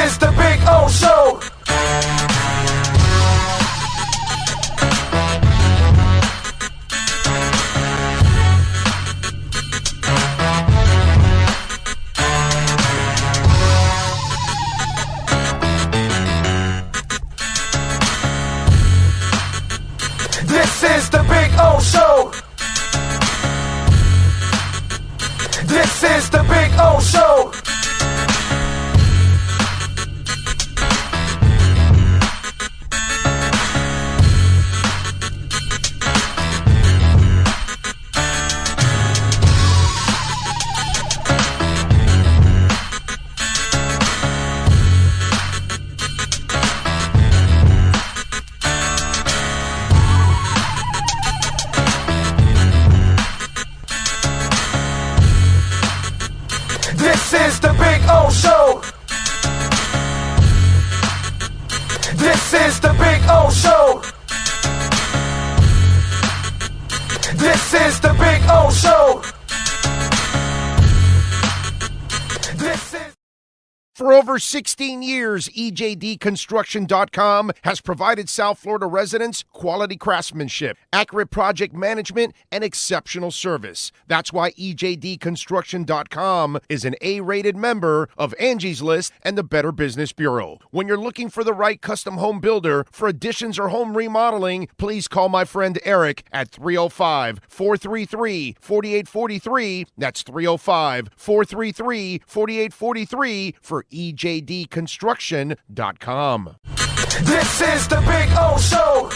is the Big O Show. This is the Big O Show. This is the Big O Show. This is the Big O Show. This is the Big O Show. This is the Big O Show. This is. For over 16 years, EJDconstruction.com has provided South Florida residents quality craftsmanship, accurate project management, and exceptional service. That's why EJDconstruction.com is an A-rated member of Angie's List and the Better Business Bureau. When you're looking for the right custom home builder for additions or home remodeling, please call my friend Eric at 305-433-4843. That's 305-433-4843 for EJDconstruction.com. This is the Big O Show.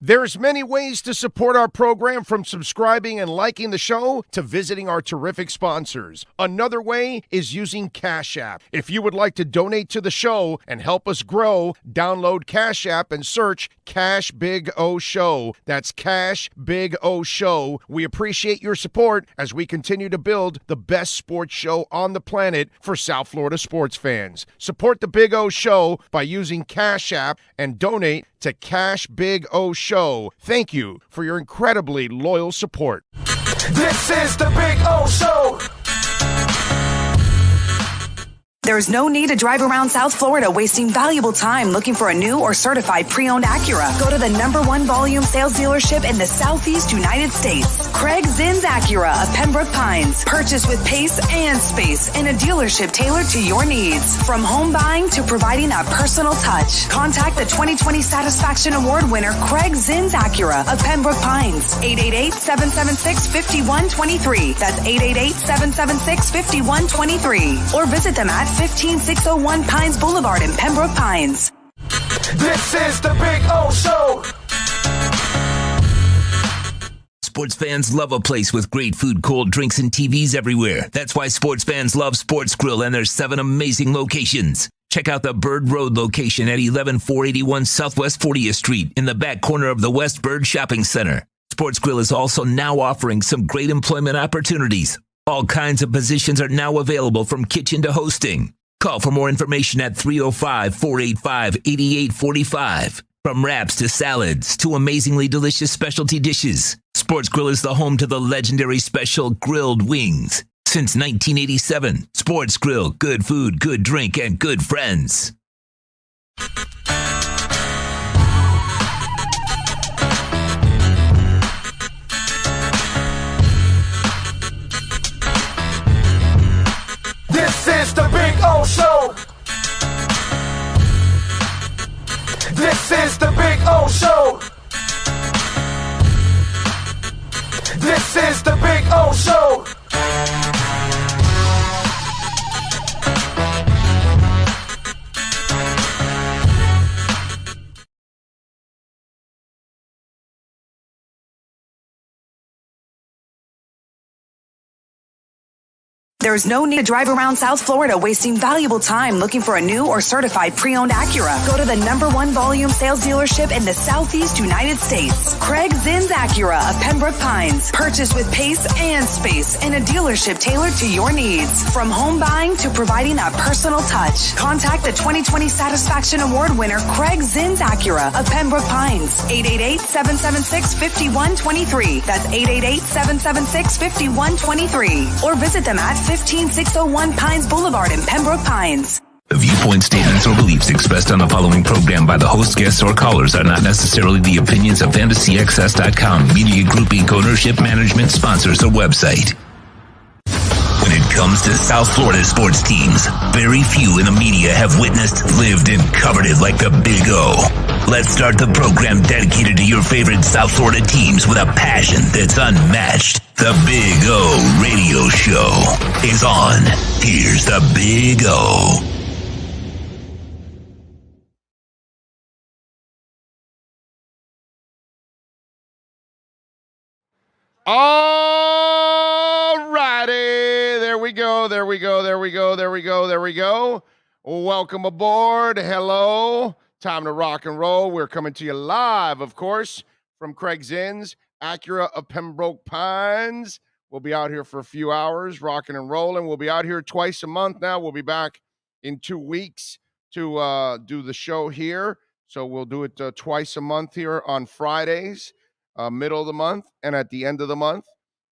There's many ways to support our program, from subscribing and liking the show to visiting our terrific sponsors. Another way is using Cash App. If you would like to donate to the show and help us grow, download Cash App and search Cash Big O Show. That's Cash Big O Show. We appreciate your support as we continue to build the best sports show on the planet for South Florida sports fans. Support the Big O Show by using Cash App and donate to Cash Big O Show. Thank you for your incredibly loyal support. This is the Big O Show. There's no need to drive around South Florida wasting valuable time looking for a new or certified pre-owned Acura. Go to the #1 volume sales dealership in the Southeast United States. Craig Zinn's Acura of Pembroke Pines. Purchase with pace and space in a dealership tailored to your needs. From home buying to providing that personal touch. Contact the 2020 Satisfaction Award winner Craig Zinn's Acura of Pembroke Pines. 888-776-5123. That's 888-776-5123. Or visit them at 15601 Pines Boulevard in Pembroke Pines. This is the Big O Show. Sports fans love a place with great food, cold drinks, and TVs everywhere. That's why sports fans love Sports Grill and their 7 amazing locations. Check out the Bird Road location at 11481 Southwest 40th Street in the back corner of the West Bird Shopping Center. Sports Grill is also now offering some great employment opportunities. All kinds of positions are now available, from kitchen to hosting. Call for more information at 305-485-8845. From wraps to salads to amazingly delicious specialty dishes, Sports Grill is the home to the legendary special grilled wings. Since 1987, Sports Grill, good food, good drink, and good friends. This is the Big O Show. This is the Big O Show. This is the Big O Show. There's no need to drive around South Florida wasting valuable time looking for a new or certified pre-owned Acura. Go to the #1 volume sales dealership in the Southeast United States. Craig Zinn's Acura of Pembroke Pines. Purchase with pace and space in a dealership tailored to your needs. From home buying to providing that personal touch. Contact the 2020 Satisfaction Award winner Craig Zinn's Acura of Pembroke Pines. 888-776-5123. That's 888-776-5123. Or visit them at 15601 Pines Boulevard in Pembroke Pines. The viewpoint statements or beliefs expressed on the following program by the host, guests, or callers are not necessarily the opinions of FantasyAccess.com, Media Group Inc. ownership, management, sponsors, or website. When it comes to South Florida sports teams, very few in the media have witnessed, lived, and covered it like the Big O. Let's start the program dedicated to your favorite South Florida teams with a passion that's unmatched. The Big O Radio Show is on. Here's the Big O. All righty. There we go. Welcome aboard. Hello. Time to rock and roll. We're coming to you live, of course, from Craig Zinn's Acura of Pembroke Pines. We'll be out here for a few hours, rocking and rolling. We'll be out here twice a month now. We'll be back in 2 weeks to do the show here. So we'll do it twice a month here on Fridays. Middle of the month and at the end of the month.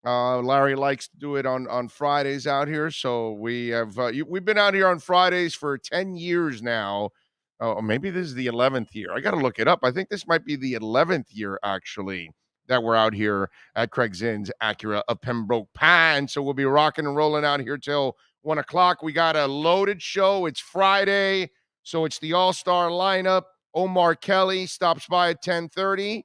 Larry likes to do it on Fridays out here. So we have we've been out here on Fridays for 10 years now. Oh, maybe this is the 11th year. I got to look it up. I think this might be the 11th year, actually, that we're out here at Craig Zinn's Acura of Pembroke Pines. So we'll be rocking and rolling out here till 1 o'clock. We got a loaded show. It's Friday, so it's the all-star lineup. Omar Kelly stops by at 10:30.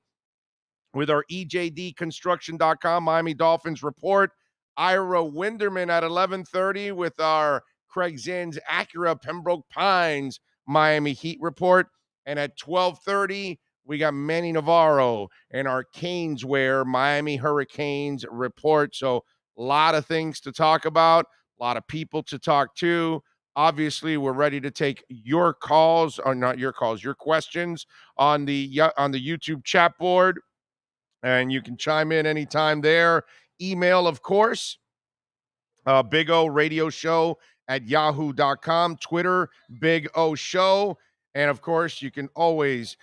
With our EJDconstruction.com Miami Dolphins report. Ira Winderman at 11:30 with our Craig Zinn's Acura Pembroke Pines Miami Heat report. And at 12:30, we got Manny Navarro and our Caneswear Miami Hurricanes report. So a lot of things to talk about, a lot of people to talk to. Obviously, we're ready to take your calls, or not your calls, your questions on the YouTube chat board. And you can chime in anytime there. Email, of course, Big O Radio Show at yahoo.com. Twitter, Big O Show. And, of course, you can always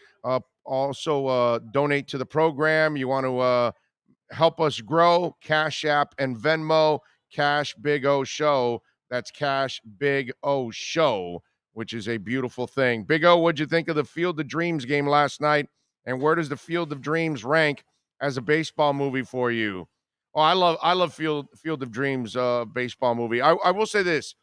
also donate to the program. You want to help us grow, Cash App and Venmo, Cash Big O Show. That's Cash Big O Show, which is a beautiful thing. Big O, what'd you think of the Field of Dreams game last night? And where does the Field of Dreams rank as a baseball movie for you? Oh, I love Field of Dreams baseball movie. I will say this.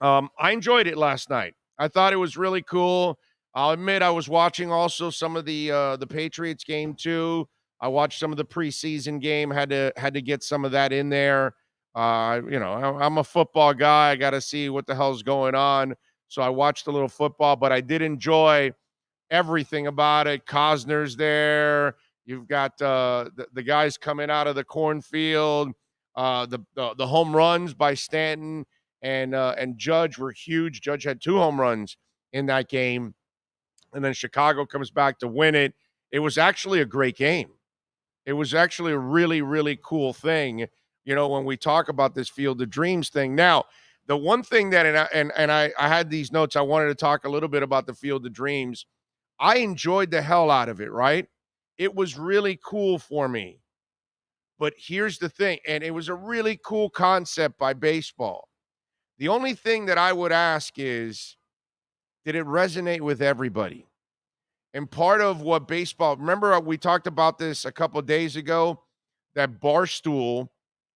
I enjoyed it last night. I thought it was really cool. I'll admit I was watching also some of the Patriots game too. I watched some of the preseason game, had to get some of that in there. I'm a football guy. I got to see what the hell's going on. So I watched a little football, but I did enjoy everything about it. Cosner's there. You've got the guys coming out of the cornfield. The home runs by Stanton and Judge were huge. Judge had 2 home runs in that game. And then Chicago comes back to win it. It was actually a great game. It was actually a really, really cool thing, when we talk about this Field of Dreams thing. Now, the one thing that, and I had these notes, I wanted to talk a little bit about the Field of Dreams. I enjoyed the hell out of it, right? It was really cool for me. But here's the thing, and it was a really cool concept by baseball. The only thing that I would ask is, did it resonate with everybody? And part of what baseball, remember we talked about this a couple of days ago, that Barstool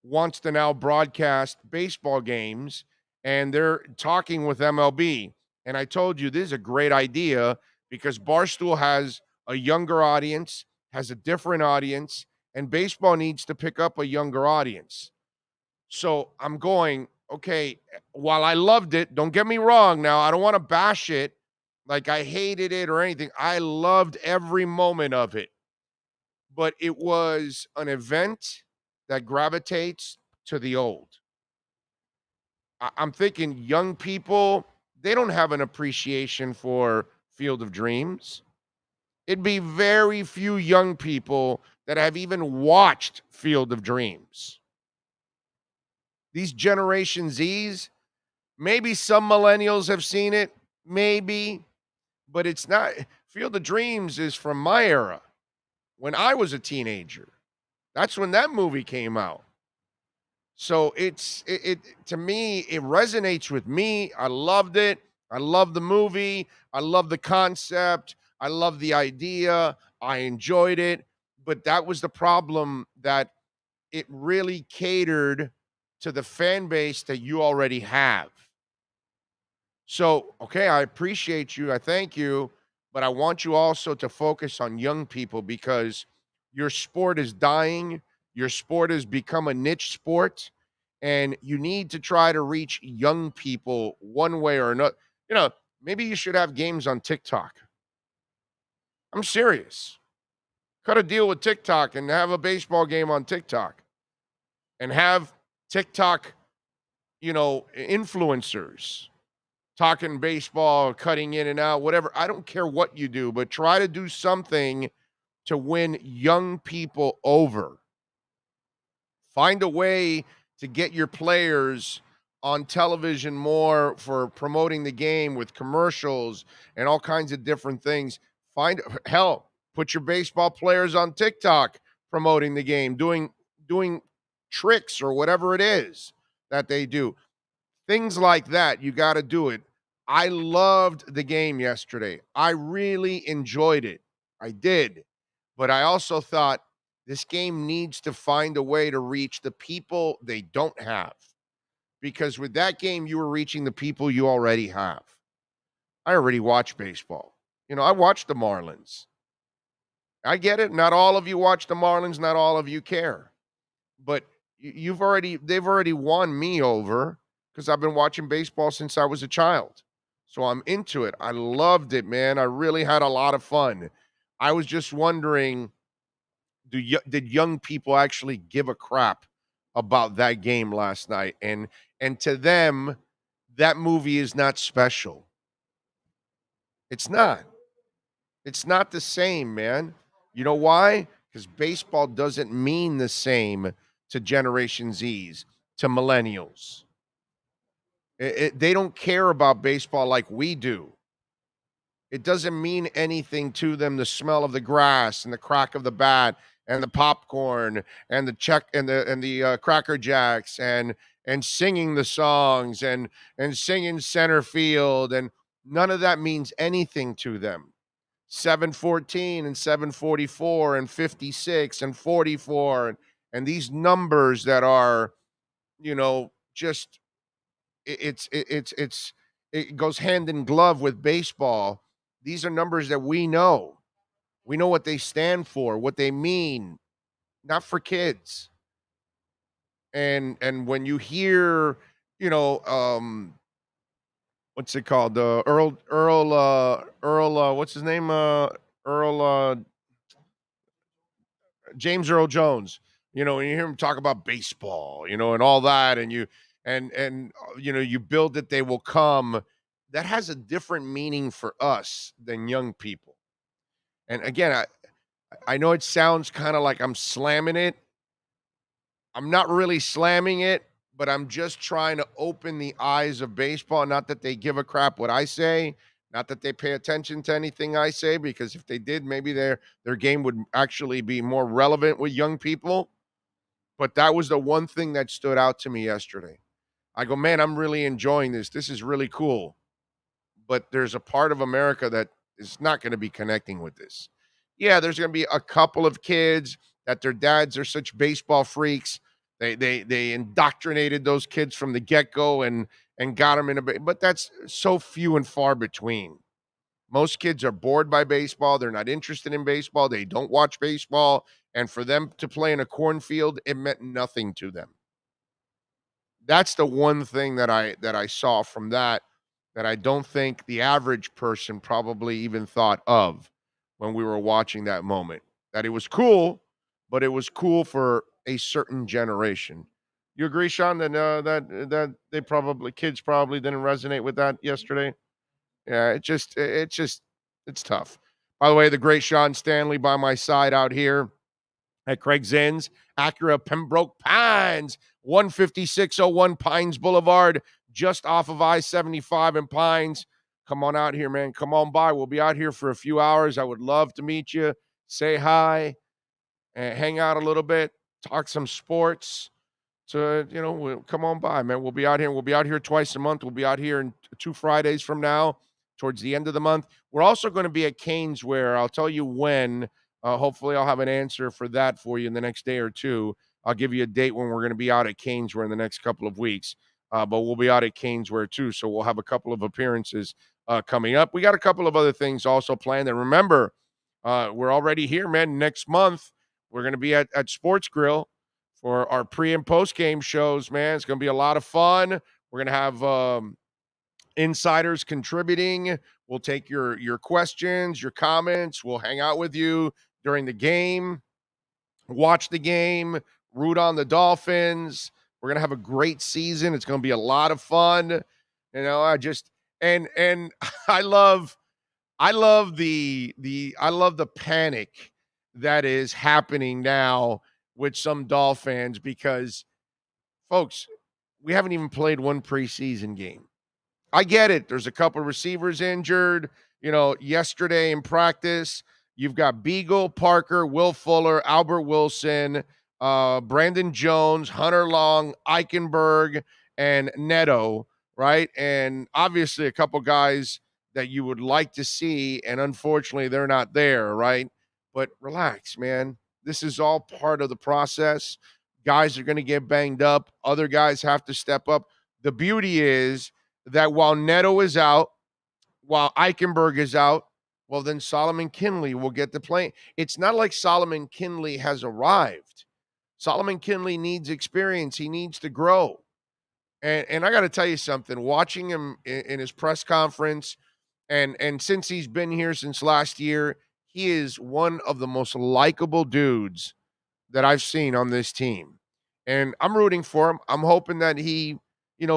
wants to now broadcast baseball games, and they're talking with MLB. And I told you this is a great idea because Barstool has a younger audience, has a different audience, and baseball needs to pick up a younger audience. So I'm going, okay, while I loved it, don't get me wrong now, I don't want to bash it like I hated it or anything. I loved every moment of it. But it was an event that gravitates to the old. I'm thinking young people, they don't have an appreciation for Field of Dreams. It'd be very few young people that have even watched Field of Dreams. These Generation Zs, maybe some millennials have seen it, maybe, but it's not. Field of Dreams is from my era, when I was a teenager. That's when that movie came out. So it to me, it resonates with me. I loved it. I love the movie. I love the concept. I love the idea. I enjoyed it. But that was the problem, that it really catered to the fan base that you already have. So, okay, I appreciate you. I thank you, but I want you also to focus on young people, because your sport is dying. Your sport has become a niche sport, and you need to try to reach young people one way or another. You know, maybe you should have games on TikTok. I'm serious. Cut a deal with TikTok and have a baseball game on TikTok, and have TikTok, influencers talking baseball, cutting in and out, whatever. I don't care what you do, but try to do something to win young people over. Find a way to get your players on television more for promoting the game with commercials and all kinds of different things. Put your baseball players on TikTok promoting the game, doing tricks or whatever it is that they do. Things like that, you got to do it. I loved the game yesterday. I really enjoyed it. I did. But I also thought this game needs to find a way to reach the people they don't have. Because with that game, you were reaching the people you already have. I already watch baseball. I watch the Marlins. I get it. Not all of you watch the Marlins. Not all of you care. But they've already won me over, because I've been watching baseball since I was a child. So I'm into it. I loved it, man. I really had a lot of fun. I was just wondering, did young people actually give a crap about that game last night? And to them, that movie is not special. It's not. It's not the same, man. You know why? Because baseball doesn't mean the same to Generation Zs, to millennials. They don't care about baseball like we do. It doesn't mean anything to them, the smell of the grass and the crack of the bat and the popcorn and the Cracker Jacks and singing the songs and singing center field, and none of that means anything to them. 714 and 744 and 56 and 44 and these numbers that are, just it goes hand in glove with baseball. These are numbers that we know. We know what they stand for, what they mean, not for kids. And when you hear, what's it called? What's his name? Earl James Earl Jones. When you hear him talk about baseball, and all that, and you build it, they will come. That has a different meaning for us than young people. And again, I know it sounds kind of like I'm slamming it. I'm not really slamming it, but I'm just trying to open the eyes of baseball. Not that they give a crap what I say, not that they pay attention to anything I say, because if they did, maybe their game would actually be more relevant with young people. But that was the one thing that stood out to me yesterday. I go, man, I'm really enjoying this. This is really cool. But there's a part of America that is not going to be connecting with this. Yeah, there's going to be a couple of kids that their dads are such baseball freaks. They indoctrinated those kids from the get-go and got them but that's so few and far between. Most kids are bored by baseball. They're not interested in baseball. They don't watch baseball. And for them to play in a cornfield, it meant nothing to them. That's the one thing that I saw from that I don't think the average person probably even thought of when we were watching that moment. That it was cool, but it was cool for a certain generation. You agree, Sean, that kids probably didn't resonate with that yesterday? Yeah, it's tough. By the way, the great Sean Stanley by my side out here at Craig Zinn's Acura Pembroke Pines, 15601 Pines Boulevard, just off of I-75 in Pines. Come on out here, man. Come on by. We'll be out here for a few hours. I would love to meet you, say hi, and hang out a little bit, talk some sports. to, come on by, man. We'll be out here. We'll be out here twice a month. We'll be out here in 2 Fridays from now, towards the end of the month. We're also going to be at Canes, where I'll tell you when. Hopefully, I'll have an answer for that for you in the next day or two. I'll give you a date when we're going to be out at Canesware in the next couple of weeks. But we'll be out at Canesware too, so we'll have a couple of appearances coming up. We got a couple of other things also planned. And remember, we're already here, man. Next month, we're going to be at Sports Grill for our pre and post game shows, man. It's going to be a lot of fun. We're going to have insiders contributing. We'll take your questions, your comments. We'll hang out with you during the game, watch the game, root on the Dolphins. We're going to have a great season. It's going to be a lot of fun. I just and I love the panic that is happening now with some Dolphin fans because, folks, we haven't even played one preseason game. I get it. There's a couple of receivers injured. Yesterday in practice, you've got Beagle, Parker, Will Fuller, Albert Wilson, Brandon Jones, Hunter Long, Eichenberg, and Neto, right? And obviously a couple guys that you would like to see, and unfortunately they're not there, right? But relax, man. This is all part of the process. Guys are going to get banged up. Other guys have to step up. The beauty is that while Neto is out, while Eichenberg is out, well, then Solomon Kinley will get to play. It's not like Solomon Kinley has arrived. Solomon Kinley needs experience. He needs to grow. And I got to tell you something, watching him in his press conference, and since he's been here since last year, he is one of the most likable dudes that I've seen on this team. And I'm rooting for him. I'm hoping that he,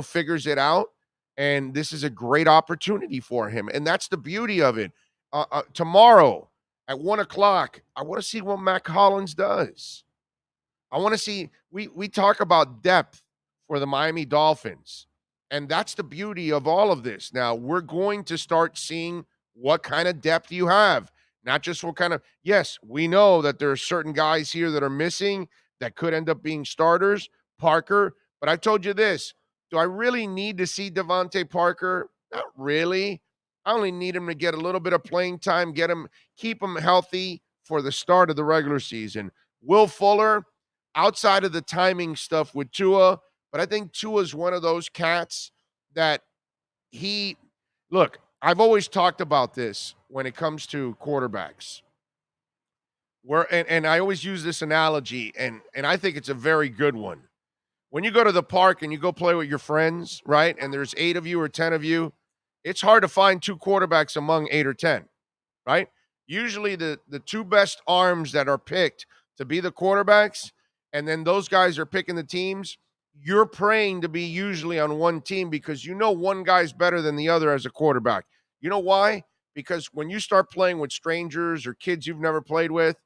figures it out. And this is a great opportunity for him. And that's the beauty of it. Tomorrow at 1:00, I want to see what Mac Hollins does. I want to see, we talk about depth for the Miami Dolphins. And that's the beauty of all of this. Now, we're going to start seeing what kind of depth you have. Not just what kind of, yes, we know that there are certain guys here that are missing that could end up being starters. Parker, but I told you this. Do I really need to see Devontae Parker? Not really. I only need him to get a little bit of playing time, keep him healthy for the start of the regular season. Will Fuller, outside of the timing stuff with Tua, but I think Tua's one of those cats that look, I've always talked about this when it comes to quarterbacks. And I always use this analogy, and I think it's a very good one. When you go to the park and you go play with your friends, right, and there's 8 of you or 10 of you, it's hard to find 2 quarterbacks among 8 or 10, right? Usually the 2 best arms that are picked to be the quarterbacks, and then those guys are picking the teams, you're praying to be usually on one team because one guy's better than the other as a quarterback. You know why? Because when you start playing with strangers or kids you've never played with,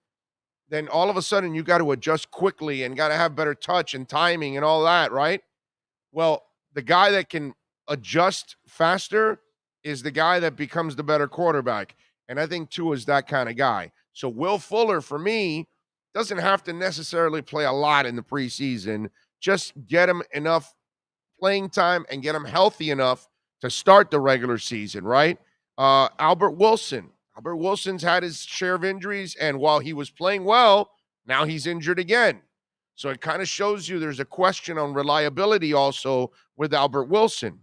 then all of a sudden you got to adjust quickly and got to have better touch and timing and all that, right? Well, the guy that can adjust faster is the guy that becomes the better quarterback. And I think Tua is that kind of guy. So Will Fuller, for me, doesn't have to necessarily play a lot in the preseason. Just get him enough playing time and get him healthy enough to start the regular season, right? Albert Wilson's had his share of injuries, and while he was playing well, now he's injured again. So it kind of shows you there's a question on reliability also with Albert Wilson.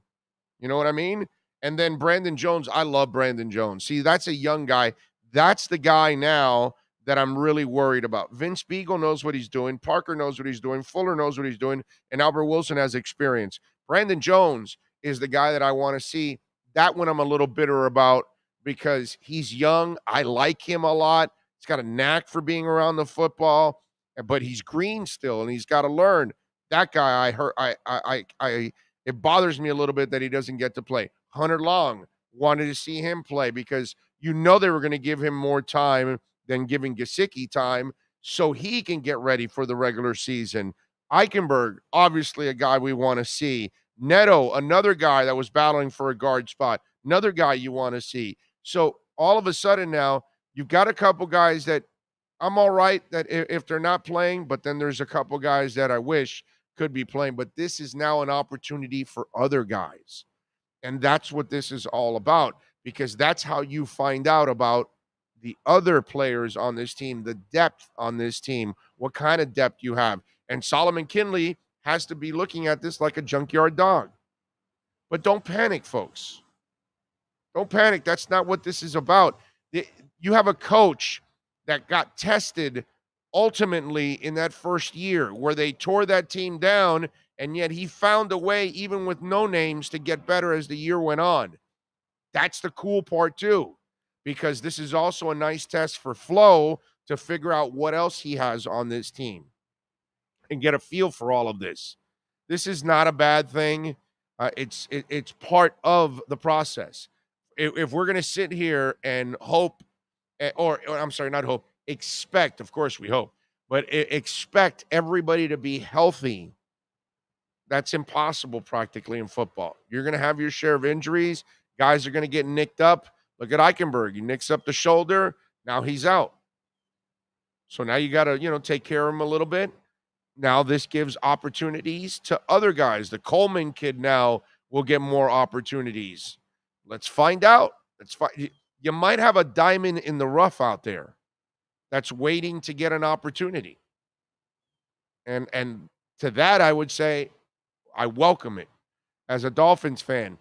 You know what I mean? And then Brandon Jones, I love Brandon Jones. See, that's a young guy. That's the guy now that I'm really worried about. Vince Beagle knows what he's doing. Parker knows what he's doing. Fuller knows what he's doing. And Albert Wilson has experience. Brandon Jones is the guy that I want to see. That one I'm a little bitter about because he's young. I like him a lot. He's got a knack for being around the football, but he's green still, and he's got to learn. That guy, it bothers me a little bit that he doesn't get to play. Hunter Long, wanted to see him play because they were going to give him more time than giving Gesicki time so he can get ready for the regular season. Eichenberg, obviously a guy we want to see. Neto, another guy that was battling for a guard spot, another guy you want to see. So all of a sudden now, you've got a couple guys that I'm all right that if they're not playing, but then there's a couple guys that I wish could be playing, but this is now an opportunity for other guys. And that's what this is all about, because that's how you find out about the other players on this team, the depth on this team, what kind of depth you have. And Solomon Kinley has to be looking at this like a junkyard dog. But don't panic, folks. Don't panic. That's not what this is about. You have a coach that got tested ultimately in that first year where they tore that team down, and yet he found a way, even with no names, to get better as the year went on. That's the cool part too, because this is also a nice test for Flo to figure out what else he has on this team and get a feel for all of this. This is not a bad thing. It's part of the process. If we're going to sit here and hope, or I'm sorry, not hope, expect, of course we hope, but expect everybody to be healthy, that's impossible practically in football. You're going to have your share of injuries. Guys are going to get nicked up. Look at Eichenberg. He nicks up the shoulder. Now he's out. So now you got to, take care of him a little bit. Now this gives opportunities to other guys. The Coleman kid now will get more opportunities. Let's find out. You might have a diamond in the rough out there that's waiting to get an opportunity. And to that, I would say I welcome it as a Dolphins fan.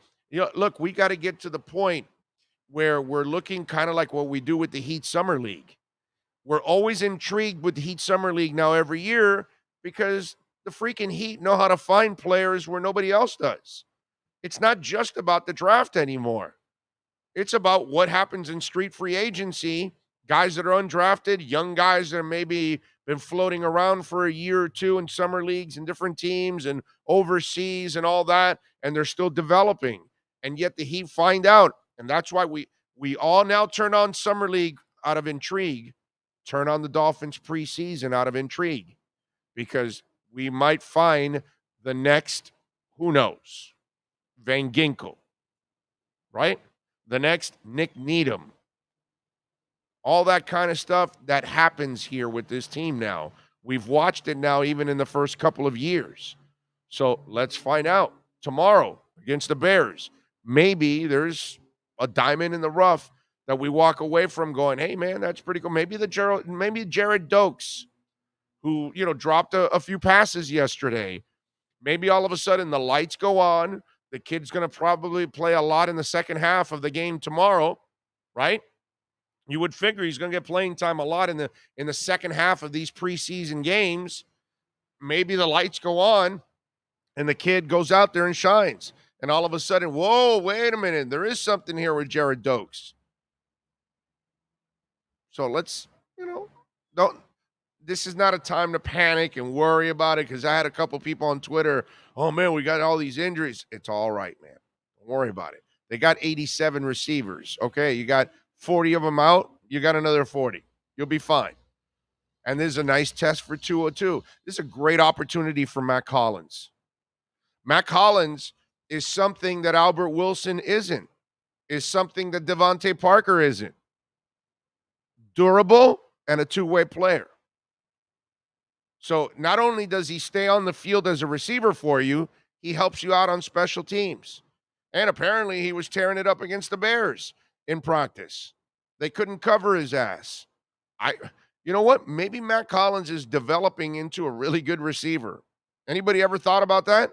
Look, we got to get to the point where we're looking kind of like what we do with the Heat Summer League. We're always intrigued with the Heat Summer League now every year because the freaking Heat know how to find players where nobody else does. It's not just about the draft anymore. It's about what happens in street free agency, guys that are undrafted, young guys that are maybe been floating around for a year or two in summer leagues and different teams and overseas and all that, and they're still developing. And yet the Heat find out, and that's why we all now turn on summer league out of intrigue, turn on the Dolphins preseason out of intrigue, because we might find the next, who knows, Van Ginkel, right? The next Nick Needham. All that kind of stuff that happens here with this team now. We've watched it now even in the first couple of years. So let's find out tomorrow against the Bears. Maybe there's a diamond in the rough that we walk away from going, hey, man, that's pretty cool. Maybe Jared Dokes, who, dropped a few passes yesterday. Maybe all of a sudden the lights go on. The kid's going to probably play a lot in the second half of the game tomorrow, right? You would figure he's going to get playing time a lot in the second half of these preseason games. Maybe the lights go on and the kid goes out there and shines. And all of a sudden, whoa, wait a minute. There is something here with Jared Dokes. So let's, this is not a time to panic and worry about it, because I had a couple people on Twitter, oh, man, we got all these injuries. It's all right, man. Don't worry about it. They got 87 receivers. Okay, you got 40 of them out. You got another 40. You'll be fine. And this is a nice test for 202. This is a great opportunity for Matt Collins. Matt Collins is something that Albert Wilson isn't, is something that Devontae Parker isn't. Durable and a two-way player. So not only does he stay on the field as a receiver for you, he helps you out on special teams. And apparently he was tearing it up against the Bears in practice. They couldn't cover his ass. You know what? Maybe Matt Collins is developing into a really good receiver. Anybody ever thought about that?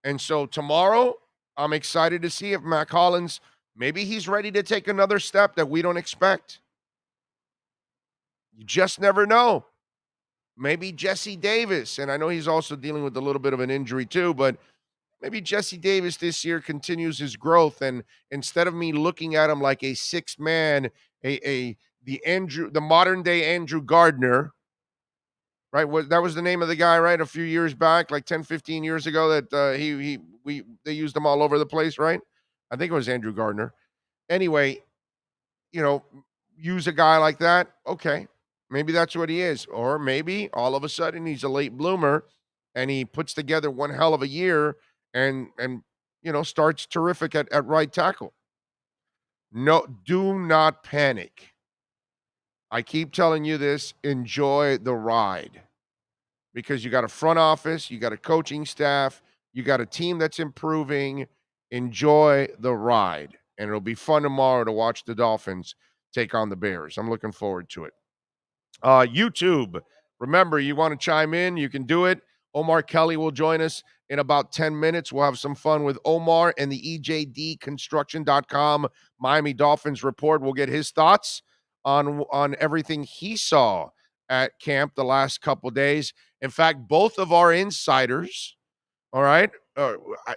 And so tomorrow, I'm excited to see if Matt Collins, maybe he's ready to take another step that we don't expect. You just never know. Maybe Jesse Davis, and I know he's also dealing with a little bit of an injury too, but maybe Jesse Davis this year continues his growth, and instead of me looking at him like a sixth man, the modern day Andrew Gardner, right? That was the name of the guy, right? A few years back, like 10, 15 years ago, that they used him all over the place, right? I think it was Andrew Gardner. Anyway, use a guy like that. Okay. Maybe that's what he is. Or maybe all of a sudden he's a late bloomer and he puts together one hell of a year and starts terrific at right tackle. No, do not panic. I keep telling you this. Enjoy the ride. because you got a front office, you got a coaching staff, you got a team that's improving. Enjoy the ride. And it'll be fun tomorrow to watch the Dolphins take on the Bears. I'm looking forward to it. YouTube, remember, you want to chime in, you can do it. Omar Kelly will join us in about 10 minutes. We'll have some fun with Omar and the EJDconstruction.com Miami Dolphins report. We'll get his thoughts on everything he saw at camp the last couple days. In fact, both of our insiders, all right,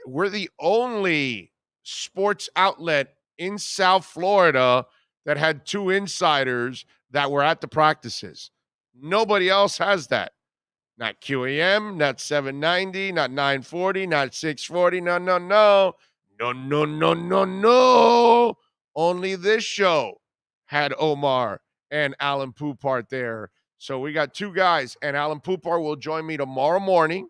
we're the only sports outlet in South Florida that had two insiders that were at the practices. Nobody else has that. Not QAM, not 790, not 940, not 640. No, no, no. No, no, no, no, no. Only this show had Omar and Alan Poupart there. So we got two guys, and Alan Poupart will join me tomorrow morning.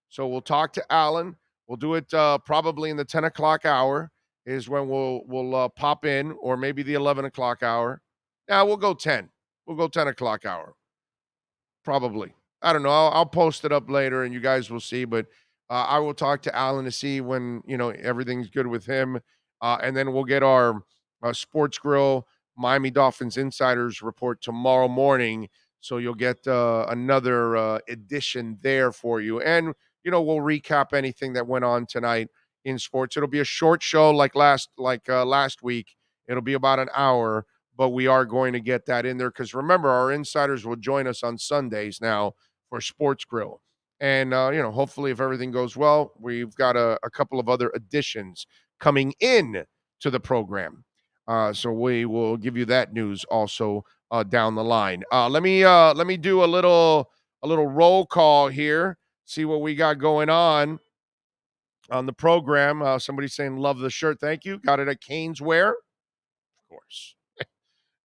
So we'll talk to Alan. We'll do it probably in the 10 o'clock hour is when we'll pop in, or maybe the 11 o'clock hour. Now we'll go 10. We'll go 10 o'clock hour. Probably. I don't know. I'll post it up later and you guys will see. But I will talk to Alan to see when, everything's good with him. And then we'll get our Sports Grill Miami Dolphins Insiders report tomorrow morning. So you'll get another edition there for you. And, we'll recap anything that went on tonight in sports. It'll be a short show like last week. It'll be about an hour. But we are going to get that in there because remember, our insiders will join us on Sundays now for Sports Grill. And, hopefully if everything goes well, we've got a couple of other additions coming in to the program. So we will give you that news also down the line. Let me do a little roll call here, see what we got going on the program. Somebody's saying, love the shirt. Thank you. Got it at Caneswear. Of course.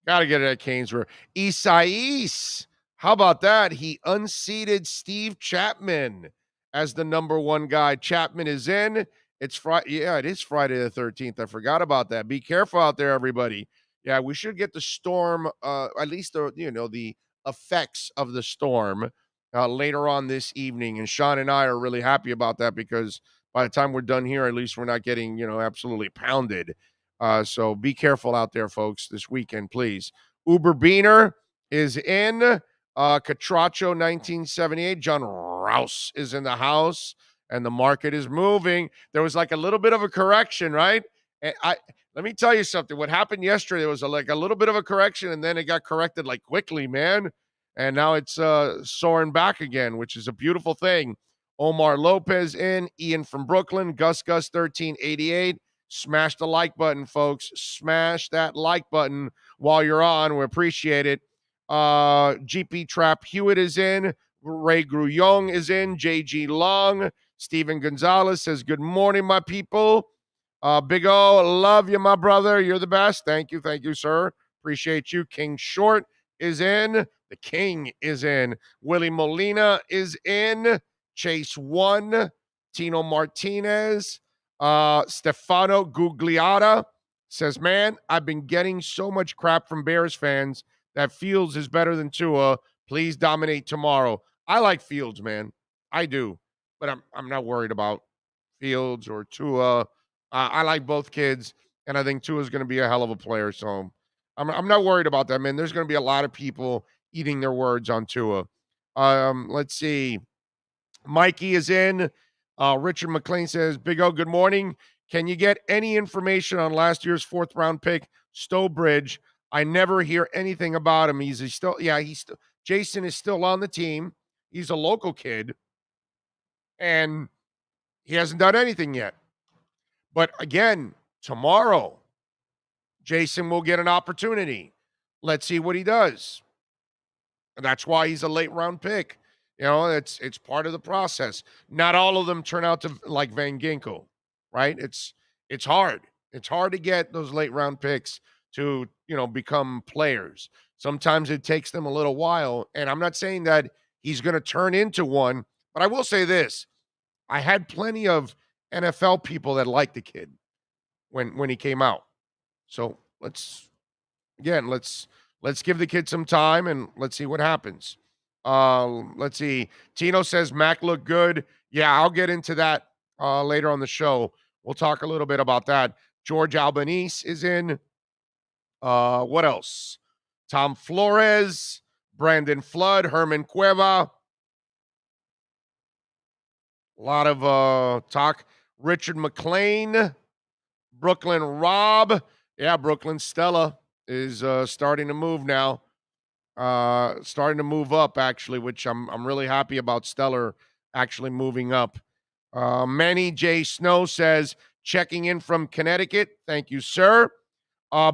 Got to get it at Caneswear. Isais, how about that? He unseated Steve Chapman as the number one guy. Chapman is in. It's Friday. Yeah, it is Friday the 13th. I forgot about that. Be careful out there, everybody. Yeah, we should get the storm, at least the effects of the storm later on this evening. And Sean and I are really happy about that because by the time we're done here, at least we're not getting, absolutely pounded. So be careful out there, folks, this weekend, please. Uber Beaner is in. Catracho 1978. John Rouse is in the house, and the market is moving. There was like a little bit of a correction, right? And let me tell you something. What happened yesterday was a little bit of a correction, and then it got corrected like quickly, man. And now it's soaring back again, which is a beautiful thing. Omar Lopez in. Ian from Brooklyn. Gus 1388. Smash the like button, folks. Smash that like button while you're on. We appreciate it. GP Trap Hewitt is in. Ray Gruyong is in. JG Long. Steven Gonzalez says, good morning, my people. Big O, love you, my brother. You're the best. Thank you, sir. Appreciate you. King Short is in. The King is in. Willie Molina is in. Chase 1. Tino Martinez. Stefano Gugliotta says, man, I've been getting so much crap from Bears fans that Fields is better than Tua. Please dominate tomorrow. I like Fields, man. I do. But I'm not worried about Fields or Tua. I like both kids, and I think Tua is going to be a hell of a player. So I'm not worried about that, man. There's going to be a lot of people eating their words on Tua. Let's see. Mikey is in. Richard McLean says, Big O, good morning. Can you get any information on last year's 4th round pick, Stowbridge? I never hear anything about him. Jason is still on the team. He's a local kid, and he hasn't done anything yet. But again, tomorrow, Jason will get an opportunity. Let's see what he does. And that's why he's a late round pick. It's part of the process. Not all of them turn out to like Van Ginkel, right? It's hard. It's hard to get those late round picks to, become players. Sometimes it takes them a little while. And I'm not saying that he's going to turn into one, but I will say this. I had plenty of NFL people that liked the kid when he came out. So let's give the kid some time and let's see what happens. Let's see. Tino says Mac looked good. Yeah, I'll get into that later on the show. We'll talk a little bit about that. George Albanese is in. What else? Tom Flores, Brandon Flood, Herman Cueva. A lot of talk. Richard McLean, Brooklyn Rob. Yeah, Brooklyn Stella is starting to move now. Starting to move up, actually, which I'm really happy about Stellar actually moving up. Manny J. Snow says, checking in from Connecticut. Thank you, sir.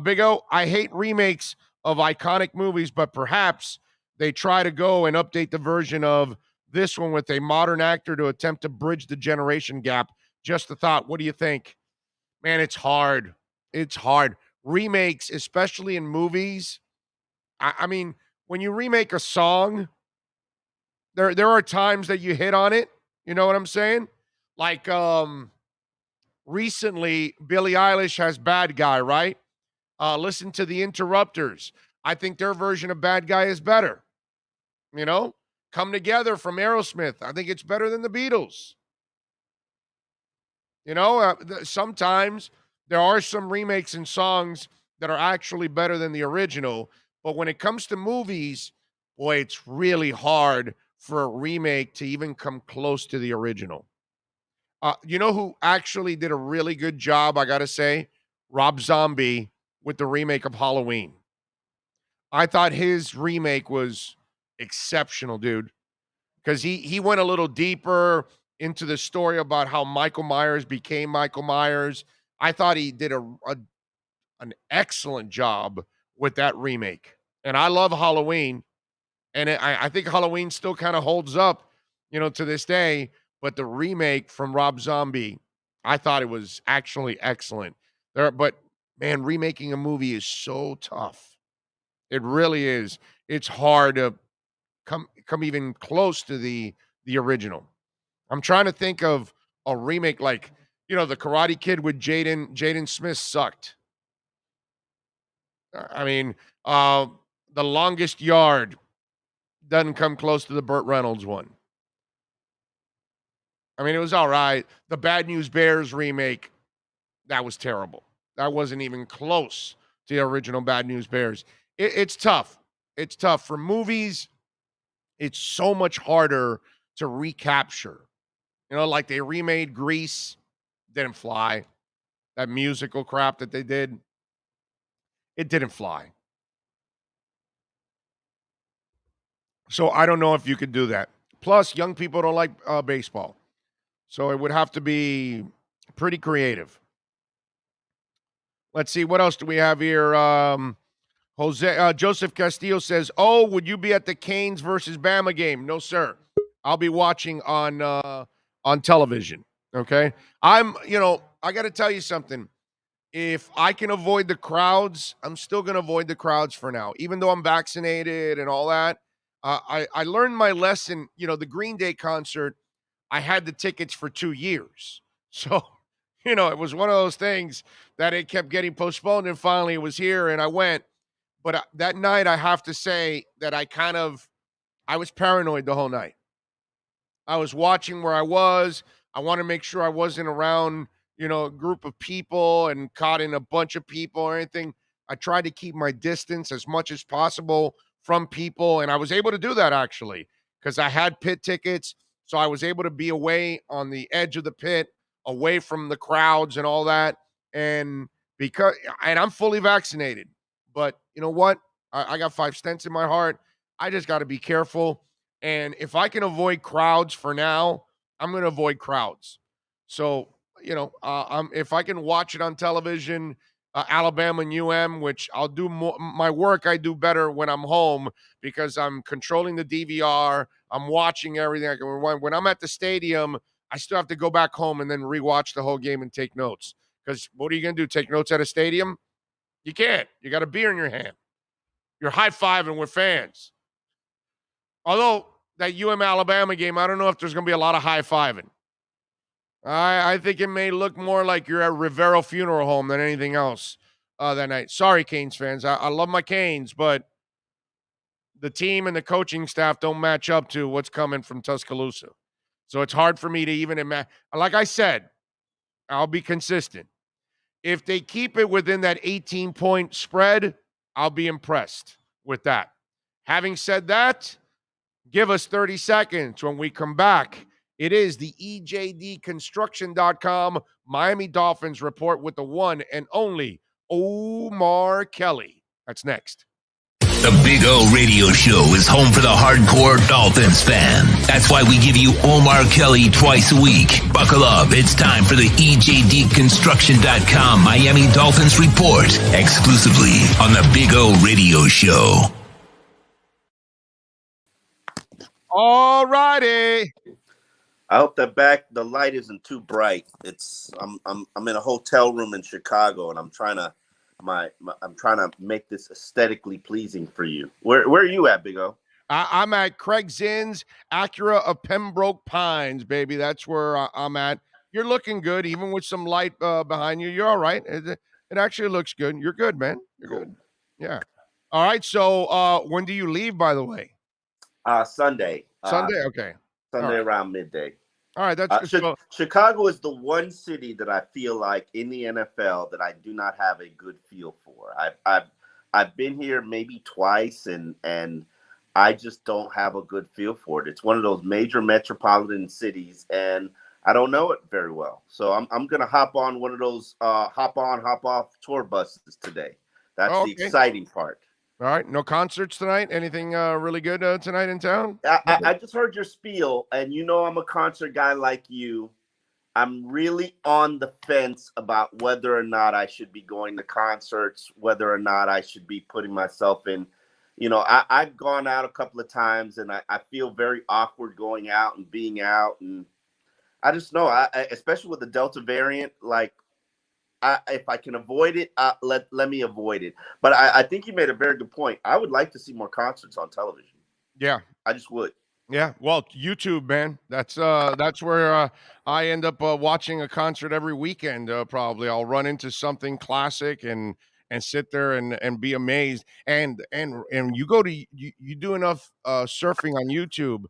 Big O, I hate remakes of iconic movies, but perhaps they try to go and update the version of this one with a modern actor to attempt to bridge the generation gap. Just a thought. What do you think? Man, it's hard. It's hard. Remakes, especially in movies. I mean, when you remake a song, there are times that you hit on it. You know what I'm saying? Like recently, Billie Eilish has Bad Guy, right? Listen to the Interrupters. I think their version of Bad Guy is better. You know? Come Together from Aerosmith. I think it's better than the Beatles. You know, sometimes there are some remakes and songs that are actually better than the original. But when it comes to movies, boy, it's really hard for a remake to even come close to the original. You know who actually did a really good job, I got to say? Rob Zombie with the remake of Halloween. I thought his remake was exceptional, dude, because he went a little deeper into the story about how Michael Myers became Michael Myers. I thought he did an excellent job with that remake. And I love Halloween, and I think Halloween still kind of holds up, you know, to this day. But the remake from Rob Zombie, I thought it was actually excellent. But man, remaking a movie is so tough. It really is. It's hard to come even close to the original. I'm trying to think of a remake like, you know, The Karate Kid with Jaden Smith sucked. I mean, The Longest Yard doesn't come close to the Burt Reynolds one. I mean, it was all right. The Bad News Bears remake, that was terrible. That wasn't even close to the original Bad News Bears. It's tough. It's tough. For movies, it's so much harder to recapture. You know, like they remade Grease, didn't fly. That musical crap that they did, it didn't fly. So I don't know if you could do that. Plus, young people don't like baseball. So it would have to be pretty creative. Let's see, what else do we have here? Joseph Castillo says, "Oh, would you be at the Canes versus Bama game?" No, sir. I'll be watching on television. Okay, I got to tell you something. If I can avoid the crowds, I'm still going to avoid the crowds for now, even though I'm vaccinated and all that. I learned my lesson. You know, the Green Day concert, I had the tickets for 2 years. So, you know, it was one of those things that it kept getting postponed, and finally it was here and I went. But that night, I have to say that I was paranoid the whole night. I was watching where I was. I want to make sure I wasn't around, you know, a group of people and caught in a bunch of people or anything. I tried to keep my distance as much as possible from people, and I was able to do that actually because I had pit tickets, so I was able to be away on the edge of the pit, away from the crowds and all that. And I'm fully vaccinated, but you know what? I got 5 stents in my heart. I just got to be careful. And if I can avoid crowds for now, I'm going to avoid crowds. So, you know, if I can watch it on television, Alabama and UM, which I'll do more, my work I do better when I'm home because I'm controlling the DVR. I'm watching everything. When I'm at the stadium, I still have to go back home and then rewatch the whole game and take notes. Because what are you going to do? Take notes at a stadium? You can't. You got a beer in your hand. You're high-fiving with fans. Although that Alabama game, I don't know if there's going to be a lot of high-fiving. I think it may look more like you're at Rivero Funeral Home than anything else that night. Sorry, Canes fans. I love my Canes, but the team and the coaching staff don't match up to what's coming from Tuscaloosa. So it's hard for me to even imagine. Like I said, I'll be consistent. If they keep it within that 18-point spread, I'll be impressed with that. Having said that, give us 30 seconds. When we come back, it is the EJDconstruction.com Miami Dolphins report with the one and only Omar Kelly. That's next. The Big O Radio Show is home for the hardcore Dolphins fan. That's why we give you Omar Kelly twice a week. Buckle up. It's time for the EJDconstruction.com Miami Dolphins report, exclusively on the Big O Radio Show. All righty. I hope the light isn't too bright. I'm in a hotel room in Chicago, and I'm trying to make this aesthetically pleasing for you. Where are you at, Big O? I'm at Craig Zinn's Acura of Pembroke Pines, baby. That's where I'm at. You're looking good, even with some light behind you. You're all right. It actually looks good. You're good, man. You're good. Yeah. All right. So when do you leave, by the way? Sunday. Sunday? Okay. Sunday around midday. All right. That's good. Chicago is the one city that I feel like in the NFL that I do not have a good feel for. I've been here maybe twice, and I just don't have a good feel for it. It's one of those major metropolitan cities, and I don't know it very well. So I'm gonna hop on one of those hop on, hop off tour buses today. That's the exciting part. All right. No concerts tonight? Anything really good tonight in town? I just heard your spiel, and you know I'm a concert guy like you. I'm really on the fence about whether or not I should be going to concerts, whether or not I should be putting myself in. You know, I've gone out a couple of times, and I feel very awkward going out and being out. And I just know, especially with the Delta variant, like, if I can avoid it, let me avoid it. But I think you made a very good point. I would like to see more concerts on television. Yeah. I just would. Yeah. Well, YouTube, man. That's where I end up watching a concert every weekend. Probably I'll run into something classic and sit there and be amazed. And you go to you do enough surfing on YouTube.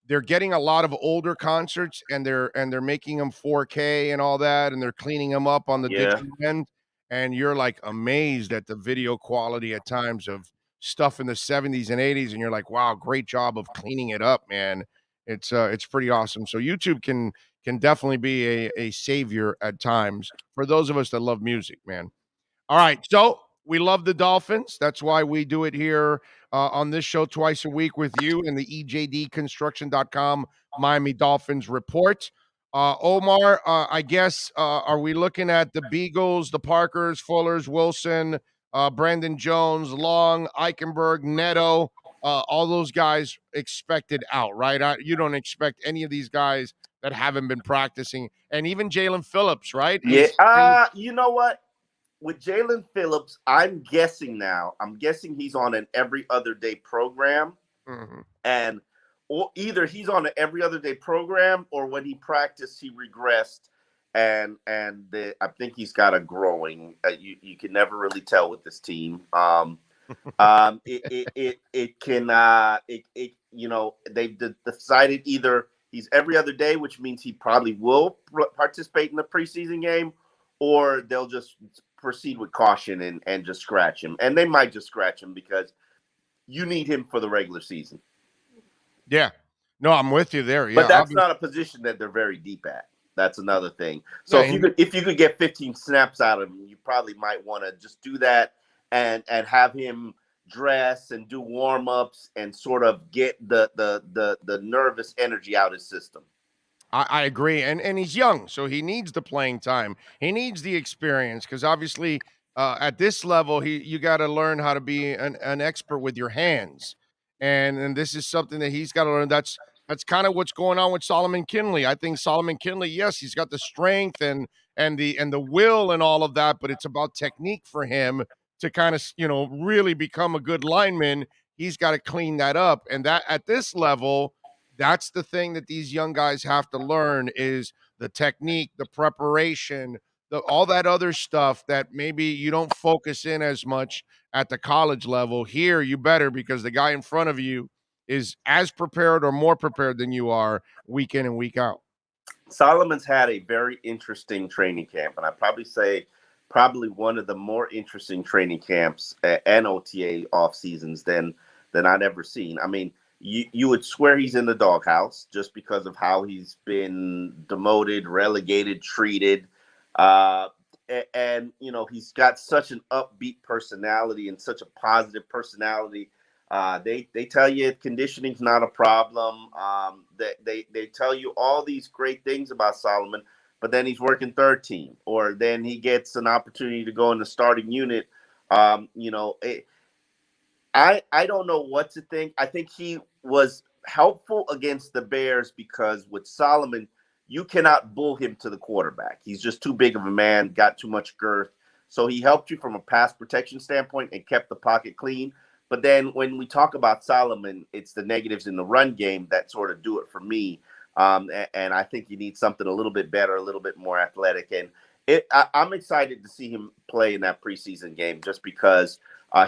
They're getting a lot of older concerts, and they're making them 4K and all that, and they're cleaning them up on the digital end, and you're like amazed at the video quality at times of stuff in the 70s and 80s, and you're like, wow, great job of cleaning it up, man. It's pretty awesome. So YouTube can definitely be a savior at times for those of us that love music, man. All right, so we love the Dolphins. That's why we do it here on this show twice a week with you in the EJDconstruction.com Miami Dolphins report. Omar, I guess, are we looking at the Beagles, the Parkers, Fullers, Wilson, Brandon Jones, Long, Eichenberg, Neto, all those guys expected out, right? You don't expect any of these guys that haven't been practicing, and even Jalen Phillips, right? Yeah. You know what? With Jalen Phillips, I'm guessing he's on an every other day program. Mm-hmm. And or either he's on an every other day program, or when he practiced, he regressed. And I think he's got a growing. You can never really tell with this team. They've decided either he's every other day, which means he probably will participate in the preseason game, or they'll just proceed with caution and just scratch him. And they might just scratch him because you need him for the regular season. Yeah. No, I'm with you there. Yeah, but that's not a position that they're very deep at. That's another thing. So if you could get 15 snaps out of him, you probably might want to just do that and have him dress and do warm-ups and sort of get the nervous energy out of his system. I agree. And he's young, so he needs the playing time. He needs the experience because obviously at this level, you got to learn how to be an expert with your hands. And this is something that he's got to learn. That's kind of what's going on with Solomon Kinley. I think Solomon Kinley, yes, he's got the strength and the will and all of that, but it's about technique for him to kind of, really become a good lineman. He's got to clean that up. And that at this level, that's the thing that these young guys have to learn is the technique, the preparation, all that other stuff that maybe you don't focus in as much at the college level. Here, you better, because the guy in front of you is as prepared or more prepared than you are week in and week out. Solomon's had a very interesting training camp, and I'd probably say probably one of the more interesting training camps and OTA off seasons than I'd ever seen. I mean, you would swear he's in the doghouse just because of how he's been demoted, relegated, treated. And he's got such an upbeat personality and such a positive personality. They tell you conditioning's not a problem. They tell you all these great things about Solomon, but then he's working third team, or then he gets an opportunity to go in the starting unit. I don't know what to think. I think he was helpful against the Bears because with Solomon, you cannot bull him to the quarterback. He's just too big of a man, got too much girth. So he helped you from a pass protection standpoint and kept the pocket clean. But then when we talk about Solomon, it's the negatives in the run game that sort of do it for me. And I think you need something a little bit better, a little bit more athletic. And I'm excited to see him play in that preseason game just because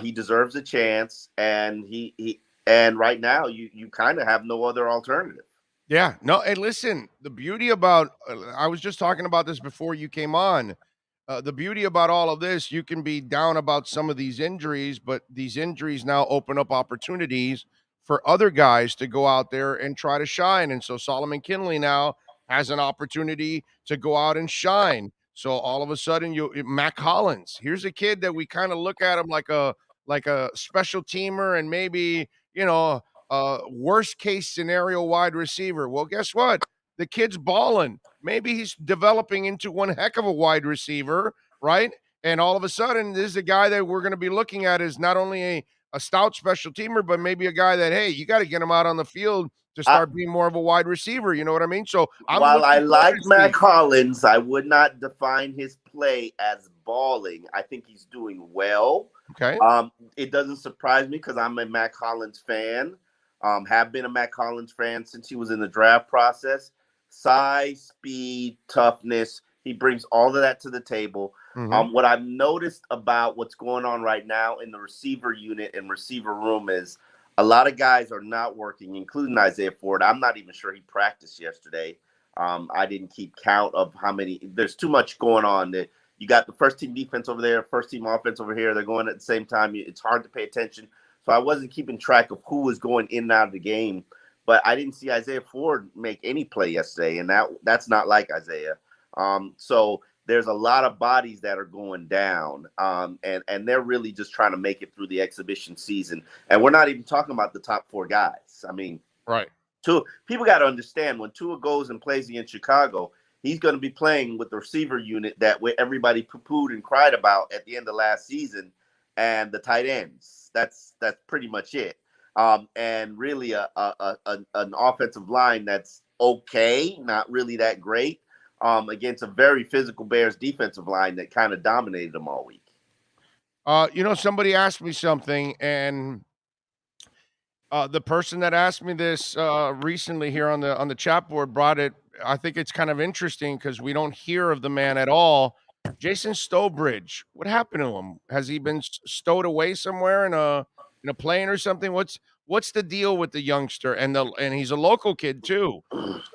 he deserves a chance. And and right now you kind of have no other alternative. Yeah, no, and listen, the beauty about I was just talking about this before you came on. The beauty about all of this, you can be down about some of these injuries, but these injuries now open up opportunities for other guys to go out there and try to shine. And so Solomon Kinley now has an opportunity to go out and shine. So all of a sudden, Mac Hollins, here's a kid that we kind of look at him like a special teamer and maybe worst case scenario wide receiver. Well, guess what? The kid's balling. Maybe he's developing into one heck of a wide receiver, right? And all of a sudden, this is a guy that we're going to be looking at as not only a stout special teamer, but maybe a guy that, hey, you got to get him out on the field to start being more of a wide receiver. You know what I mean? So while I like Mac Hollins, I would not define his play as balling. I think he's doing well. Okay. It doesn't surprise me because I'm a Mac Hollins fan. Have been a Mac Hollins fan since he was in the draft process. Size, speed, toughness. He brings all of that to the table. Mm-hmm. What I've noticed about what's going on right now in the receiver unit and receiver room is a lot of guys are not working, including Isaiah Ford. I'm not even sure he practiced yesterday. I didn't keep count of how many. There's too much going on. You got the first team defense over there, first team offense over here. They're going at the same time. It's hard to pay attention. So I wasn't keeping track of who was going in and out of the game. But I didn't see Isaiah Ford make any play yesterday, and that's not like Isaiah. So there's a lot of bodies that are going down, and they're really just trying to make it through the exhibition season. And we're not even talking about the top four guys. I mean, right. People got to understand when Tua goes and plays against Chicago, he's going to be playing with the receiver unit that everybody poo-pooed and cried about at the end of last season, and the tight ends. That's pretty much it. And really an offensive line that's okay, not really that great, against a very physical Bears defensive line that kind of dominated them all week. Somebody asked me something, and the person that asked me this recently here on the chat board brought it. I think it's kind of interesting because we don't hear of the man at all. Jason Stowbridge, what happened to him? Has he been stowed away somewhere in a plane or something? What's the deal with the youngster? And he's a local kid too.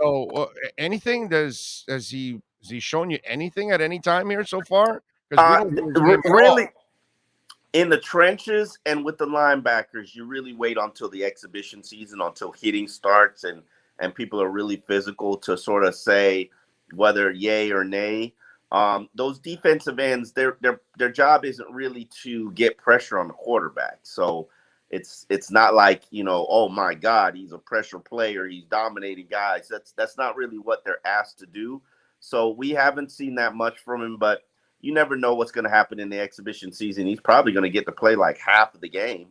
So anything? Has he shown you anything at any time here so far? Because we don't really in the trenches and with the linebackers, you really wait until the exhibition season, until hitting starts and people are really physical to sort of say whether yay or nay. Those defensive ends, their job isn't really to get pressure on the quarterback. So it's not like, oh my God, he's a pressure player, he's dominating guys. That's not really what they're asked to do. So we haven't seen that much from him, but you never know what's going to happen in the exhibition season. He's probably going to get to play like half of the game.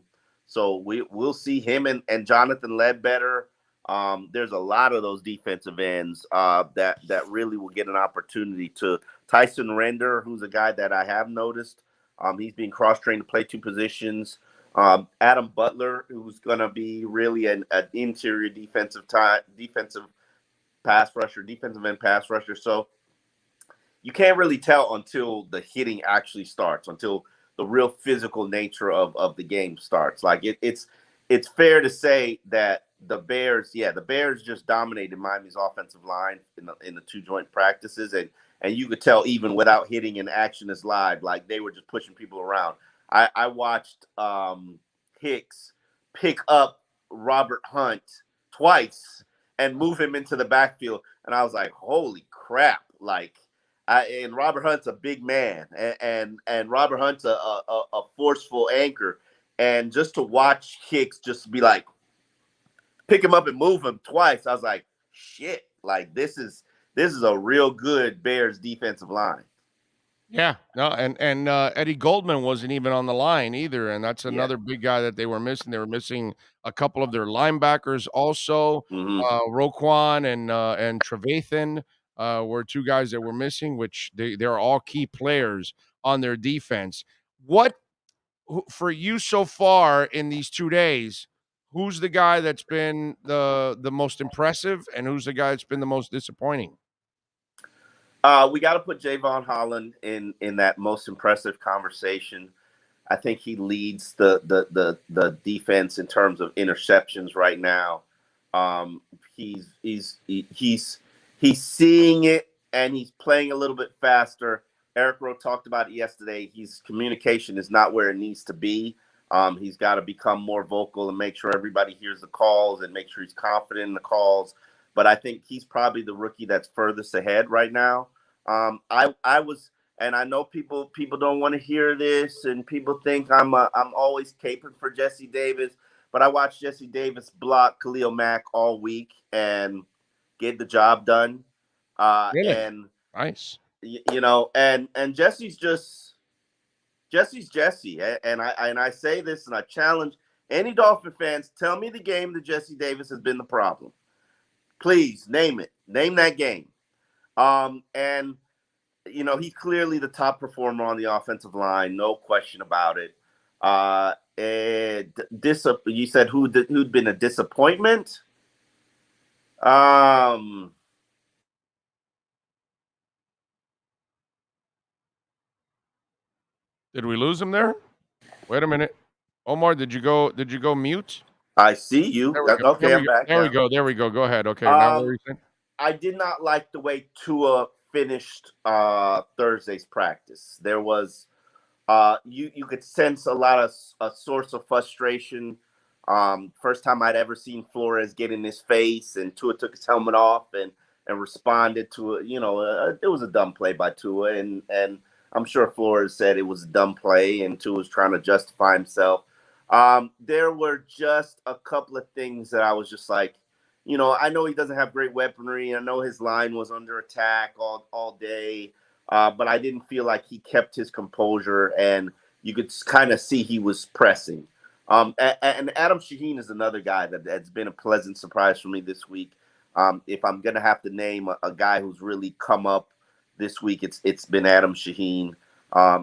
So we'll see him and Jonathan Ledbetter. There's a lot of those defensive ends that really will get an opportunity to Tyson Render, who's a guy that I have noticed. He's being cross-trained to play two positions. Adam Butler, who's going to be really an interior defensive end pass rusher. So you can't really tell until the hitting actually starts, until the real physical nature of the game starts. Like it's fair to say that the Bears just dominated Miami's offensive line in the two joint practices, and you could tell even without hitting and action is live, like they were just pushing people around. I watched Hicks pick up Robert Hunt twice and move him into the backfield, and I was like, holy crap! Like, and Robert Hunt's a big man, and Robert Hunt's a forceful anchor, and just to watch Hicks just be like, pick him up and move him twice, I was like, shit! Like this is a real good Bears defensive line. Yeah, no, and Eddie Goldman wasn't even on the line either, and that's another big guy that they were missing. They were missing a couple of their linebackers also. Mm-hmm. Roquan and Trevathan were two guys that were missing, which they're all key players on their defense. What for you so far in these 2 days? Who's the guy that's been the most impressive, and who's the guy that's been the most disappointing? We got to put Javon Holland in that most impressive conversation. I think he leads the defense in terms of interceptions right now. He's seeing it, and he's playing a little bit faster. Eric Rowe talked about it yesterday. His communication is not where it needs to be. He's got to become more vocal and make sure everybody hears the calls and make sure he's confident in the calls. But I think he's probably the rookie that's furthest ahead right now. I was, and I know people don't want to hear this, and people think I'm always caping for Jesse Davis, but I watched Jesse Davis block Khalil Mack all week and get the job done. Really? And nice, and Jesse's Jesse, and I say this, and I challenge any Dolphin fans: tell me the game that Jesse Davis has been the problem. Please name it. Name that game. And he's clearly the top performer on the offensive line, no question about it. You said who'd been a disappointment? Did we lose him there? Wait a minute, Omar. Did you go mute? I see you. Okay, I'm back. There we go. Go ahead. Okay, now what were you saying? I did not like the way Tua finished Thursday's practice. There was you could sense a source of frustration. First time I'd ever seen Flores get in his face, and Tua took his helmet off and responded to it. It was a dumb play by Tua, and I'm sure Flores said it was a dumb play, and Tua was trying to justify himself. There were just a couple of things that I was just like, I know he doesn't have great weaponry. I know his line was under attack all day, but I didn't feel like he kept his composure, and you could kind of see he was pressing. And Adam Shaheen is another guy that's been a pleasant surprise for me this week. If I'm gonna have to name a guy who's really come up this week, it's been Adam Shaheen. A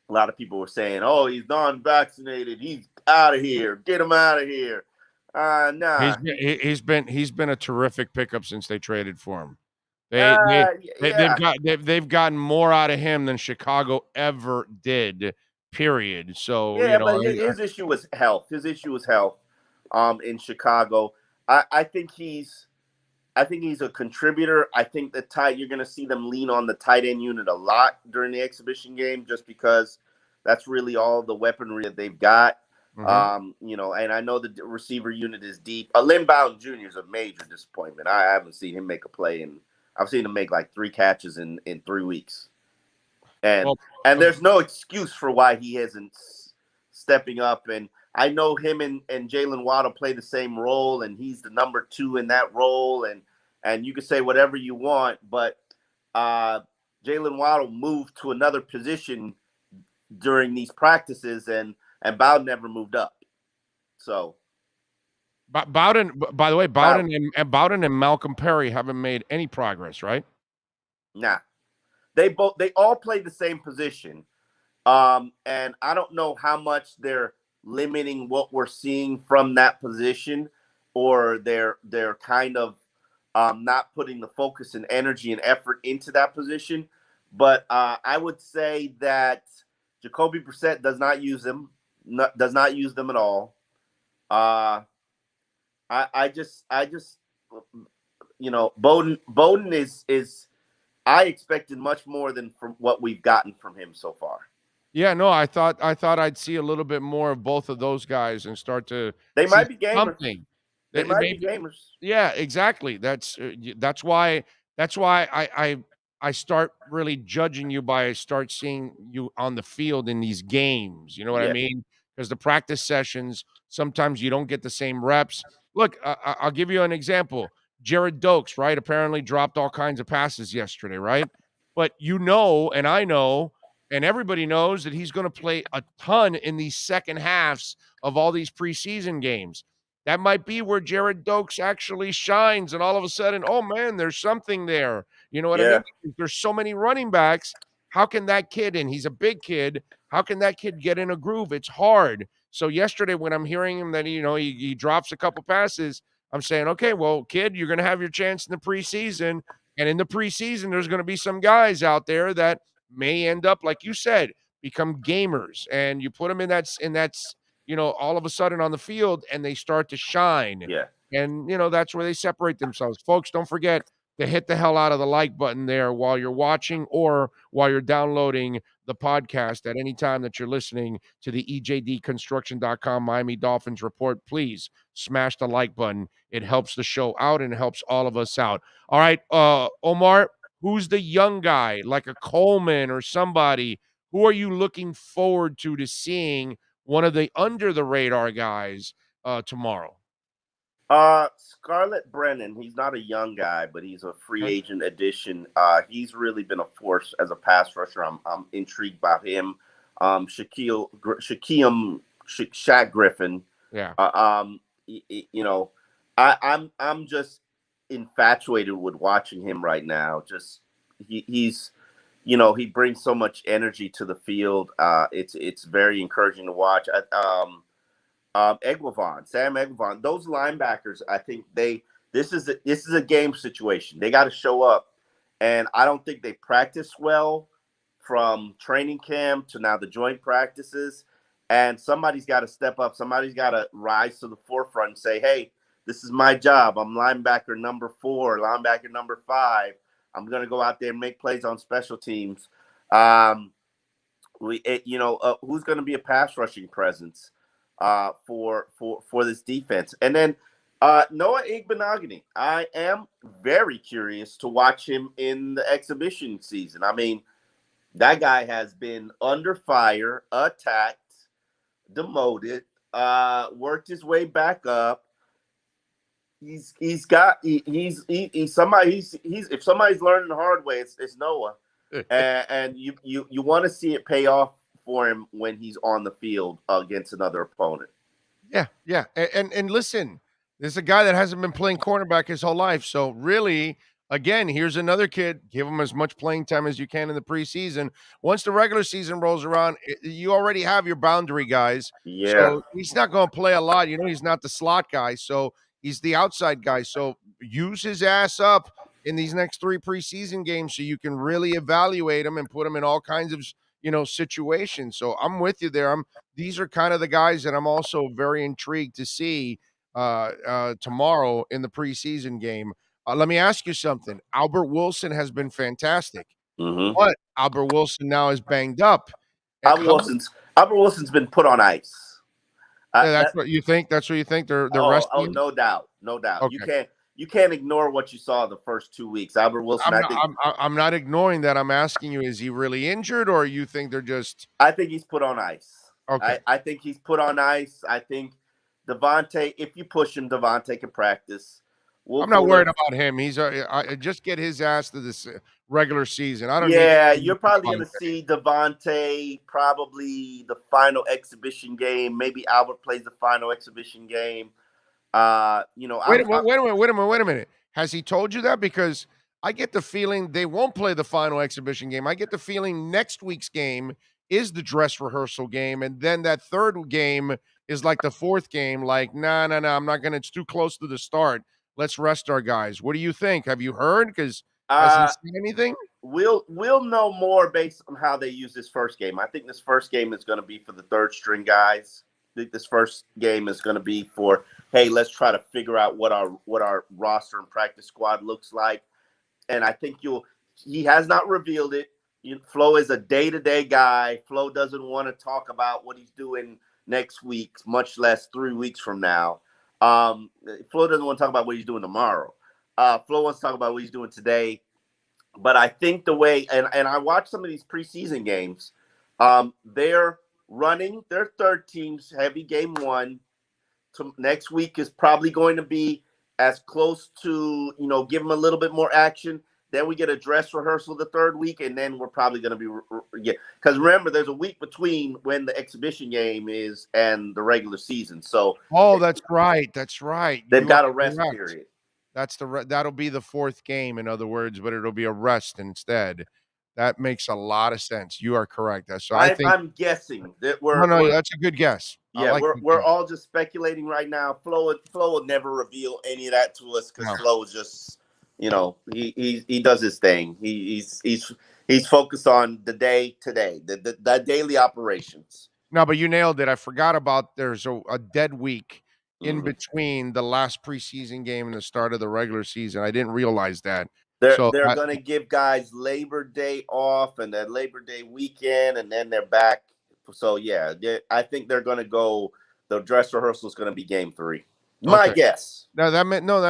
lot of people were saying, "Oh, he's non-vaccinated. He's out of here. Get him out of here." Nah. He's been a terrific pickup since they traded for him. They've gotten more out of him than Chicago ever did. Period. So but his issue was health. His issue was health. In Chicago, I think he's a contributor. I think you're going to see them lean on the tight end unit a lot during the exhibition game, just because that's really all the weaponry that they've got. Mm-hmm. And I know the receiver unit is deep. Lynn Bowden Jr. is a major disappointment. I haven't seen him make a play, and I've seen him make like 3 catches in 3 weeks. And there's no excuse for why he isn't stepping up. And I know him and Jalen Waddle play the same role, and he's the number 2 in that role. And you can say whatever you want, but Jalen Waddle moved to another position during these practices, and Bowden never moved up. So Bowden, by the way, Bowden and Malcolm Perry haven't made any progress, right? Nah. They all play the same position. And I don't know how much they're limiting what we're seeing from that position, or they're kind of not putting the focus and energy and effort into that position. But I would say that Jacoby Brissett does not use them, does not use them at all. I just, Bowden is. I expected much more than from what we've gotten from him so far. Yeah, no, I thought I'd see a little bit more of both of those guys and start to They see might be gamers. something. They might be gamers. Yeah, exactly. That's why I start really judging you by I start seeing you on the field in these games. You know what I mean? Because the practice sessions, sometimes you don't get the same reps. Look, I'll give you an example. Jared Dokes, right? Apparently dropped all kinds of passes yesterday, right? But and I know, and everybody knows that he's going to play a ton in these second halves of all these preseason games. That might be where Jared Dokes actually shines, and all of a sudden, oh man, there's something there. You know what I mean? There's so many running backs. How can that kid, and he's a big kid, how can that kid get in a groove? It's hard. So yesterday, when I'm hearing him that he drops a couple passes, I'm saying, okay, well, kid, you're going to have your chance in the preseason, and in the preseason, there's going to be some guys out there that may end up, like you said, become gamers, and you put them in that all of a sudden on the field and they start to shine. Yeah. And, that's where they separate themselves. Folks, don't forget to hit the hell out of the like button there while you're watching or while you're downloading the podcast at any time that you're listening to the EJDconstruction.com Miami Dolphins report. Please smash the like button. It helps the show out and it helps all of us out. All right, Omar, who's the young guy, like a Coleman or somebody? Who are you looking forward to seeing one of the under the radar guys tomorrow? Scarlett Brennan. He's not a young guy, but he's a free agent addition. He's really been a force as a pass rusher. I'm intrigued by him. Shaq Griffin. Yeah. I'm just infatuated with watching him right now. Just he's he brings so much energy to the field. It's very encouraging to watch. Sam Eglavon, those linebackers, I think this is a game situation. They got to show up, and I don't think they practice well from training camp to now the joint practices. And somebody's got to step up. Somebody's got to rise to the forefront and say, "Hey, this is my job. I'm linebacker number 4, linebacker number 5. I'm going to go out there and make plays on special teams." Who's going to be a pass rushing presence for this defense? And then Noah Igbenogany. I am very curious to watch him in the exhibition season. I mean, that guy has been under fire, attacked, demoted, worked his way back up. He's if somebody's learning the hard way, it's Noah, and you want to see it pay off for him when he's on the field against another opponent. Yeah, and listen, this is a guy that hasn't been playing cornerback his whole life, so really, again, here's another kid. Give him as much playing time as you can in the preseason. Once the regular season rolls around, you already have your boundary guys. Yeah. So he's not going to play a lot. He's not the slot guy, so he's the outside guy. So use his ass up in these next 3 preseason games so you can really evaluate him and put him in all kinds of situations. So I'm with you there. These are kind of the guys that I'm also very intrigued to see tomorrow in the preseason game. Let me ask you something. Albert Wilson has been fantastic, but Albert Wilson now is banged up. Albert Wilson's been put on ice. That's what you think. That's what you think. They're resting. Oh, no doubt. Okay. You can't ignore what you saw the first 2 weeks. Albert Wilson. I'm not ignoring that. I'm asking you: is he really injured, or you think they're just? I think he's put on ice. Okay. I think he's put on ice. I think Devontae, if you push him, Devontae can practice. I'm not worried about him. He's just get his ass to this regular season. I don't. Yeah, you're probably going to see Devontae probably the final exhibition game. Maybe Albert plays the final exhibition game. Wait a minute. Has he told you that? Because I get the feeling they won't play the final exhibition game. I get the feeling next week's game is the dress rehearsal game, and then that third game is like the fourth game. Like, no, I'm not gonna. It's too close to the start. let's rest our guys. What do you think? Have you heard? Because has he Uh, seen anything? we'll know more based on how they use this first game. I think this first game is going to be for the third string guys. I think this first game is going to be for, hey, let's try to figure out what our roster and practice squad looks like. And I think he has not revealed it. Flo is a day-to-day guy. Flo doesn't want to talk about what he's doing next week, much less 3 weeks from now. Flo doesn't want to talk about what he's doing tomorrow. Flo wants to talk about what he's doing today. But I think the way, and I watched some of these preseason games, they're running their third team's heavy game one. Next week is probably going to be as close to, give them a little bit more action. Then we get a dress rehearsal the third week, and then we're probably going to be because remember, there's a week between when the exhibition game is and the regular season. So, That's right. That's right. They've got a rest period. That'll be the fourth game, in other words, but it'll be a rest instead. That makes a lot of sense. You are correct. So I'm guessing that we're that's a good guess. Yeah, we're all just speculating right now. Flo will never reveal any of that to us because Flo is just, he does his thing. He's focused on the day today, the daily operations. No, but you nailed it. I forgot about there's a dead week in between the last preseason game and the start of the regular season. I didn't realize that. They're going to give guys Labor Day off and then Labor Day weekend, and then they're back. So, yeah, I think they're going to go – the dress rehearsal is going to be game 3. My guess. No, that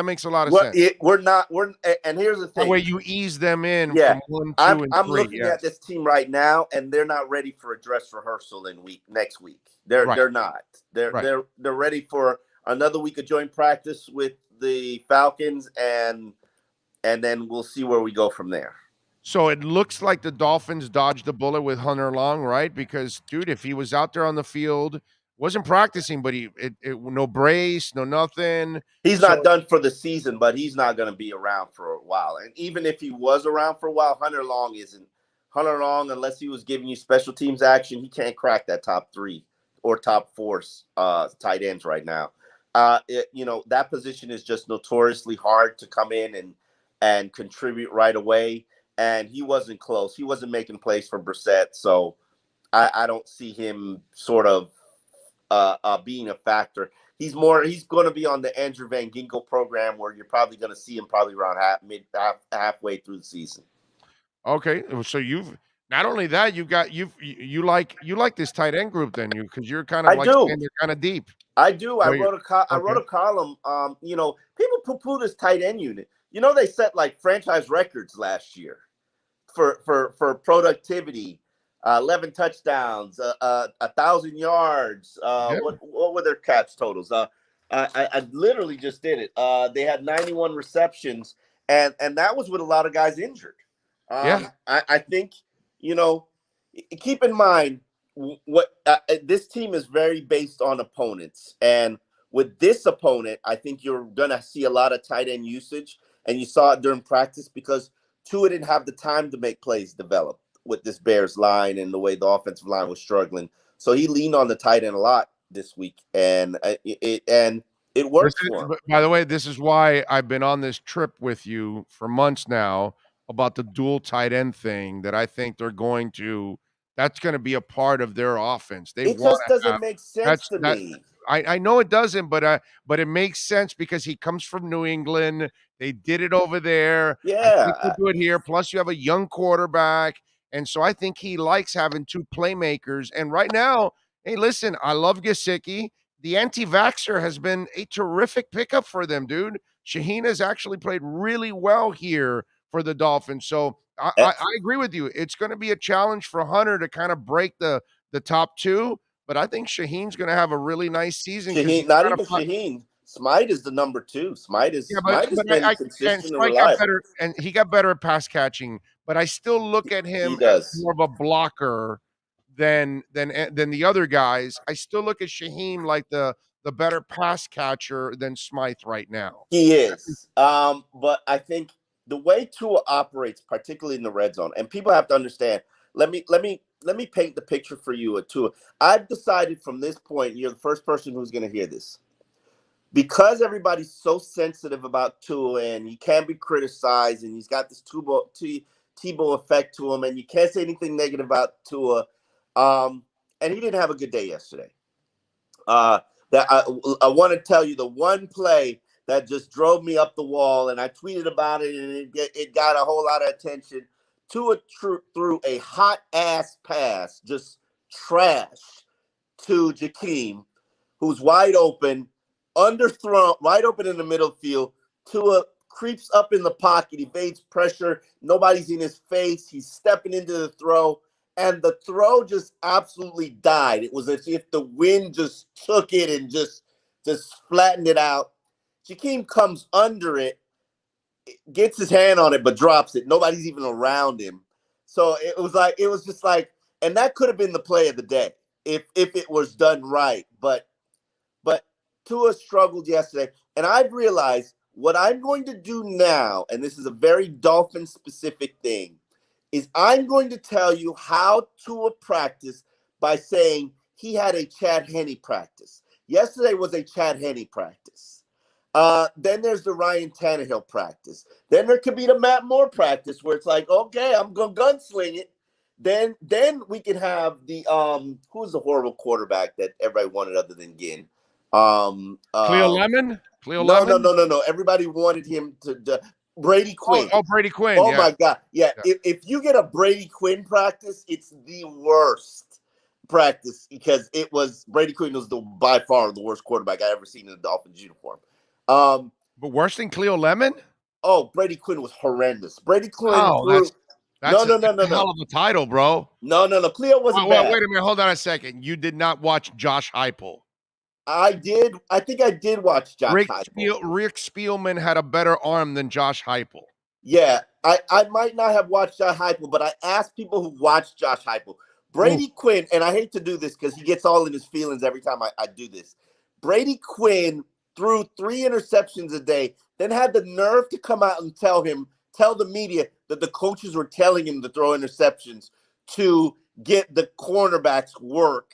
makes a lot of sense. And here's the thing. The way you ease them in from 1, 2, I'm 3. I'm looking at this team right now, and they're not ready for a dress rehearsal next week. They're not. They're ready for another week of joint practice with the Falcons, and then we'll see where we go from there. So it looks like the Dolphins dodged a bullet with Hunter Long, right? Because, dude, if he was out there on the field, wasn't practicing, but no brace, no nothing. He's not done for the season, but he's not going to be around for a while. And even if he was around for a while, Hunter Long isn't. Hunter Long, unless he was giving you special teams action, he can't crack that top 3 or top 4 tight ends right now. That position is just notoriously hard to come in and contribute right away. And he wasn't close. He wasn't making plays for Brissett. So I don't see him sort of being a factor. He's going to be on the Andrew Van Ginkel program where you're probably going to see him probably around halfway through the season. Okay. So you've not only that, you like this tight end group then because you're kind of they're kind of deep. I do. I wrote a column. People poo-poo this tight end unit. They set like franchise records last year for productivity, 11 touchdowns, 1,000 yards. What were their catch totals? I literally just did it. They had 91 receptions, and that was with a lot of guys injured. I think keep in mind what this team is very based on opponents, and with this opponent, I think you're gonna see a lot of tight end usage. And you saw it during practice because Tua didn't have the time to make plays develop with this Bears line and the way the offensive line was struggling. So he leaned on the tight end a lot this week, and it worked for him. By the way, this is why I've been on this trip with you for months now about the dual tight end thing that I think that's going to be a part of their offense. It just doesn't make sense to me. I know it doesn't, but it makes sense because he comes from New England. They did it over there. Yeah. I think they do it here. Plus, you have a young quarterback. And so I think he likes having 2 playmakers. And right now, hey, listen, I love Gesicki. The anti-vaxxer has been a terrific pickup for them, dude. Shaheen has actually played really well here for the Dolphins. So I agree with you. It's going to be a challenge for Hunter to kind of break the top 2. But I think Shaheen's going to have a really nice season. Not even Shaheen. Smythe is the number 2. Smythe has been consistent and reliable. And he got better at pass catching. But I still look at him as more of a blocker than the other guys. I still look at Shaheen like the better pass catcher than Smythe right now. He is. But I think the way Tua operates, particularly in the red zone, and people have to understand. Let me paint the picture for you at Tua. I've decided from this point, you're the first person who's going to hear this. because everybody's so sensitive about Tua and he can't be criticized and he's got this Tebow effect to him and you can't say anything negative about Tua. And he didn't have a good day yesterday. That I want to tell you the one play that just drove me up the wall, and I tweeted about it, and it got a whole lot of attention. Tua threw a hot-ass pass, just trash, to Jakeem, who's wide open, underthrown, wide open in the middle field. Tua creeps up in the pocket. He evades pressure. Nobody's in his face. He's stepping into the throw. And the throw just absolutely died. It was as if the wind just took it and just flattened it out. Jakeem comes under it, gets his hand on it, but drops it. Nobody's even around him. So it was just like, and that could have been the play of the day if it was done right. But Tua struggled yesterday. And I've realized what I'm going to do now, and this is a very Dolphin-specific thing, is I'm going to tell you how Tua practiced by saying he had a Chad Henne practice. Yesterday was a Chad Henne practice. Then there's the Ryan Tannehill practice. Then there could be the Matt Moore practice where it's like, okay, I'm going to gunsling it. Then we can have the who's the horrible quarterback that everybody wanted other than Ginn? Cleo Lemon? No. Everybody wanted him to Brady Quinn. Oh, Brady Quinn. Oh, yeah. My God. Yeah. If you get a Brady Quinn practice, it's the worst practice because Brady Quinn was by far the worst quarterback I ever seen in a Dolphins uniform. But worse than Cleo Lemon? Oh, Brady Quinn was horrendous. Brady Quinn that's a hell of a title, bro. No. Cleo wasn't bad. Wait a minute. Hold on a second. You did not watch Josh Heupel. I did. I think I did watch Josh Heupel. Rick Spielman had a better arm than Josh Heupel. Yeah, I might not have watched Josh Heupel, but I asked people who watched Josh Heupel. Brady Quinn, and I hate to do this because he gets all in his feelings every time I do this. Brady Quinn threw 3 interceptions a day, then had the nerve to come out and tell the media that the coaches were telling him to throw interceptions to get the cornerbacks work.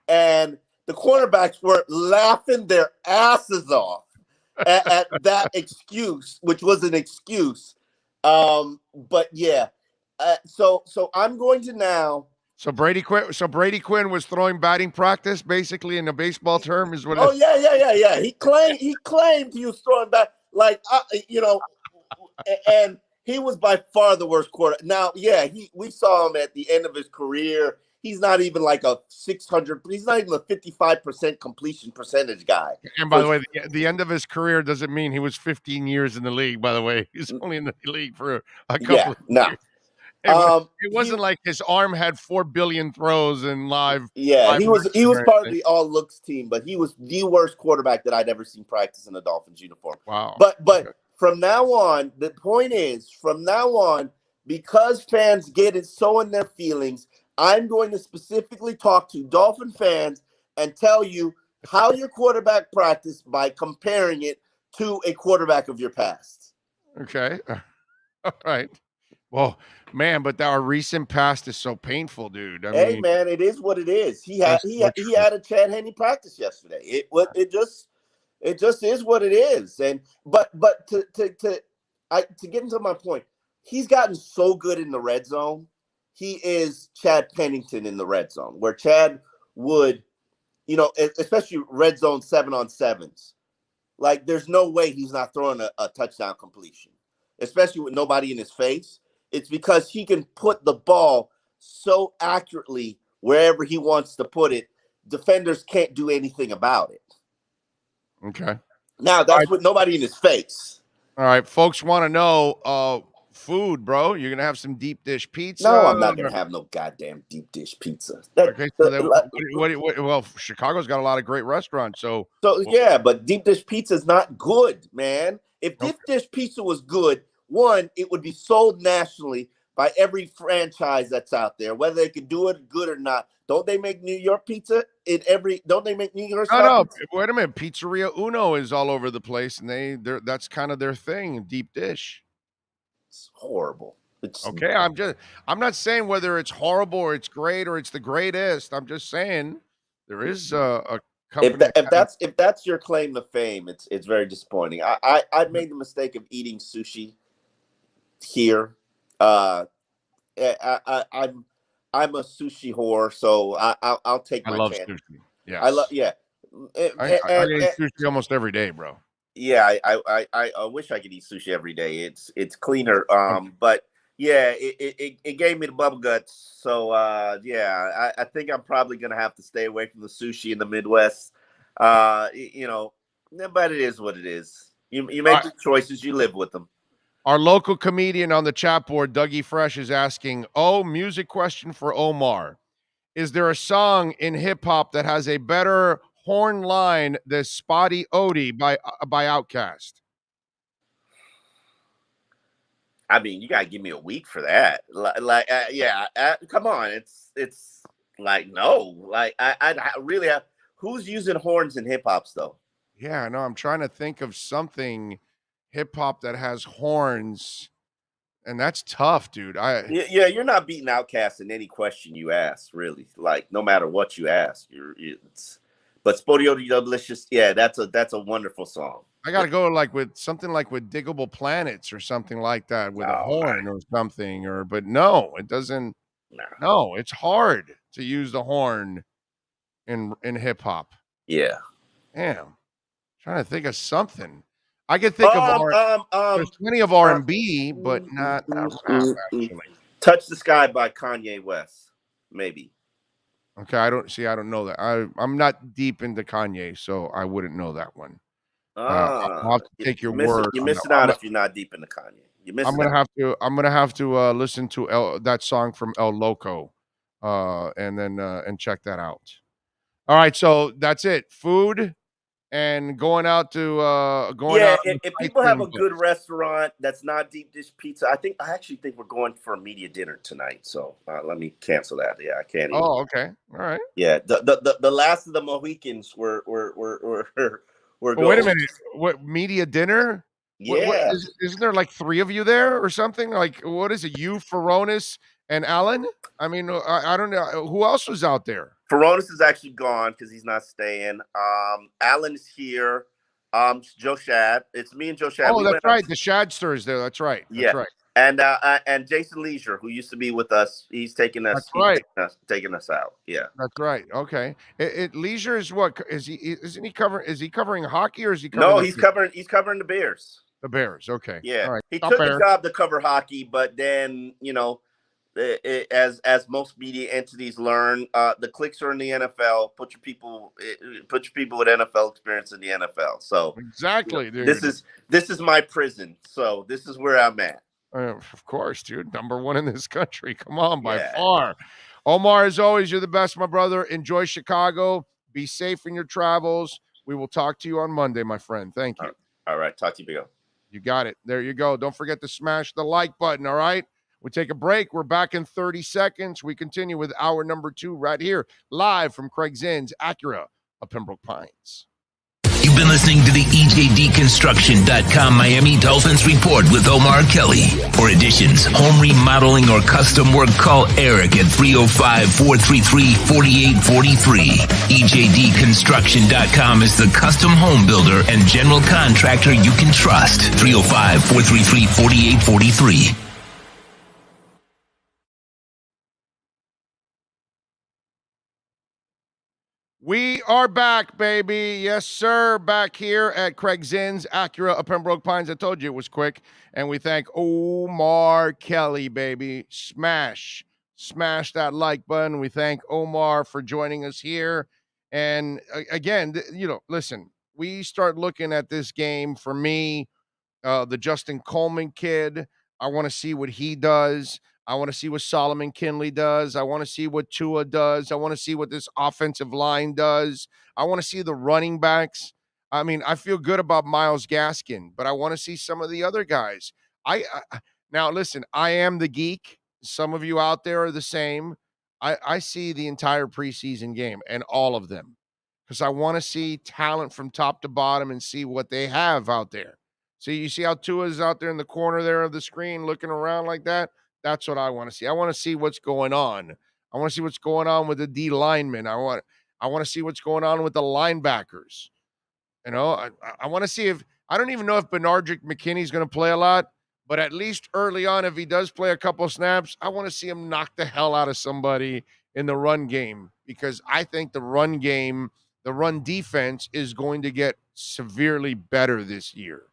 And the cornerbacks were laughing their asses off at that excuse, which was an excuse. But yeah, so I'm going to now. So Brady Quinn was throwing batting practice, basically, in a baseball term, is what. Oh yeah. He claimed he was throwing back, and he was by far the worst quarter. Now, yeah, we saw him at the end of his career. He's not even like a 600. He's not even a 55% completion percentage guy. And by the way, the end of his career doesn't mean he was 15 years in the league. By the way, he's only in the league for a couple of years. It wasn't like his arm had 4 billion throws in live. Yeah, he was part of the all looks team, but he was the worst quarterback that I'd ever seen practice in a Dolphins uniform. Wow. But from now on, the point is, because fans get it so in their feelings, I'm going to specifically talk to Dolphin fans and tell you how your quarterback practiced by comparing it to a quarterback of your past. Okay. All right. Well, man, but our recent past is so painful, dude. Man, it is what it is. He had a Chad Henne practice yesterday. It just is what it is. And but to get into my point, he's gotten so good in the red zone. He is Chad Pennington in the red zone, where Chad would, especially red zone 7-on-7s. Like, there's no way he's not throwing a touchdown completion, especially with nobody in his face. It's because he can put the ball so accurately wherever he wants to put it. Defenders can't do anything about it. Okay. Now, that's with nobody in his face. All right. Folks want to know food, bro. You're going to have some deep dish pizza? No, I'm not going to have no goddamn deep dish pizza. Well, Chicago's got a lot of great restaurants. So yeah, but deep dish pizza is not good, man. If deep dish pizza was good, one, it would be sold nationally by every franchise that's out there, whether they could do it good or not. Don't they make New York pizza don't they make New York style pizza? Wait a minute. Pizzeria Uno is all over the place, and that's kind of their thing, deep dish. It's horrible. Okay, I'm not saying whether it's horrible or it's great or it's the greatest. I'm just saying there is a company. If that's your claim to fame, it's very disappointing. I made the mistake of eating sushi here. I'm a sushi whore, so I'll take I my love chance. sushi. Yes. I love I eat sushi almost every day, bro. Yeah, I wish I could eat sushi every day. It's cleaner. Okay. But yeah, it gave me the bubble guts. So yeah, I think I'm probably gonna have to stay away from the sushi in the Midwest. You know, but it is what it is. You make the choices, you live with them. Our local comedian on the chat board, Dougie Fresh, is asking, music question for Omar. Is there a song in hip hop that has a better horn line than Spotty Odie by Outkast? I mean, you gotta give me a week for that. Come on, it's like no, like I really have. Who's using horns in hip hops though? Yeah, no, I'm trying to think of something hip hop that has horns, and that's tough, dude. Yeah, you're not beating Outkast in any question you ask, really. Like no matter what you ask, but Spodio Delicious, yeah, that's a wonderful song. I gotta go with something like with Diggable Planets or something like that with a horn or something, but no, it doesn't. No, it's hard to use the horn in hip hop. Yeah. Damn. Trying to think of something. I could think of there's plenty of R&B, but not rap actually. Touch the Sky by Kanye West, maybe. Okay, I don't know that. I'm not deep into Kanye, so I wouldn't know that one. I'll have to take your word. You're missing out if you're not deep into Kanye. I'm gonna have to listen to that song from El Loco, and then and check that out. All right, so that's it. Food and going out to if people have a good restaurant that's not deep dish pizza, I actually think we're going for a media dinner tonight. So let me cancel that. Yeah, I can't. Oh, okay, all right. Yeah, the last of the Mohicans were going. Wait a minute, what media dinner? Yeah, isn't there like 3 of you there or something? Like, what is it? You, Furonis, and Alan? I mean, I don't know who else was out there. Furonis is actually gone because he's not staying. Alan is here. Joe Shad. It's me and Joe Shad. Oh, that's right. The Shadster is there. That's right. That's right. And Jason Leisure, who used to be with us, he's taking us. That's right. Taking us out. Yeah, that's right. Okay. Leisure is what? Is he covering hockey or is he covering? No, he's covering the Bears. The Bears. Okay. Yeah. All right. He took the job to cover hockey, but then as most media entities learn, the clicks are in the NFL. Put your people with NFL experience in the NFL. So exactly, dude. This is my prison. So this is where I'm at. Of course, dude. Number 1 in this country. Come on, by far. Omar, as always, you're the best, my brother. Enjoy Chicago. Be safe in your travels. We will talk to you on Monday, my friend. Thank you. All right. Talk to you, Bigo. You got it. There you go. Don't forget to smash the like button, all right? We take a break. We're back in 30 seconds. We continue with hour number 2 right here, live from Craig Zinn's Acura of Pembroke Pines. You've been listening to the EJDconstruction.com Miami Dolphins Report with Omar Kelly. For additions, home remodeling, or custom work, call Eric at 305-433-4843. EJDconstruction.com is the custom home builder and general contractor you can trust. 305-433-4843. We are back, baby. Yes, sir. Back here at Craig Zinn's Acura of Pembroke Pines. I told you it was quick. And we thank Omar Kelly, baby. Smash that like button. We thank Omar for joining us here. And again, listen, we start looking at this game for me, the Justin Coleman kid. I want to see what he does. I want to see what Solomon Kinley does. I want to see what Tua does. I want to see what this offensive line does. I want to see the running backs. I mean, I feel good about Myles Gaskin, but I want to see some of the other guys. Now, listen, I am the geek. Some of you out there are the same. I see the entire preseason game and all of them because I want to see talent from top to bottom and see what they have out there. So you see how Tua is out there in the corner there of the screen looking around like that? That's what I want to see. I want to see what's going on. I want to see what's going on with the D linemen. I want to see what's going on with the linebackers. You know, I want to see if I don't even know if Benardrick McKinney's going to play a lot, but at least early on, if he does play a couple of snaps, I want to see him knock the hell out of somebody in the run game, because I think the run game, the run defense is going to get severely better this year.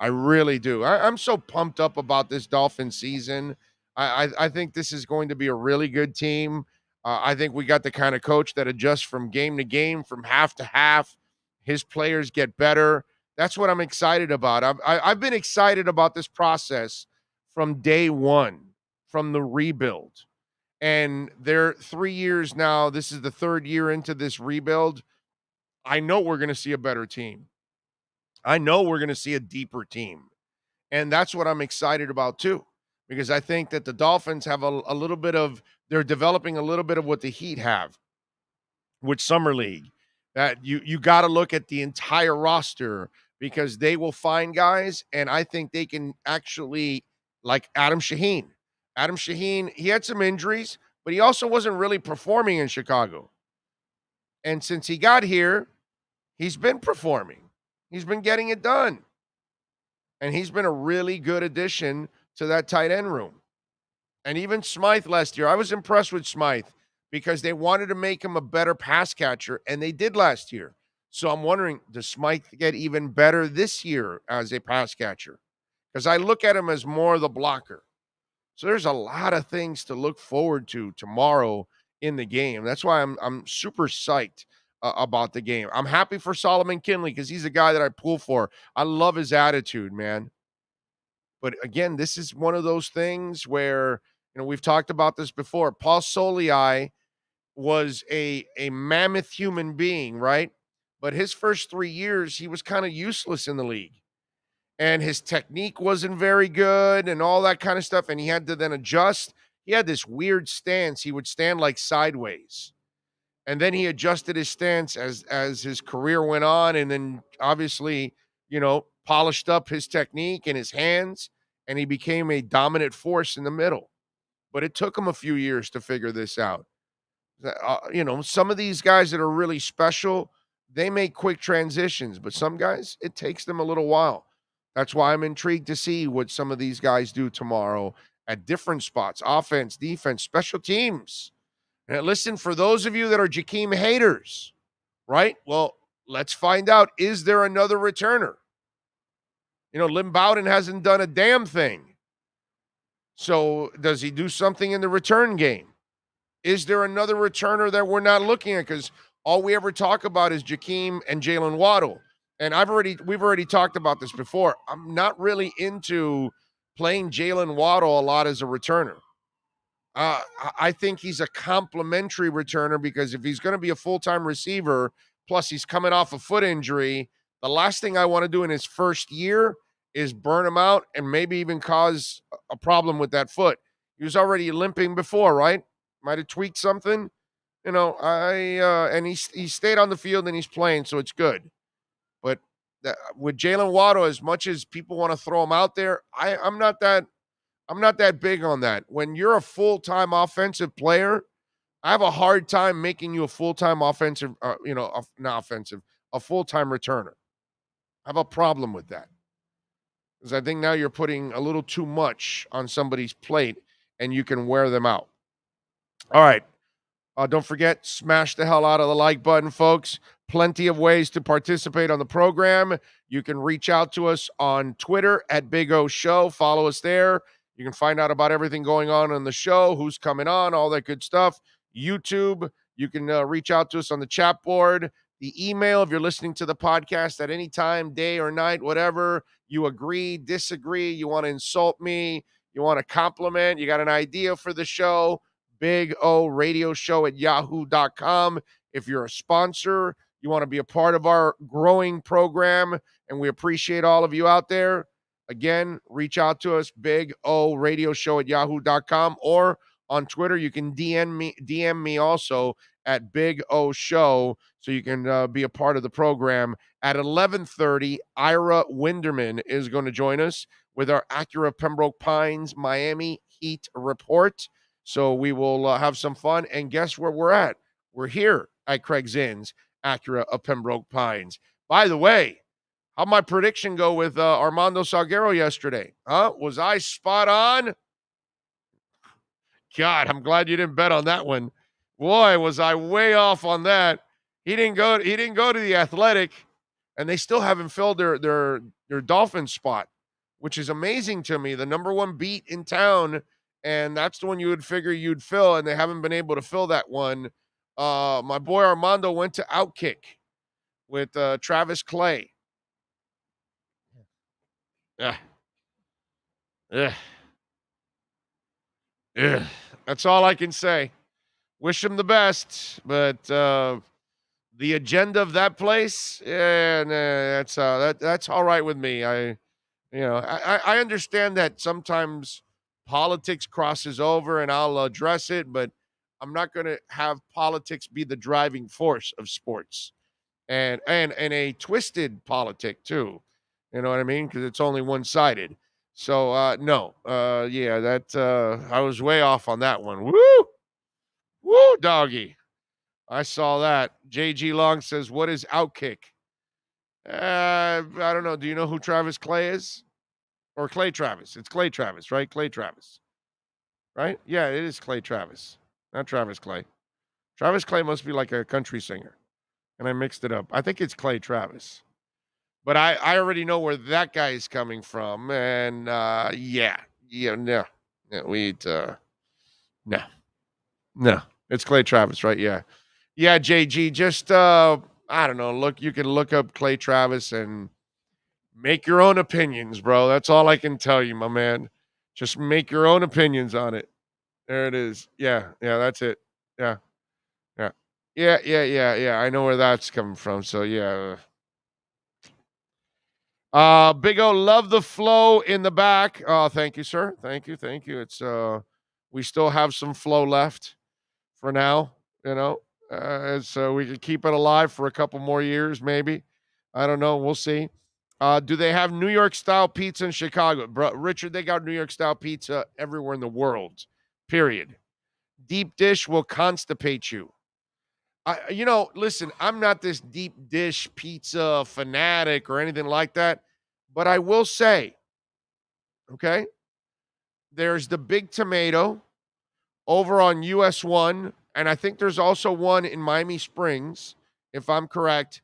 I really do. I'm so pumped up about this Dolphin season. I think this is going to be a really good team. I think we got the kind of coach that adjusts from game to game, from half to half. His players get better. That's what I'm excited about. I've been excited about this process from day one, from the rebuild. And they're 3 years now. This is the third year into this rebuild. I know we're going to see a better team. I know we're going to see a deeper team. And that's what I'm excited about too, because I think that the Dolphins have a little bit of, they're developing a little bit of what the Heat have with Summer League. That you got to look at the entire roster, because they will find guys, and I think they can actually, like Adam Shaheen. Adam Shaheen, he had some injuries, but he also wasn't really performing in Chicago. And since he got here, he's been performing. He's been getting it done. And he's been a really good addition to that tight end room. And even Smythe last year, I was impressed with Smythe, because they wanted to make him a better pass catcher, and they did last year. So I'm wondering, does Smythe get even better this year as a pass catcher? Because I look at him as more the blocker. So there's a lot of things to look forward to tomorrow in the game. That's why I'm super psyched about the game. I'm happy for Solomon Kinley, because he's a guy that I pull for. I love his attitude, man. But again, this is one of those things where, we've talked about this before. Paul Soliai was a mammoth human being, right? But his first 3 years, he was kind of useless in the league. And his technique wasn't very good and all that kind of stuff. And he had to then adjust. He had this weird stance. He would stand like sideways. And then he adjusted his stance as his career went on. And then obviously, polished up his technique and his hands. And he became a dominant force in the middle. But it took him a few years to figure this out. Some of these guys that are really special, they make quick transitions, but some guys, it takes them a little while. That's why I'm intrigued to see what some of these guys do tomorrow at different spots: offense, defense, special teams. And listen, for those of you that are Jakeem haters, right? Well, let's find out, is there another returner? Lynn Bowden hasn't done a damn thing. So does he do something in the return game? Is there another returner that we're not looking at? Because all we ever talk about is Jakeem and Jalen Waddle. And we've already talked about this before. I'm not really into playing Jalen Waddle a lot as a returner. I think he's a complimentary returner, because if he's going to be a full-time receiver, plus he's coming off a foot injury, the last thing I want to do in his first year is burn him out and maybe even cause a problem with that foot. He was already limping before, right? Might have tweaked something, and he stayed on the field and he's playing, so it's good. But with Jalen Waddle, as much as people want to throw him out there, I'm not that big on that. When you're a full-time offensive player, I have a hard time making you a full-time offensive, a full-time returner. I have a problem with that, because I think now you're putting a little too much on somebody's plate and you can wear them out. All right. Don't forget, smash the hell out of the like button, folks. Plenty of ways to participate on the program. You can reach out to us on Twitter at Big O Show. Follow us there. You can find out about everything going on the show, who's coming on, all that good stuff. YouTube, you can reach out to us on the chat board. The email, if you're listening to the podcast at any time, day or night, whatever, you agree, disagree, you want to insult me, you want to compliment, you got an idea for the show, Big O Radio Show at yahoo.com. If you're a sponsor, you want to be a part of our growing program, and we appreciate all of you out there. Again, reach out to us, Big O Radio Show at yahoo.com, or on Twitter, you can DM me also at Big O Show, so you can be a part of the program. At 11:30, Ira Winderman is going to join us with our Acura Pembroke Pines Miami Heat report. So we will have some fun. And guess where we're at? We're here at Craig Zinn's Acura of Pembroke Pines. By the way, how'd my prediction go with Armando Salguero yesterday? Huh? Was I spot on? God, I'm glad you didn't bet on that one. Boy, was I way off on that. He didn't go to the Athletic, and they still haven't filled their Dolphins spot, which is amazing to me. The number one beat in town, and that's the one you would figure you'd fill, and they haven't been able to fill that one. My boy Armando went to Outkick with Travis Clay. Yeah. Yeah. Yeah. That's all I can say. Wish him the best, but the agenda of that place, yeah, nah, that's all right with me. I understand that sometimes politics crosses over, and I'll address it, but I'm not going to have politics be the driving force of sports, and a twisted politic too. You know what I mean? Because it's only one sided. So no, yeah, that I was way off on that one. Woo, doggy. I saw that. JG Long says, "What is Outkick?" I don't know. Do you know who Travis Clay is? Or Clay Travis? It's Clay Travis, right? Clay Travis, right? Yeah, it is Clay Travis, not Travis Clay. Travis Clay must be like a country singer, and I mixed it up. I think it's Clay Travis, but I already know where that guy is coming from, and no, no, it's Clay Travis, right? Yeah. JG, just I don't know. Look, you can look up Clay Travis and make your own opinions, bro. That's all I can tell you, my man. Just make your own opinions on it. There it is. Yeah, that's it. Yeah. Yeah. I know where that's coming from. So yeah. Big O, love the flow in the back. Oh, thank you, sir. Thank you. It's we still have some flow left for now, so we could keep it alive for a couple more years, maybe. I don't know. We'll see. Do they have New York style pizza in Chicago? Bro, Richard, they got New York style pizza everywhere in the world, period. Deep dish will constipate you. Listen, I'm not this deep dish pizza fanatic or anything like that, but I will say, okay, there's the Big Tomato over on US 1, and I think there's also one in Miami Springs, if I'm correct.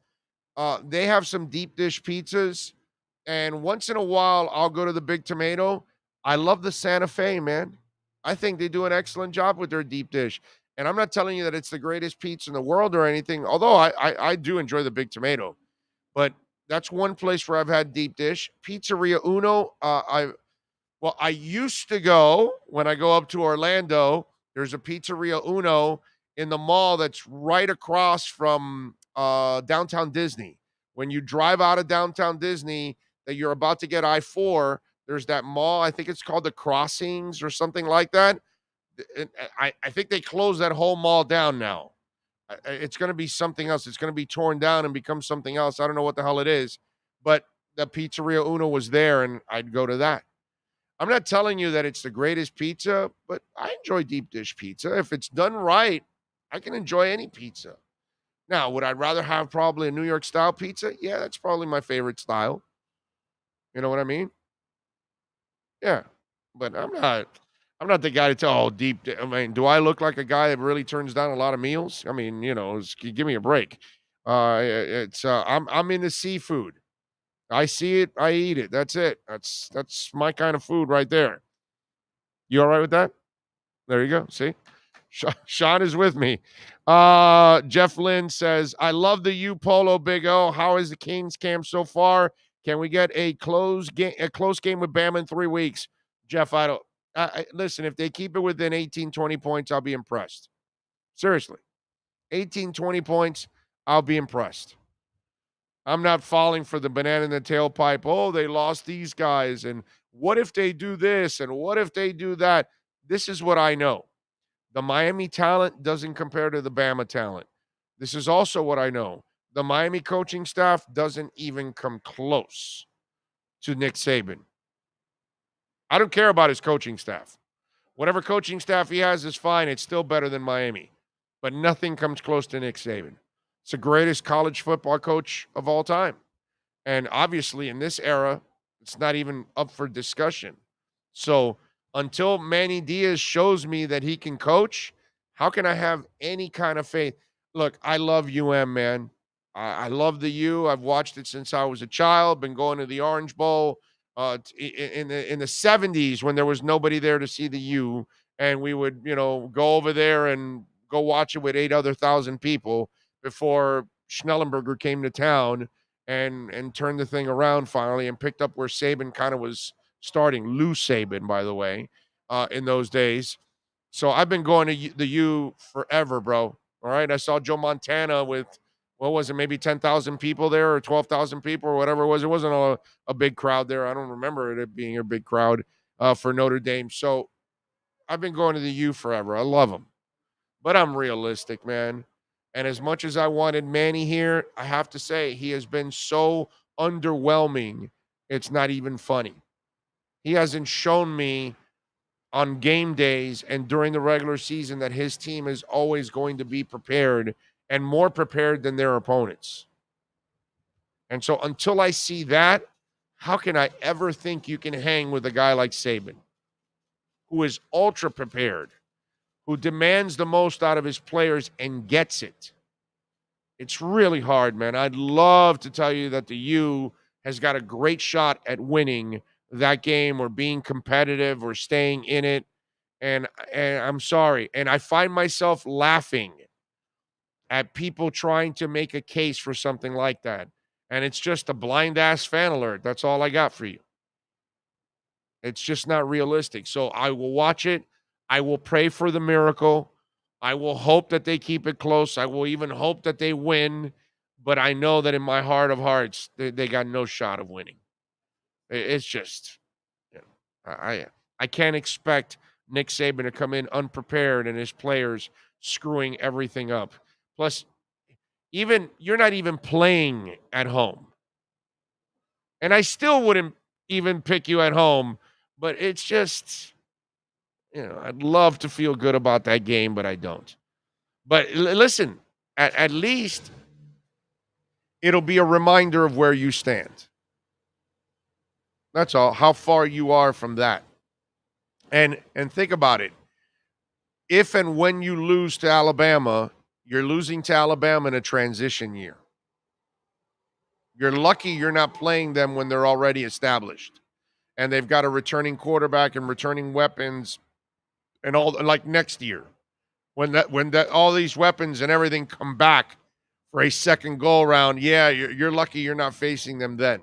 They have some deep dish pizzas, and once in a while, I'll go to the Big Tomato. I love the Santa Fe, man. I think they do an excellent job with their deep dish. And I'm not telling you that it's the greatest pizza in the world or anything, although I do enjoy the Big Tomato. But that's one place where I've had deep dish. Pizzeria Uno, I used to go when I go up to Orlando. There's a Pizzeria Uno in the mall that's right across from downtown Disney. When you drive out of downtown Disney, that you're about to get I-4, there's that mall. I think it's called the Crossings or something like that. I think they closed that whole mall down now. It's going to be something else. It's going to be torn down and become something else. I don't know what the hell it is, but the Pizzeria Uno was there, and I'd go to that. I'm not telling you that it's the greatest pizza, but I enjoy deep dish pizza. If it's done right, I can enjoy any pizza. Now, would I rather have probably a New York style pizza? Yeah, that's probably my favorite style. You know what I mean? Yeah, but I'm not the guy to tell deep. I mean, do I look like a guy that really turns down a lot of meals? I mean, give me a break. I'm into seafood. I see it, I eat it. That's it. That's my kind of food right there. You all right with that? There you go. See? Sean is with me. Jeff Lynn says, I love the U Polo, Big O. How is the Canes camp so far? Can we get a close game with Bama in 3 weeks? Jeff, I don't. Listen, if they keep it within 18, 20 points, I'll be impressed. Seriously. 18, 20 points, I'll be impressed. I'm not falling for the banana in the tailpipe. Oh, they lost these guys. And what if they do this? And what if they do that? This is what I know. The Miami talent doesn't compare to the Bama talent. This is also what I know. The Miami coaching staff doesn't even come close to Nick Saban. I don't care about his coaching staff. Whatever coaching staff he has is fine. It's still better than Miami. but nothing comes close to Nick Saban. It's the greatest college football coach of all time. And obviously, in this era, it's not even up for discussion. So until Manny Diaz shows me that he can coach, how can I have any kind of faith? Look, I love man. I love the U. I've watched it since I was a child. Been going to the Orange Bowl in the 70s when there was nobody there to see the U, and we would go over there and go watch it with 8,000 people before Schnellenberger came to town and turned the thing around finally and picked up where Saban kind of was starting. Lou Saban, by the way, in those days. So I've been going to the U forever, bro. All right. I saw Joe Montana with, what was it, maybe 10,000 people there or 12,000 people or whatever it was. It wasn't a big crowd there. I don't remember it being a big crowd for Notre Dame. So I've been going to the U forever. I love them. But I'm realistic, man. And as much as I wanted Manny here, I have to say he has been so underwhelming, it's not even funny. He hasn't shown me on game days and during the regular season that his team is always going to be prepared and more prepared than their opponents. And so until I see that, how can I ever think you can hang with a guy like Saban, who is ultra prepared, who demands the most out of his players and gets it? It's really hard, man. I'd love to tell you that the U has got a great shot at winning that game or being competitive or staying in it. And I'm sorry. And I find myself laughing at people trying to make a case for something like that. And it's just a blind ass fan alert. That's all I got for you. It's just not realistic. So I will watch it. I will pray for the miracle. I will hope that they keep it close. I will even hope that they win. But I know that in my heart of hearts, they got no shot of winning. It's just, I can't expect Nick Saban to come in unprepared and his players screwing everything up. Plus, even you're not even playing at home. And I still wouldn't even pick you at home, but it's just, I'd love to feel good about that game, but I don't. But listen, at least it'll be a reminder of where you stand. That's all, how far you are from that. And think about it. If and when you lose to Alabama, you're losing to Alabama in a transition year. You're lucky you're not playing them when they're already established. And they've got a returning quarterback and returning weapons and all, like next year. When all these weapons and everything come back for a second go around, yeah, you're lucky you're not facing them then.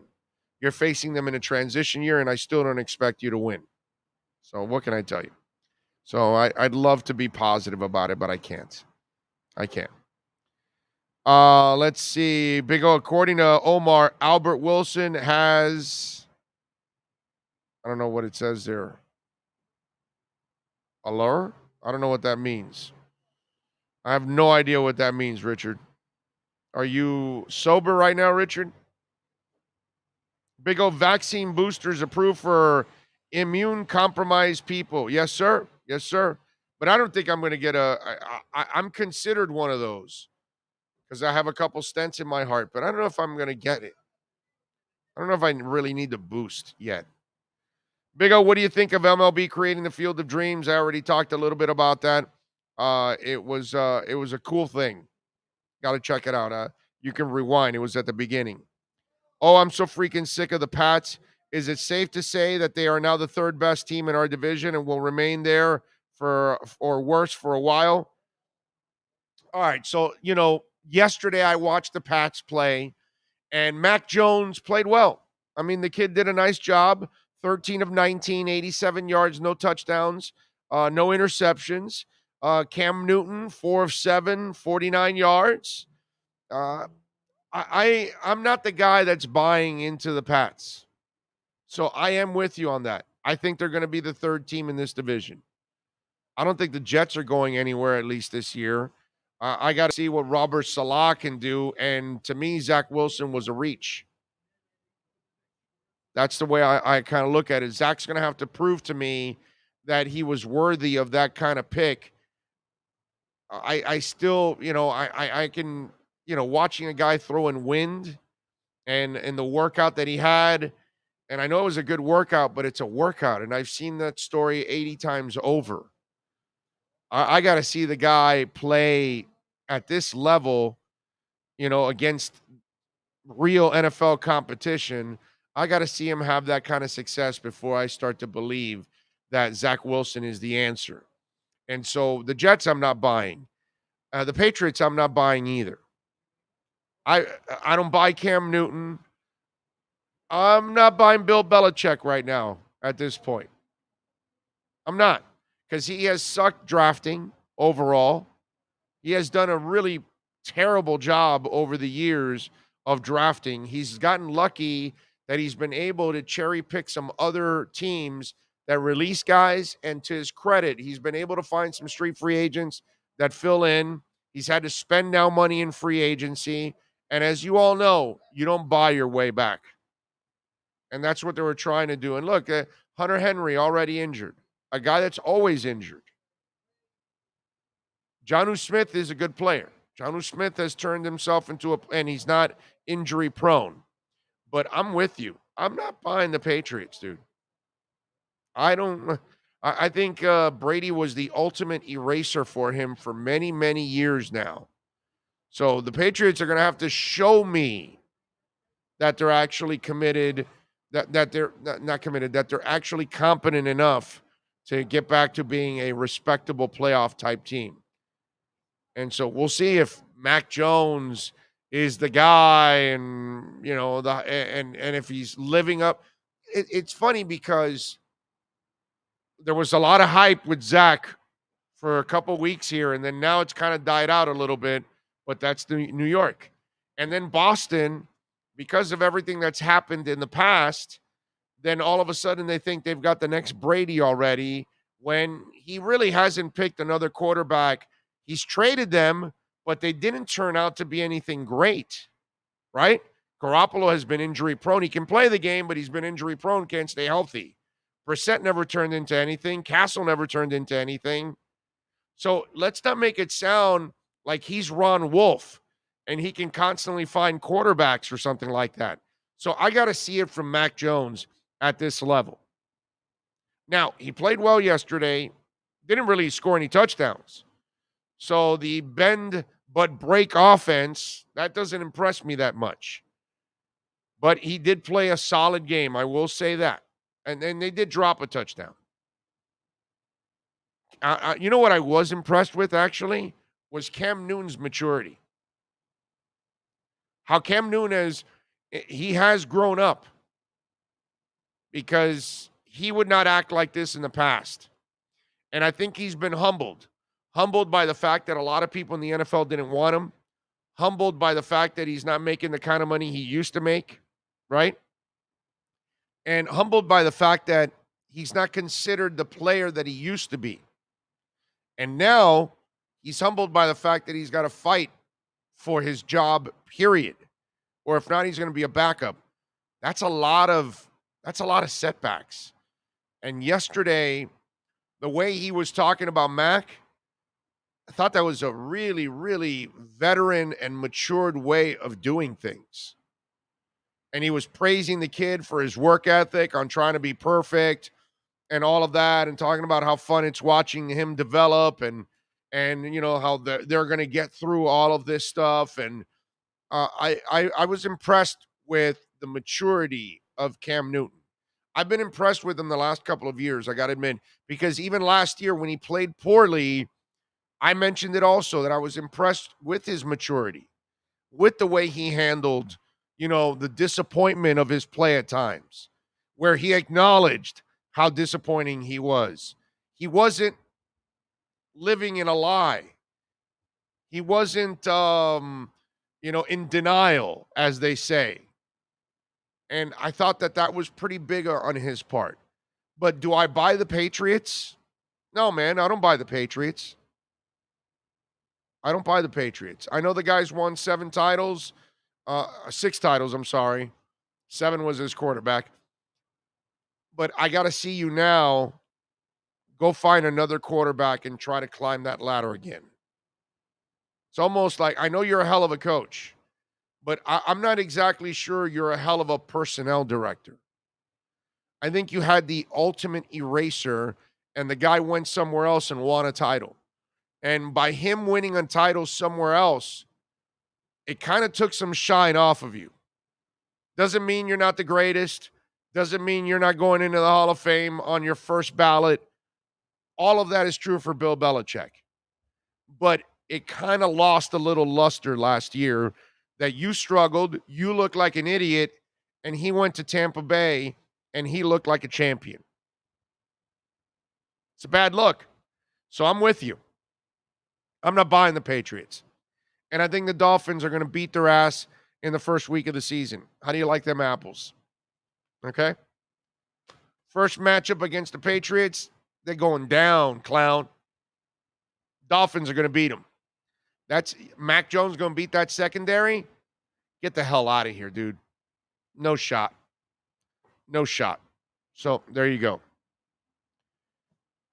You're facing them in a transition year, and I still don't expect you to win. So what can I tell you? So I'd love to be positive about it, but I can't. Let's see. Big O, according to Omar, Albert Wilson has, I don't know what it says there. Allure? I don't know what that means. I have no idea what that means, Richard. Are you sober right now, Richard? Big O, vaccine boosters approved for immune-compromised people. Yes, sir. Yes, sir. But I don't think I'm going to get I'm considered one of those because I have a couple stents in my heart, but I don't know if I'm going to get it. I don't know if I really need the boost yet. Big O, what do you think of MLB creating the Field of Dreams? I already talked a little bit about that. It was a cool thing. Got to check it out. You can rewind. It was at the beginning. Oh, I'm so freaking sick of the Pats. Is it safe to say that they are now the third best team in our division and will remain there for, or worse, for a while? All right. So, yesterday I watched the Pats play, and Mac Jones played well. I mean, the kid did a nice job. 13 of 19, 87 yards, no touchdowns, no interceptions. Cam Newton, 4 of 7, 49 yards. I'm not the guy that's buying into the Pats. So I am with you on that. I think they're going to be the third team in this division. I don't think the Jets are going anywhere, at least this year. I got to see what Robert Salah can do. And to me, Zach Wilson was a reach. That's the way I kind of look at it. Zach's going to have to prove to me that he was worthy of that kind of pick. I still, I can, watching a guy throw in wind and the workout that he had, and I know it was a good workout, but it's a workout, and I've seen that story 80 times over. I got to see the guy play at this level, against real NFL competition. I got to see him have that kind of success before I start to believe that Zach Wilson is the answer. And so the Jets, I'm not buying. The Patriots, I'm not buying either. I I don't buy Cam Newton. I'm not buying Bill Belichick right now at this point. I'm not, because he has sucked drafting overall. He has done a really terrible job over the years of drafting. He's gotten lucky that he's been able to cherry pick some other teams that release guys. And to his credit, he's been able to find some street free agents that fill in. He's had to spend now money in free agency. And as you all know, you don't buy your way back. And that's what they were trying to do. And look, Hunter Henry already injured, a guy that's always injured. Jonnu Smith is a good player. Jonnu Smith has turned himself into and he's not injury prone. But I'm with you. I'm not buying the Patriots, dude. I think Brady was the ultimate eraser for him for many, many years now. So the Patriots are going to have to show me that they're actually committed, that they're not committed, that they're actually competent enough to get back to being a respectable playoff type team. And so we'll see if Mac Jones is the guy, and and if he's living up. It's funny because there was a lot of hype with Zach for a couple weeks here, and then now it's kind of died out a little bit. But that's New York, and then Boston, because of everything that's happened in the past. Then all of a sudden they think they've got the next Brady already, when he really hasn't picked another quarterback. He's traded them, but they didn't turn out to be anything great, right? Garoppolo has been injury prone. He can play the game, but he's been injury prone, can't stay healthy. Brissett never turned into anything. Castle never turned into anything. So let's not make it sound like he's Ron Wolf and he can constantly find quarterbacks or something like that. So I got to see it from Mac Jones at this level. Now, he played well yesterday, didn't really score any touchdowns. So the bend but break offense, that doesn't impress me that much. But he did play a solid game, I will say that. And then they did drop a touchdown. You know what I was impressed with, actually, was Cam Newton's maturity. How Cam Newton he has grown up, because he would not act like this in the past. And I think he's been humbled by the fact that a lot of people in the NFL didn't want him, humbled by the fact that he's not making the kind of money he used to make, right? And humbled by the fact that he's not considered the player that he used to be. And now he's humbled by the fact that he's got to fight for his job, period. Or if not, he's going to be a backup. That's a lot of setbacks. And yesterday, the way he was talking about Mac, I thought that was a really, really veteran and matured way of doing things. And he was praising the kid for his work ethic on trying to be perfect and all of that, and talking about how fun it's watching him develop, and how they're going to get through all of this stuff. And I was impressed with the maturity of Cam Newton. I've been impressed with him the last couple of years, I got to admit, because even last year when he played poorly, I mentioned it also, that I was impressed with his maturity, with the way he handled, the disappointment of his play at times, where he acknowledged how disappointing he was. He wasn't living in a lie. He wasn't, in denial, as they say. And I thought that was pretty big on his part. But do I buy the Patriots? No, man, I don't buy the Patriots. I don't buy the Patriots. I know the guy's won 6 titles, I'm sorry. 7 was his quarterback. But I got to see you now go find another quarterback and try to climb that ladder again. It's almost like, I know you're a hell of a coach, but I'm not exactly sure you're a hell of a personnel director. I think you had the ultimate eraser, and the guy went somewhere else and won a title. And by him winning a title somewhere else, it kind of took some shine off of you. Doesn't mean you're not the greatest. Doesn't mean you're not going into the Hall of Fame on your first ballot. All of that is true for Bill Belichick. But it kind of lost a little luster last year that you struggled, you looked like an idiot, and he went to Tampa Bay, and he looked like a champion. It's a bad look. So I'm with you. I'm not buying the Patriots. And I think the Dolphins are going to beat their ass in the first week of the season. How do you like them apples? Okay? First matchup against the Patriots, they're going down, clown. Dolphins are going to beat them. That's Mac Jones going to beat that secondary? Get the hell out of here, dude. No shot. No shot. So there you go.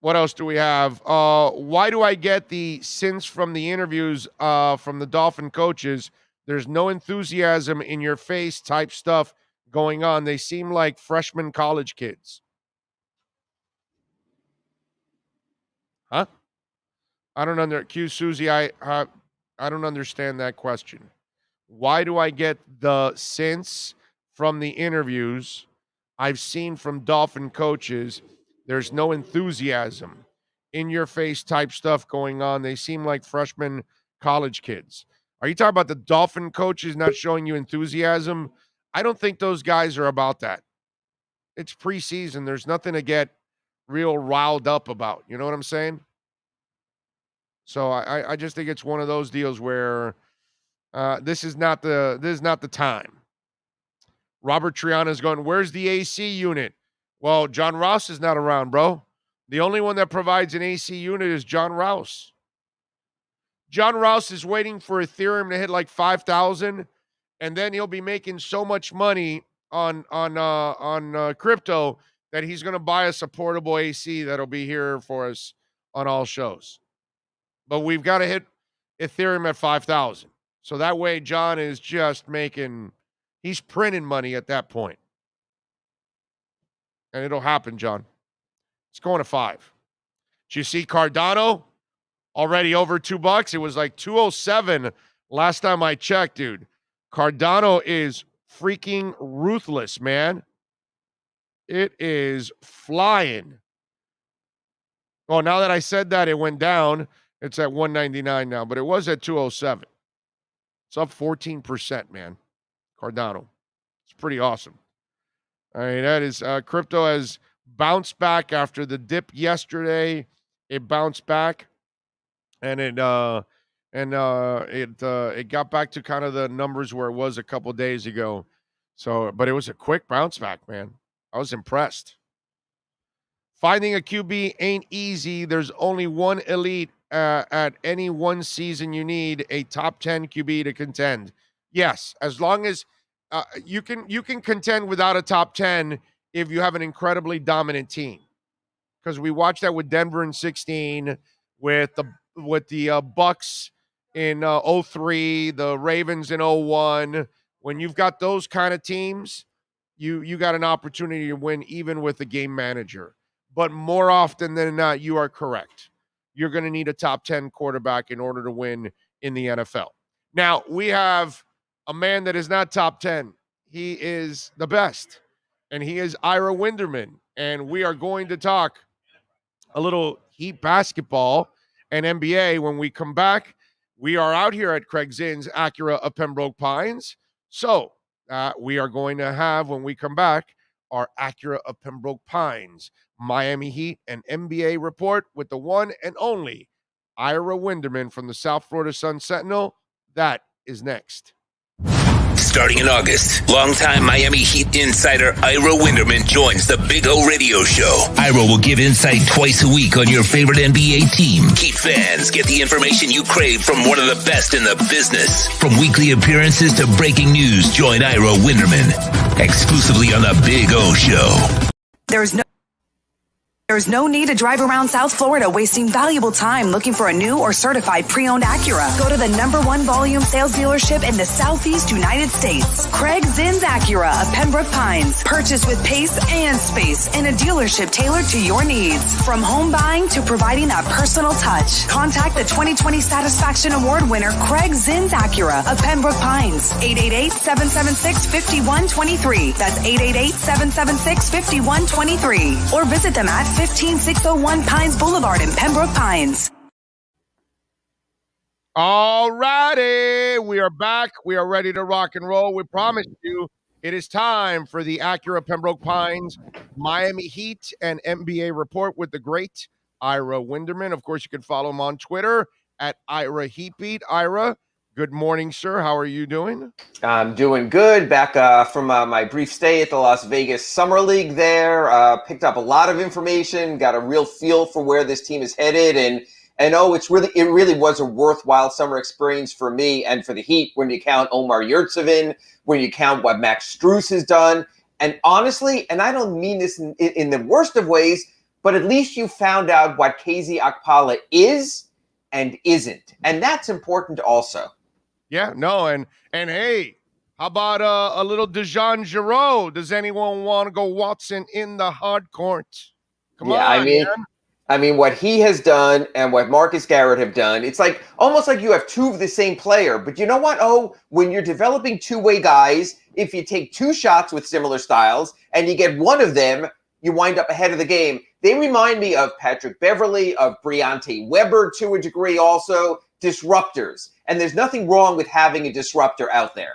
What else do we have? Why do I get the sense from the interviews from the Dolphin coaches, there's no enthusiasm in your face type stuff going on? They seem like freshman college kids. Huh? I don't Susie, I don't understand that question. Why do I get the sense from the interviews I've seen from Dolphin coaches, there's no enthusiasm, in your face type stuff going on? They seem like freshman college kids. Are you talking about the Dolphin coaches not showing you enthusiasm? I don't think those guys are about that. It's preseason. There's nothing to get real riled up about. You know what I'm saying? So I just think it's one of those deals where this is not the time. Robert Triana's going, where's the AC unit? Well, John Ross is not around, bro. The only one that provides an AC unit is John Ross. John Ross is waiting for Ethereum to hit like 5,000, and then he'll be making so much money on crypto that he's going to buy us a portable AC that'll be here for us on all shows. But we've got to hit Ethereum at 5,000. So that way John is just he's printing money at that point. And it'll happen, John. It's going to 5. Did you see Cardano? Already over $2. It was like 207 last time I checked, dude. Cardano is freaking ruthless, man. It is flying. Oh, now that I said that, it went down. It's at 199 now, but it was at 207. It's up 14%, man. Cardano. It's pretty awesome. All right, that is crypto has bounced back after the dip yesterday. It bounced back, and it got back to kind of the numbers where it was a couple days ago. So, but it was a quick bounce back, man. I was impressed. Finding a QB ain't easy. There's only one elite at any one season. You need a top 10 QB to contend. Yes, as long as you can contend without a top 10 if you have an incredibly dominant team. Because we watched that with Denver in 16, with the Bucks in 03, the Ravens in 01. When you've got those kind of teams, you got an opportunity to win even with a game manager. But more often than not, you are correct. You're going to need a top 10 quarterback in order to win in the NFL. Now, we have a man that is not top 10. He is the best, and he is Ira Winderman. And we are going to talk a little Heat basketball and NBA when we come back. We are out here at Craig Zinn's Acura of Pembroke Pines. So we are going to have, when we come back, our Acura of Pembroke Pines Miami Heat and NBA report with the one and only Ira Winderman from the South Florida Sun Sentinel. That is next. Starting in August, longtime Miami Heat insider Ira Winderman joins the Big O Radio Show. Ira will give insight twice a week on your favorite NBA team. Heat fans get the information you crave from one of the best in the business. From weekly appearances to breaking news, join Ira Winderman exclusively on the Big O Show. There's no There's no need to drive around South Florida wasting valuable time looking for a new or certified pre-owned Acura. Go to the #1 volume sales dealership in the Southeast United States. Craig Zinn's Acura of Pembroke Pines. Purchase with pace and space in a dealership tailored to your needs. From home buying to providing that personal touch. Contact the 2020 Satisfaction Award winner Craig Zinn's Acura of Pembroke Pines. 888-776-5123. That's 888-776-5123. Or visit them at 15601 Pines Boulevard in Pembroke Pines. All righty, we are back. We are ready to rock and roll. We promised you it is time for the Acura Pembroke Pines Miami Heat and NBA report with the great Ira Winderman. Of course, you can follow him on Twitter at Ira Heatbeat. Ira, good morning, sir. How are you doing? I'm doing good. Back from my brief stay at the Las Vegas Summer League there. Picked up a lot of information, got a real feel for where this team is headed. And it really was a worthwhile summer experience for me and for the Heat when you count Omar Yurtseven, when you count what Max Strus has done. And honestly, and I don't mean this in the worst of ways, but at least you found out what KZ Okpala is and isn't. And that's important also. Yeah, no, and hey, how about a little Dejan Giroux? Does anyone want to go Watson in the hard court? Come on, man. I mean, what he has done and what Marcus Garrett have done, it's like almost like you have two of the same player. But you know what? Oh, when you're developing two-way guys, if you take two shots with similar styles and you get one of them, you wind up ahead of the game. They remind me of Patrick Beverley, of Briante Weber to a degree also, disruptors. And there's nothing wrong with having a disruptor out there.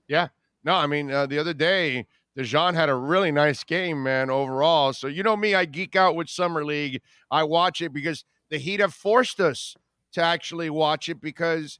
Yeah. No, I mean, the other day, Dejan had a really nice game, man, overall. So, you know me, I geek out with Summer League. I watch it because the Heat have forced us to actually watch it because,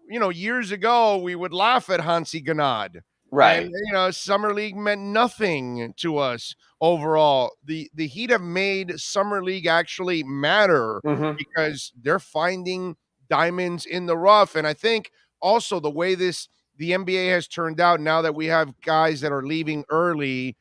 years ago, we would laugh at Hansi Ganad. Right. And, Summer League meant nothing to us overall. The Heat have made Summer League actually matter because they're finding diamonds in the rough. And I think also the way the NBA has turned out now that we have guys that are leaving early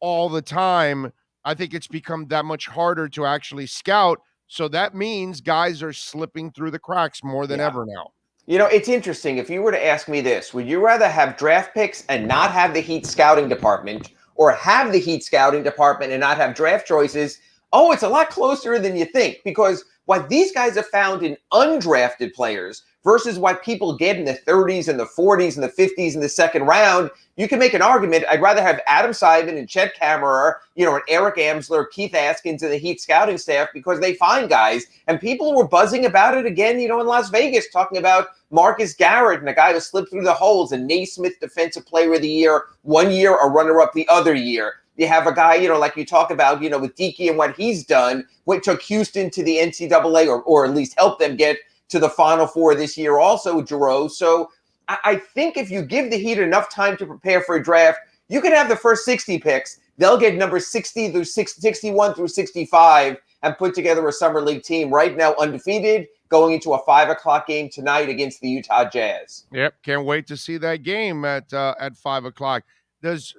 all the time, I think it's become that much harder to actually scout. So that means guys are slipping through the cracks more than ever now. It's interesting. If you were to ask me this, would you rather have draft picks and not have the Heat scouting department or have the Heat scouting department and not have draft choices? Oh, it's a lot closer than you think because what these guys have found in undrafted players versus what people get in the 30s and the 40s and the 50s in the second round, you can make an argument. I'd rather have Adam Simon and Chet Kammerer, and Eric Amsler, Keith Askins, and the Heat scouting staff because they find guys. And people were buzzing about it again, in Las Vegas, talking about Marcus Garrett and a guy who slipped through the holes, and Naismith Defensive Player of the Year one year, a runner-up the other year. You have a guy, like you talk about, with Dickey and what he's done, what took Houston to the NCAA or at least helped them get to the Final Four this year also, Giroux. So I think if you give the Heat enough time to prepare for a draft, you can have the first 60 picks. They'll get numbers 60 through 61 through 65 and put together a Summer League team right now undefeated going into a 5 o'clock game tonight against the Utah Jazz. Yep, can't wait to see that game at 5 o'clock. Does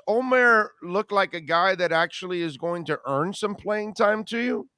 Omer look like a guy that actually is going to earn some playing time to you?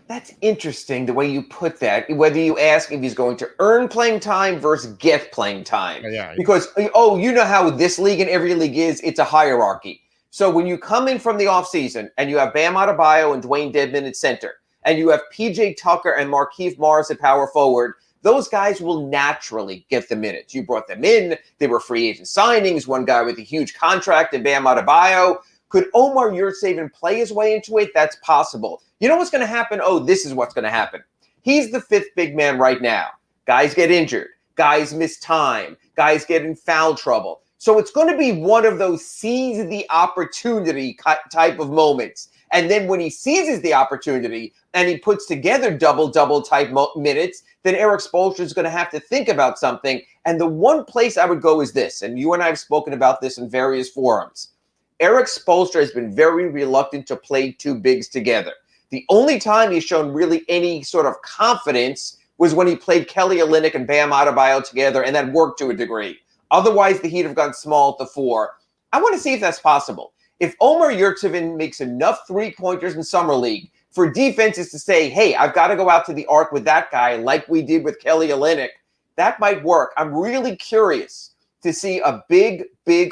That's interesting, the way you put that, whether you ask if he's going to earn playing time versus get playing time. Yeah. Because, you know how this league and every league is, it's a hierarchy. So when you come in from the offseason and you have Bam Adebayo and Dwayne Dedmon at center, and you have P.J. Tucker and Markieff Morris at power forward, those guys will naturally get the minutes. You brought them in. They were free agent signings, one guy with a huge contract and Bam Adebayo. Could Omar Yurtseven play his way into it? That's possible. You know what's going to happen? Oh, this is what's going to happen. He's the fifth big man right now. Guys get injured. Guys miss time. Guys get in foul trouble. So it's going to be one of those seize the opportunity type of moments. And then when he seizes the opportunity and he puts together double type minutes, then Eric Spoelstra is going to have to think about something. And the one place I would go is this, and you and I have spoken about this in various forums. Eric Spoelstra has been very reluctant to play two bigs together. The only time he's shown really any sort of confidence was when he played Kelly Olynyk and Bam Adebayo together, and that worked to a degree. Otherwise, the Heat have gone small at the four. I want to see if that's possible. If Omer Yurtseven makes enough three-pointers in Summer League for defenses to say, hey, I've got to go out to the arc with that guy like we did with Kelly Olynyk, that might work. I'm really curious to see a big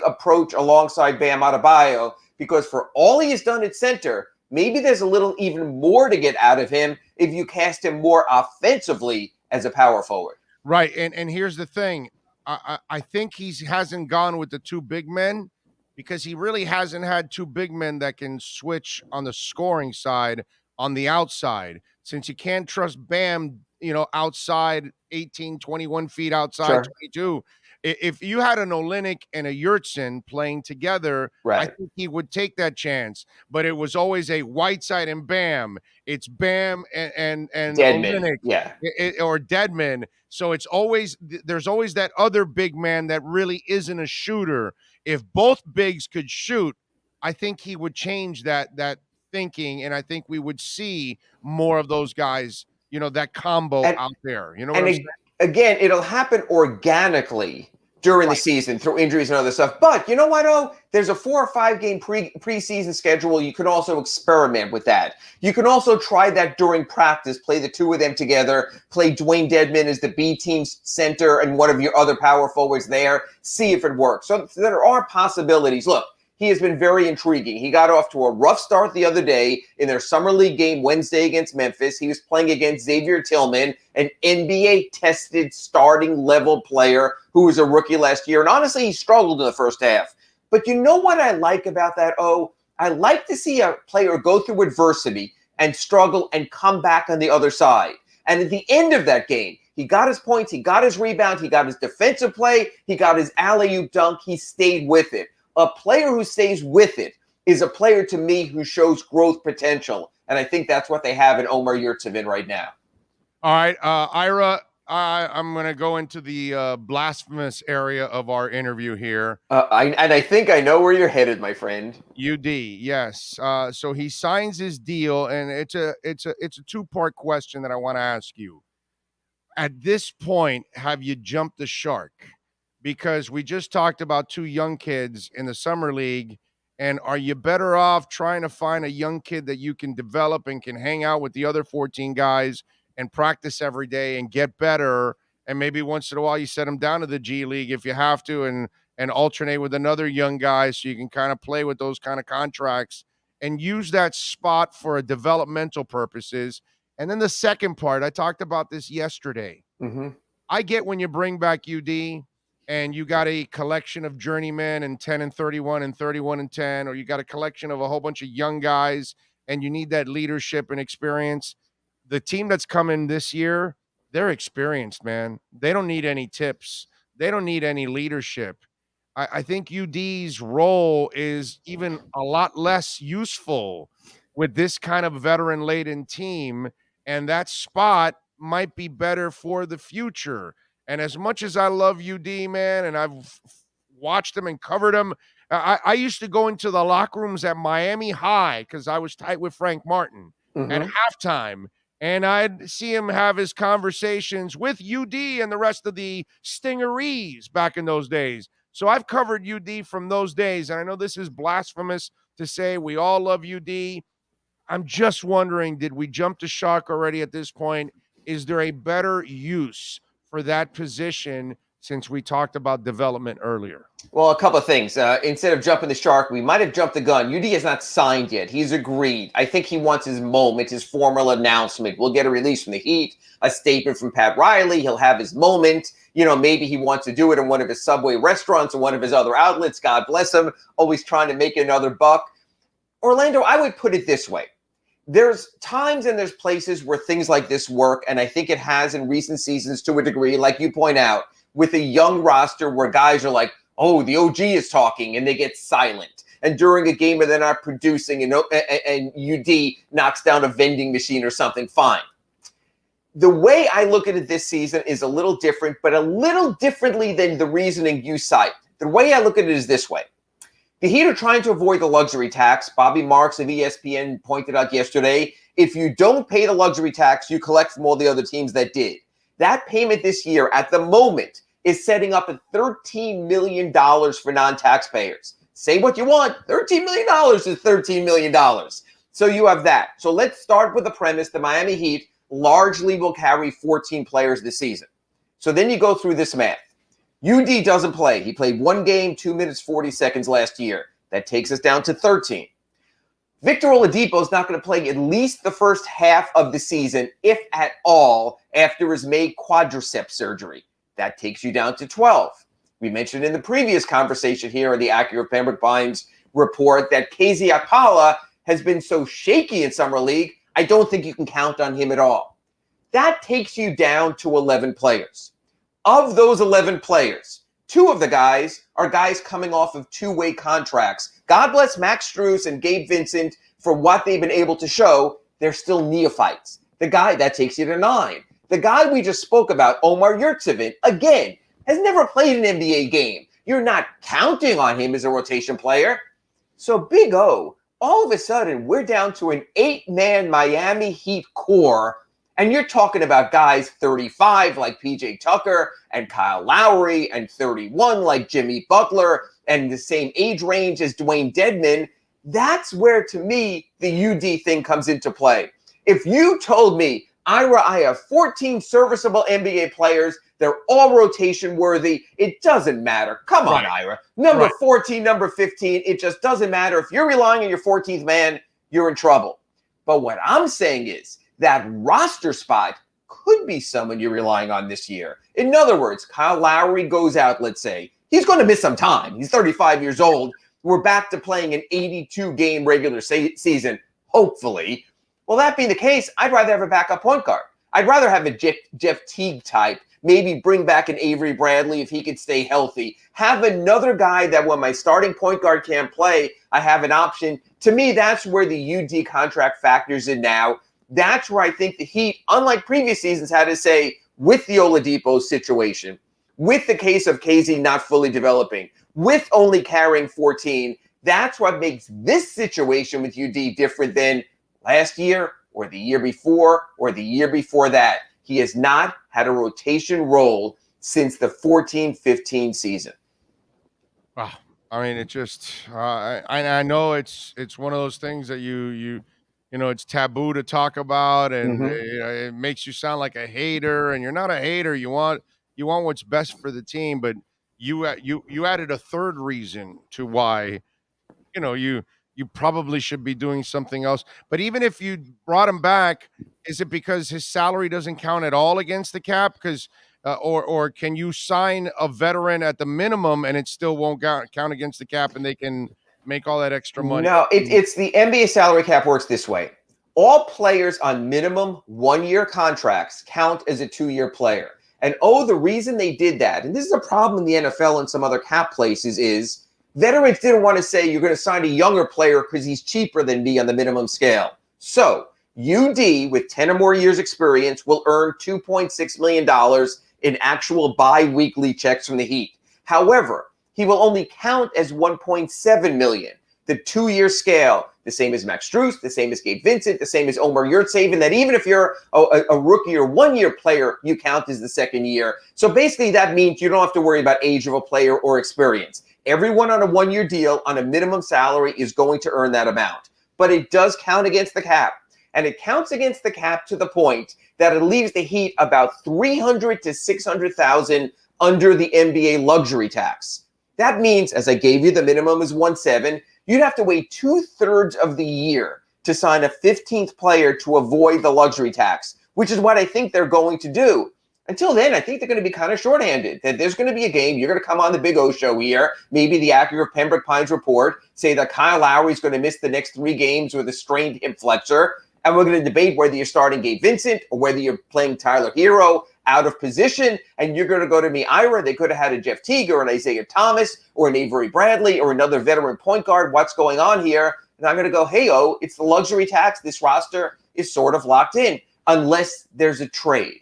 approach alongside Bam Adebayo, because for all he has done at center, maybe there's a little even more to get out of him if you cast him more offensively as a power forward. Right, and here's the thing. I think he hasn't gone with the two big men because he really hasn't had two big men that can switch on the scoring side on the outside. Since you can't trust Bam, outside 18, 21 feet outside, Sure. 22. If you had an Olynyk and a Yurtseven playing together, I think he would take that chance. But it was always a Whiteside and Bam. It's Bam and Deadman, Olynyk, or Deadman. So there's always that other big man that really isn't a shooter. If both bigs could shoot, I think he would change that thinking, and I think we would see more of those guys, that combo out there. You know what I'm saying? Again, it'll happen organically during the season through injuries and other stuff. But you know what, there's a 4 or 5 game preseason schedule. You can also experiment with that. You can also try that during practice, play the two of them together, play Dwayne Dedmon as the B team's center and one of your other power forwards there, see if it works. So there are possibilities. Look, he has been very intriguing. He got off to a rough start the other day in their Summer League game Wednesday against Memphis. He was playing against Xavier Tillman, an NBA-tested starting-level player who was a rookie last year. And honestly, he struggled in the first half. But you know what I like about that, I like to see a player go through adversity and struggle and come back on the other side. And at the end of that game, he got his points, he got his rebound, he got his defensive play, he got his alley-oop dunk, he stayed with it. A player who stays with it is a player to me who shows growth potential. And I think that's what they have in Omer Yurtseven right now. All right, Ira, I'm going to go into the blasphemous area of our interview here. I think I know where you're headed, my friend. UD, yes. So he signs his deal, and it's a two-part question that I want to ask you. At this point, have you jumped the shark? Because we just talked about 2 young kids in the summer league, and are you better off trying to find a young kid that you can develop and can hang out with the other 14 guys and practice every day and get better, and maybe once in a while you set them down to the G League if you have to, and alternate with another young guy so you can kind of play with those kind of contracts and use that spot for a developmental purposes? And then the second part, I talked about this yesterday. Mm-hmm. I get when you bring back UD and you got a collection of journeymen and 10 and 31 and 31 and 10, or you got a collection of a whole bunch of young guys and you need that leadership and experience. The team that's coming this year, they're experienced, man. They don't need any tips. They don't need any leadership. I think UD's role is even a lot less useful with this kind of veteran-laden team, and that spot might be better for the future. And as much as I love UD, man, and I've watched them and covered them, I used to go into the locker rooms at Miami High because I was tight with Frank Martin at halftime. And I'd see him have his conversations with UD and the rest of the Stingerees back in those days. So I've covered UD from those days. And I know this is blasphemous to say we all love UD. I'm just wondering, did we jump the shark already at this point? Is there a better use for that position since we talked about development earlier? Well, a couple of things. Instead of jumping the shark, we might have jumped the gun. UD has not signed yet. He's agreed. I think he wants his moment, his formal announcement. We'll get a release from the Heat, a statement from Pat Riley. He'll have his moment. Maybe he wants to do it in one of his Subway restaurants or one of his other outlets. God bless him. Always trying to make another buck. Orlando, I would put it this way. There's times and there's places where things like this work, and I think it has in recent seasons to a degree, like you point out, with a young roster where guys are like, oh, the OG is talking, and they get silent. And during a game where they're not producing and UD knocks down a vending machine or something, fine. The way I look at it this season is a little different, but a little differently than the reasoning you cite. The way I look at it is this way. The Heat are trying to avoid the luxury tax. Bobby Marks of ESPN pointed out yesterday, if you don't pay the luxury tax, you collect from all the other teams that did. That payment this year, at the moment, is setting up at $13 million for non-taxpayers. Say what you want. $13 million is $13 million. So you have that. So let's start with the premise the Miami Heat largely will carry 14 players this season. So then you go through this math. UD doesn't play. He played 1 game, 2 minutes, 40 seconds last year. That takes us down to 13. Victor Oladipo is not going to play at least the first half of the season, if at all, after his May quadriceps surgery. That takes you down to 12. We mentioned in the previous conversation here in the Acura Pembroke Pines report that KZ Okpala has been so shaky in Summer League, I don't think you can count on him at all. That takes you down to 11 players. Of those 11 players, 2 of the guys are guys coming off of 2-way contracts. God bless Max Strus and Gabe Vincent for what they've been able to show. They're still neophytes. The guy, that takes you to 9. The guy we just spoke about, Omar Yurtseven, again, has never played an NBA game. You're not counting on him as a rotation player. So Big O, all of a sudden, we're down to an 8-man Miami Heat core. And you're talking about guys 35 like PJ Tucker and Kyle Lowry and 31 like Jimmy Butler and the same age range as Dwayne Dedman. That's where, to me, the UD thing comes into play. If you told me, Ira, I have 14 serviceable NBA players, they're all rotation worthy, it doesn't matter. Come on, Ira. Number 14, number 15, it just doesn't matter. If you're relying on your 14th man, you're in trouble. But what I'm saying is, that roster spot could be someone you're relying on this year. In other words, Kyle Lowry goes out, let's say. He's going to miss some time. He's 35 years old. We're back to playing an 82-game regular season, hopefully. Well, that being the case, I'd rather have a backup point guard. I'd rather have a Jeff Teague type, maybe bring back an Avery Bradley if he could stay healthy. Have another guy that when my starting point guard can't play, I have an option. To me, that's where the UD contract factors in now. That's where I think the Heat, unlike previous seasons, had to say, with the Oladipo situation, with the case of KZ not fully developing, with only carrying 14, that's what makes this situation with UD different than last year or the year before or the year before that. He has not had a rotation role since the 14-15 season. Wow. I mean, it just I know it's one of those things that you know, it's taboo to talk about, and you know, it makes you sound like a hater, and you're not a hater. You want what's best for the team, but you added a third reason to why, you know, you probably should be doing something else. But even if you brought him back, is it because his salary doesn't count at all against the cap? Because or can you sign a veteran at the minimum and it still won't count against the cap, and they can make all that extra money? No, it's the NBA salary cap works this way. All players on minimum 1-year contracts count as a 2-year player. And the reason they did that, and this is a problem in the NFL and some other cap places, is veterans didn't want to say you're going to sign a younger player because he's cheaper than me on the minimum scale. So UD with 10 or more years experience will earn $2.6 million in actual bi-weekly checks from the Heat. However, he will only count as $1.7 million. The 2-year scale, the same as Max Strus, the same as Gabe Vincent, the same as Omar Yurtseven, that even if you're a rookie or 1-year player, you count as the second year. So basically that means you don't have to worry about age of a player or experience. Everyone on a 1-year deal on a minimum salary is going to earn that amount. But it does count against the cap. And it counts against the cap to the point that it leaves the Heat about $300,000 to $600,000 under the NBA luxury tax. That means, as I gave you, the minimum is 1.7. You'd have to wait 2/3 of the year to sign a 15th player to avoid the luxury tax, which is what I think they're going to do. Until then, I think they're going to be kind of shorthanded. That there's going to be a game. You're going to come on the Big O show here, maybe the Acura Pembroke Pines report, say that Kyle Lowry is going to miss the next 3 games with a strained hip flexor, and we're going to debate whether you're starting Gabe Vincent or whether you're playing Tyler Hero out of position, and you're going to go to me, Ira, they could have had a Jeff Teague or an Isaiah Thomas or an Avery Bradley or another veteran point guard. What's going on here? And I'm going to go, hey-oh, it's the luxury tax. This roster is sort of locked in unless there's a trade.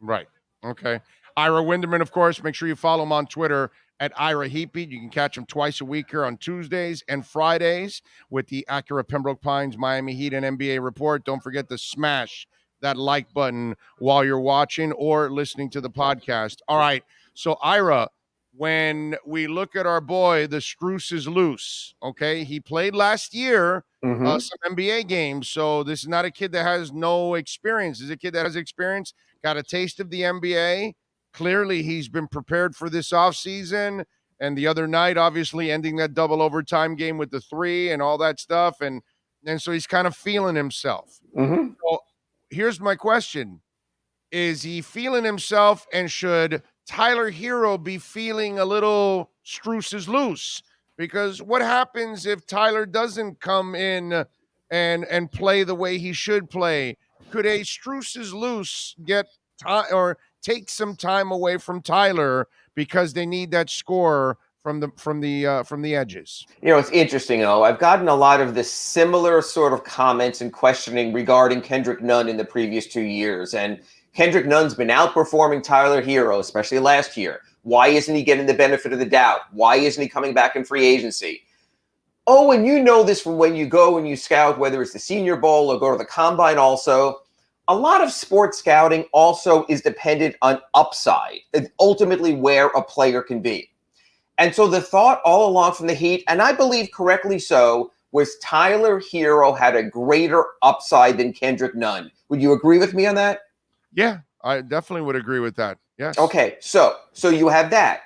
Right. Okay. Ira Winderman, of course. Make sure you follow him on Twitter at Ira Heatbeat. You can catch him twice a week here on Tuesdays and Fridays with the Acura Pembroke Pines Miami Heat and NBA report. Don't forget to smash that like button while you're watching or listening to the podcast. All right. So, Ira, when we look at our boy, the Struce is loose. Okay, he played last year some NBA games, so this is not a kid that has no experience. This is a kid that has experience, got a taste of the NBA. Clearly, he's been prepared for this offseason. And the other night, obviously, ending that double overtime game with the three and all that stuff, and so he's kind of feeling himself. So here's my question: is he feeling himself, and should Tyler Hero be feeling a little Struce is loose? Because what happens if Tyler doesn't come in and play the way he should play? Could a Struce is loose get or take some time away from Tyler because they need that score from the edges? You know, it's interesting, though. I've gotten a lot of the similar sort of comments and questioning regarding Kendrick Nunn in the previous 2 years. And Kendrick Nunn's been outperforming Tyler Hero, especially last year. Why isn't he getting the benefit of the doubt? Why isn't he coming back in free agency? Oh, and you know this from when you go and you scout, whether it's the Senior Bowl or go to the Combine also. A lot of sports scouting also is dependent on upside. It's ultimately where a player can be. And so the thought all along from the Heat, and I believe correctly so, was Tyler Hero had a greater upside than Kendrick Nunn. Would you agree with me on that? Yeah, I definitely would agree with that. Yes. Okay, so you have that.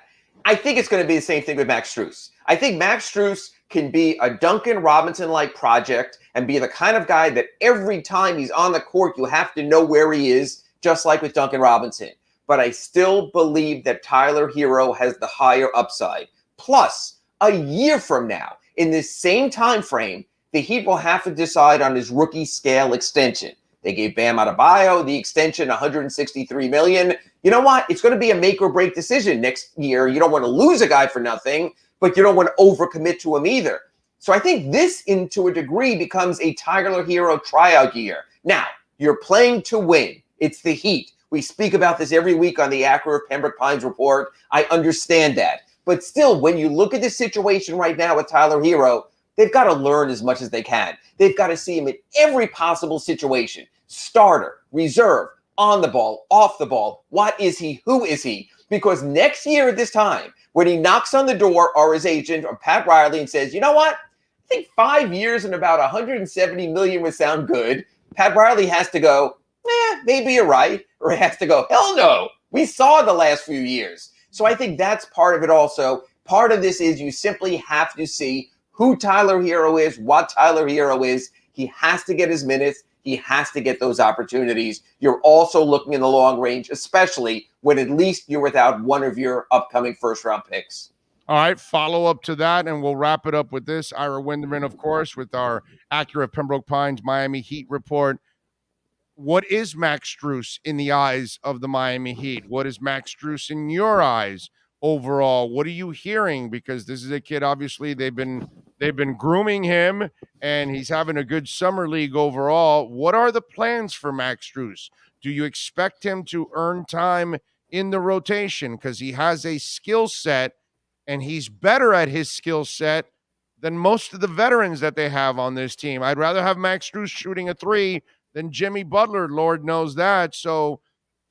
I think it's going to be the same thing with Max Strus. I think Max Strus can be a Duncan Robinson-like project and be the kind of guy that every time he's on the court, you have to know where he is, just like with Duncan Robinson. But I still believe that Tyler Hero has the higher upside. Plus, a year from now, in this same time frame, the Heat will have to decide on his rookie scale extension. They gave Bam Adebayo the extension, $163 million. You know what? It's going to be a make or break decision next year. You don't want to lose a guy for nothing, but you don't want to overcommit to him either. So I think this, to a degree, becomes a Tyler Hero tryout year. Now, you're playing to win. It's the Heat. We speak about this every week on the Acura Pembroke Pines report. I understand that. But still, when you look at the situation right now with Tyler Hero, they've got to learn as much as they can. They've got to see him in every possible situation. Starter, reserve, on the ball, off the ball. What is he? Who is he? Because next year at this time, when he knocks on the door or his agent or Pat Riley and says, you know what? I think 5 years and about $170 million would sound good. Pat Riley has to go, maybe you're right. Or he has to go, hell no. We saw the last few years. So I think that's part of it also. Part of this is you simply have to see who Tyler Hero is, what Tyler Hero is. He has to get his minutes. He has to get those opportunities. You're also looking in the long range, especially when at least you're without one of your upcoming first-round picks. All right, follow up to that, and we'll wrap it up with this. Ira Winderman, of course, with our Acura Pembroke Pines Miami Heat report. What is Max Strus in the eyes of the Miami Heat? What is Max Strus in your eyes overall? What are you hearing? Because this is a kid, obviously, they've been grooming him, and he's having a good summer league overall. What are the plans for Max Strus? Do you expect him to earn time in the rotation? Because he has a skill set, and he's better at his skill set than most of the veterans that they have on this team. I'd rather have Max Strus shooting a three than Jimmy Butler, Lord knows that. So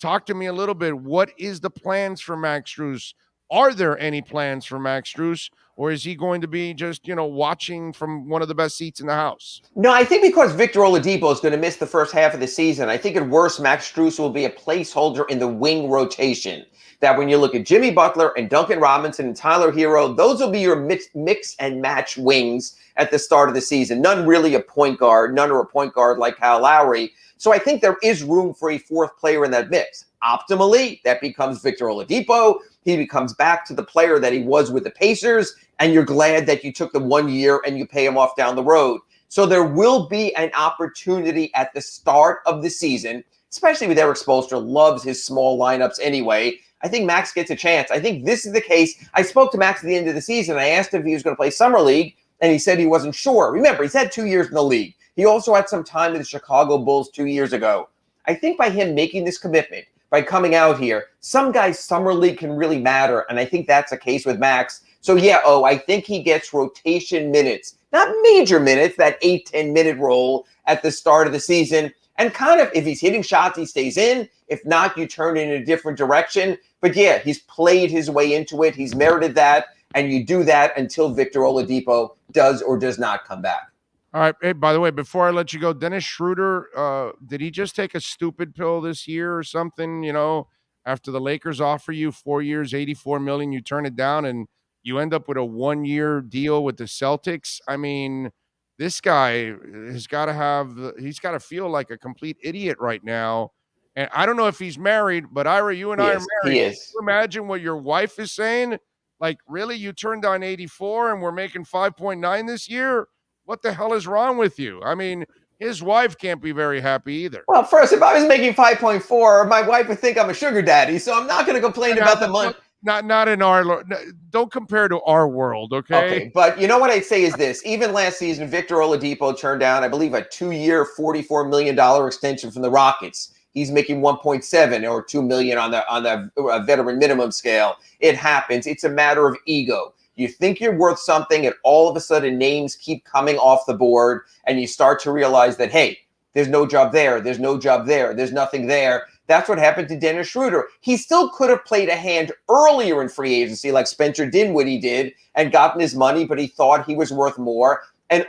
talk to me a little bit. What is the plans for Max Strus? Are there any plans for Max Strus, or is he going to be just, watching from one of the best seats in the house? No, I think because Victor Oladipo is going to miss the first half of the season, I think at worst, Max Strus will be a placeholder in the wing rotation. That when you look at Jimmy Butler and Duncan Robinson and Tyler Hero, those will be your mix and match wings at the start of the season. None really a point guard. None are a point guard like Kyle Lowry. So I think there is room for a fourth player in that mix. Optimally, that becomes Victor Oladipo. He becomes back to the player that he was with the Pacers, and you're glad that you took the 1 year and you pay him off down the road. So there will be an opportunity at the start of the season, especially with Eric Spoelstra, loves his small lineups anyway. I think Max gets a chance. I think this is the case. I spoke to Max at the end of the season. I asked him if he was going to play Summer League, and he said he wasn't sure. Remember, he's had 2 years in the league. He also had some time in the Chicago Bulls 2 years ago. I think by him making this commitment, by coming out here, some guys' Summer League can really matter, and I think that's the case with Max. So, I think he gets rotation minutes, not major minutes, that 8-10 minute role at the start of the season. And kind of, if he's hitting shots, he stays in. If not, you turn in a different direction. But yeah, he's played his way into it. He's merited that. And you do that until Victor Oladipo does or does not come back. All right. Hey, by the way, before I let you go, Dennis Schroeder, did he just take a stupid pill this year or something? You know, after the Lakers offer you 4 years, $84 million, you turn it down and you end up with a 1-year deal with the Celtics. I mean, this guy has got to he's got to feel like a complete idiot right now. And I don't know if he's married, but Ira, you and I are married. He is. Can you imagine what your wife is saying? Like, really? You turned down 84 and we're making 5.9 this year? What the hell is wrong with you? I mean, his wife can't be very happy either. Well, first, if I was making 5.4, my wife would think I'm a sugar daddy, so I'm not going to complain about the money. Not in our – don't compare to our world, okay? Okay, but you know what I'd say is this. Even last season, Victor Oladipo turned down, I believe, a 2-year, $44 million extension from the Rockets. He's making 1.7 or $2 million on the veteran minimum scale. It happens. It's a matter of ego. You think you're worth something, and all of a sudden names keep coming off the board, and you start to realize that, hey, there's no job there. There's no job there. There's nothing there. That's what happened to Dennis Schroeder. He still could have played a hand earlier in free agency like Spencer Dinwiddie did and gotten his money, but he thought he was worth more. And,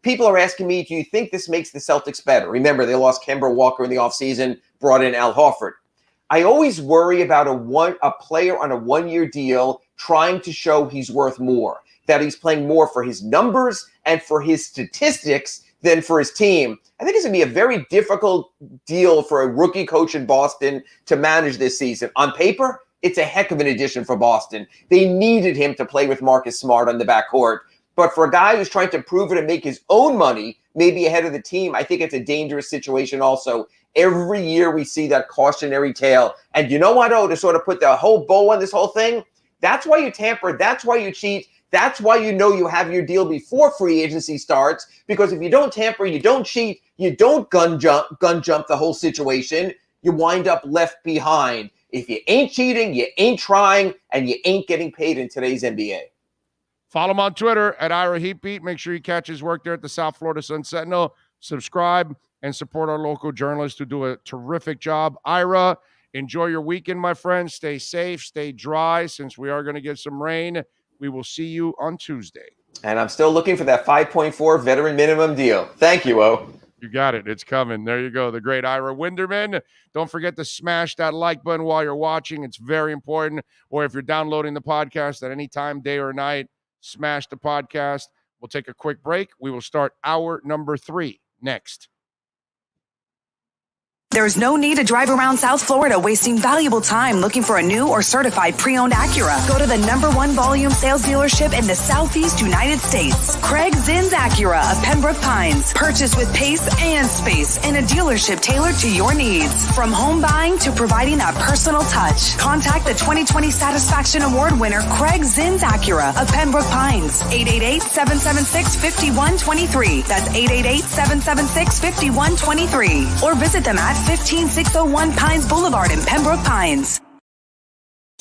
people are asking me, do you think this makes the Celtics better? Remember, they lost Kemba Walker in the offseason, brought in Al Horford. I always worry about a player on a 1-year deal trying to show he's worth more, that he's playing more for his numbers and for his statistics than for his team. I think it's going to be a very difficult deal for a rookie coach in Boston to manage this season. On paper, it's a heck of an addition for Boston. They needed him to play with Marcus Smart on the backcourt. But for a guy who's trying to prove it and make his own money, maybe ahead of the team, I think it's a dangerous situation also. Every year we see that cautionary tale. And you know what, to sort of put the whole bow on this whole thing, that's why you tamper, that's why you cheat, that's why you know you have your deal before free agency starts, because if you don't tamper, you don't cheat, you don't gun jump the whole situation, you wind up left behind. If you ain't cheating, you ain't trying, and you ain't getting paid in today's NBA. Follow him on Twitter at Ira Heatbeat. Make sure you catch his work there at the South Florida Sun Sentinel. Subscribe and support our local journalists who do a terrific job. Ira, enjoy your weekend, my friend. Stay safe, stay dry, since we are going to get some rain. We will see you on Tuesday. And I'm still looking for that 5.4 veteran minimum deal. Thank you, O. You got it. It's coming. There you go. The great Ira Winderman. Don't forget to smash that like button while you're watching. It's very important. Or if you're downloading the podcast at any time, day or night, smash the podcast. We'll take a quick break. We will start hour number 3 next. There's no need to drive around South Florida wasting valuable time looking for a new or certified pre-owned Acura. Go to the #1 volume sales dealership in the Southeast United States. Craig Zinn's Acura of Pembroke Pines. Purchase with pace and space in a dealership tailored to your needs. From home buying to providing that personal touch. Contact the 2020 Satisfaction Award winner Craig Zinn's Acura of Pembroke Pines. 888-776-5123. That's 888-776-5123. Or visit them at 15601 Pines Boulevard in Pembroke Pines.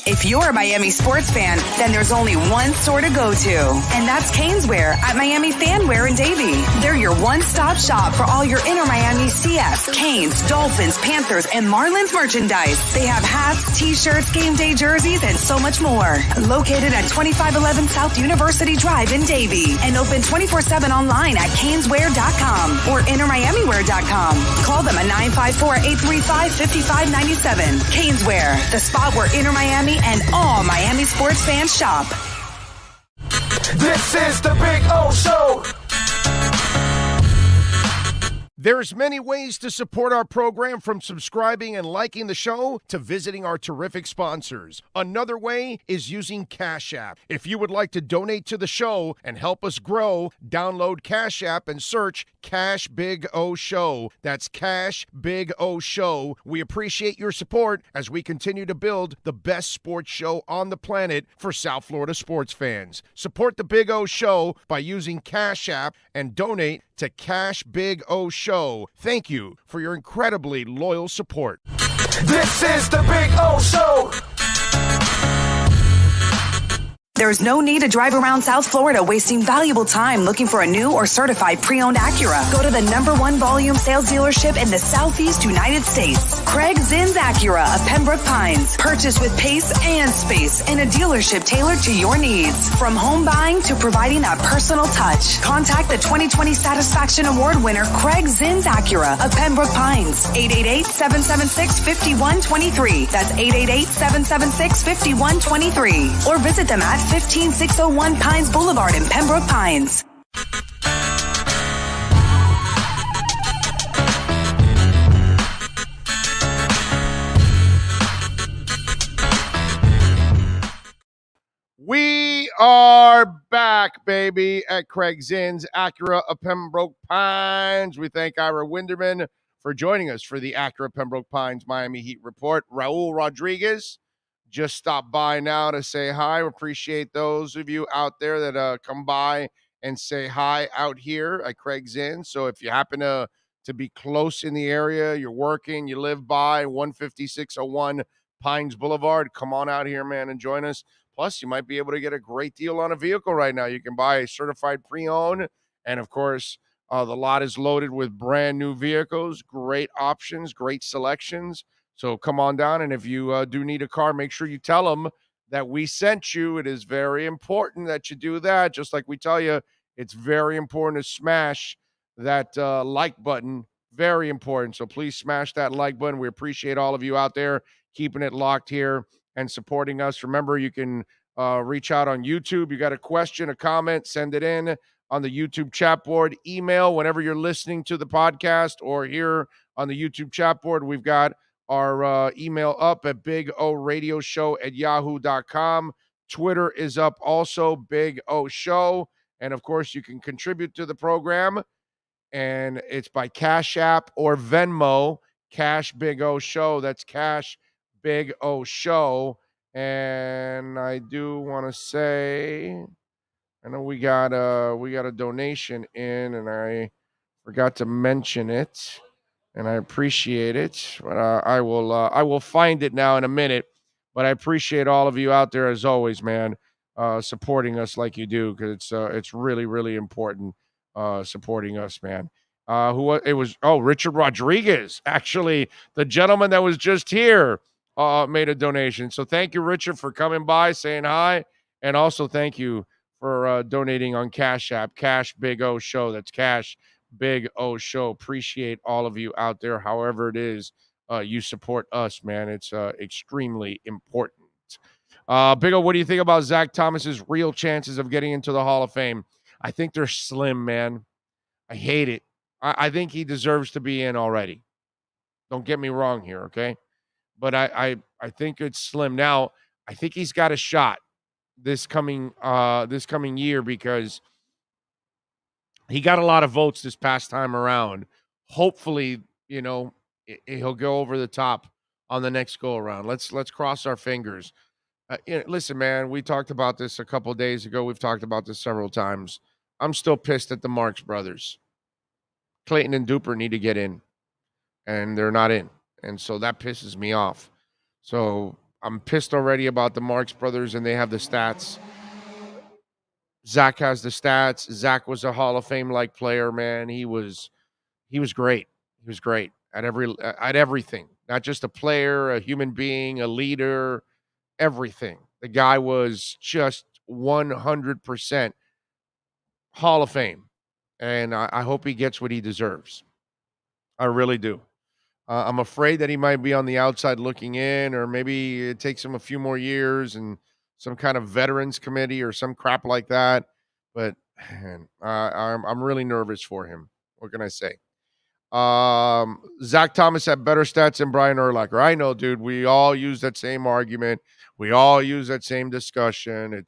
If you're a Miami sports fan, then there's only one store to go to, and that's Caneswear at Miami Fanwear in Davie. They're your one-stop shop for all your inner Miami CF, Canes, Dolphins, Panthers, and Marlins merchandise. They have hats, t-shirts, game day jerseys, and so much more. Located at 2511 South University Drive in Davie, and open 24/7 online at caneswear.com or innermiamiwear.com. Call them at 954-835-5597. Caneswear, the spot where inner Miami and all Miami sports fans shop. This is the Big O Show. There's many ways to support our program, from subscribing and liking the show to visiting our terrific sponsors. Another way is using Cash App. If you would like to donate to the show and help us grow, download Cash App and search Cash Big O Show. That's Cash Big O Show. We appreciate your support as we continue to build the best sports show on the planet for South Florida sports fans. Support the Big O Show by using Cash App and donate to Cash Big O Show. Thank you for your incredibly loyal support. This is the Big O Show. There's no need to drive around South Florida wasting valuable time looking for a new or certified pre-owned Acura. Go to the #1 volume sales dealership in the Southeast United States. Craig Zinn's Acura of Pembroke Pines. Purchase with pace and space in a dealership tailored to your needs. From home buying to providing that personal touch. Contact the 2020 Satisfaction Award winner Craig Zinn's Acura of Pembroke Pines. 888-776-5123. That's 888-776-5123. Or visit them at 15601 Pines Boulevard in Pembroke Pines. We are back, baby, at Craig Zinn's Acura of Pembroke Pines. We thank Ira Winderman for joining us for the Acura Pembroke Pines Miami Heat Report. Raul Rodriguez just stopped by now to say hi. We appreciate those of you out there that come by and say hi out here at Craig Zinn. So if you happen to be close in the area, you're working, you live by 15601 Pines Boulevard, come on out here, man, and join us. Plus, you might be able to get a great deal on a vehicle right now. You can buy a certified pre-owned, and of course, the lot is loaded with brand new vehicles, great options, great selections. So come on down, and if you do need a car, make sure you tell them that we sent you. It is very important that you do that. Just like we tell you, it's very important to smash that like button. Very important. So please smash that like button. We appreciate all of you out there keeping it locked here and supporting us. Remember, you can reach out on YouTube. You got a question, a comment, send it in on the YouTube chat board. Email whenever you're listening to the podcast or here on the YouTube chat board. We've got our email up at bigradioshow@yahoo.com. Twitter is up also, Big O Show. And, of course, you can contribute to the program, and it's by Cash App or Venmo, Cash Big O Show. That's Cash Big O Show. And I do want to say, I know we got a donation in, and I forgot to mention it, and I appreciate it. But I will find it now in a minute. But I appreciate all of you out there as always, man, supporting us like you do, because it's really, really important supporting us, man. Richard Rodriguez, actually, the gentleman that was just here, made a donation. So thank you, Richard, for coming by, saying hi, and also thank you for donating on Cash App, Cash Big O Show. That's Cash Big O Show. Appreciate all of you out there, however it is you support us, man. It's extremely important. Big O, what do you think about Zach Thomas's real chances of getting into the Hall of Fame? I think they're slim, man. I hate it. I think he deserves to be in already. Don't get me wrong here, okay? But I think it's slim. Now, I think he's got a shot this coming year, because he got a lot of votes this past time around. Hopefully, he'll go over the top on the next go around. Let's cross our fingers. Listen, man, we talked about this a couple of days ago. We've talked about this several times. I'm still pissed at the Marks brothers. Clayton and Duper need to get in, and they're not in. And so that pisses me off. So I'm pissed already about the Marks brothers, and they have the stats. Zach has the stats. Zach was a Hall of Fame-like player, man. He was great. He was great at everything. Not just a player, a human being, a leader, everything. The guy was just 100% Hall of Fame. And I hope he gets what he deserves. I really do. I'm afraid that he might be on the outside looking in, or maybe it takes him a few more years and some kind of veterans committee or some crap like that. But man, I'm really nervous for him. What can I say? Zach Thomas had better stats than Brian Urlacher. I know, dude. We all use that same argument. We all use that same discussion.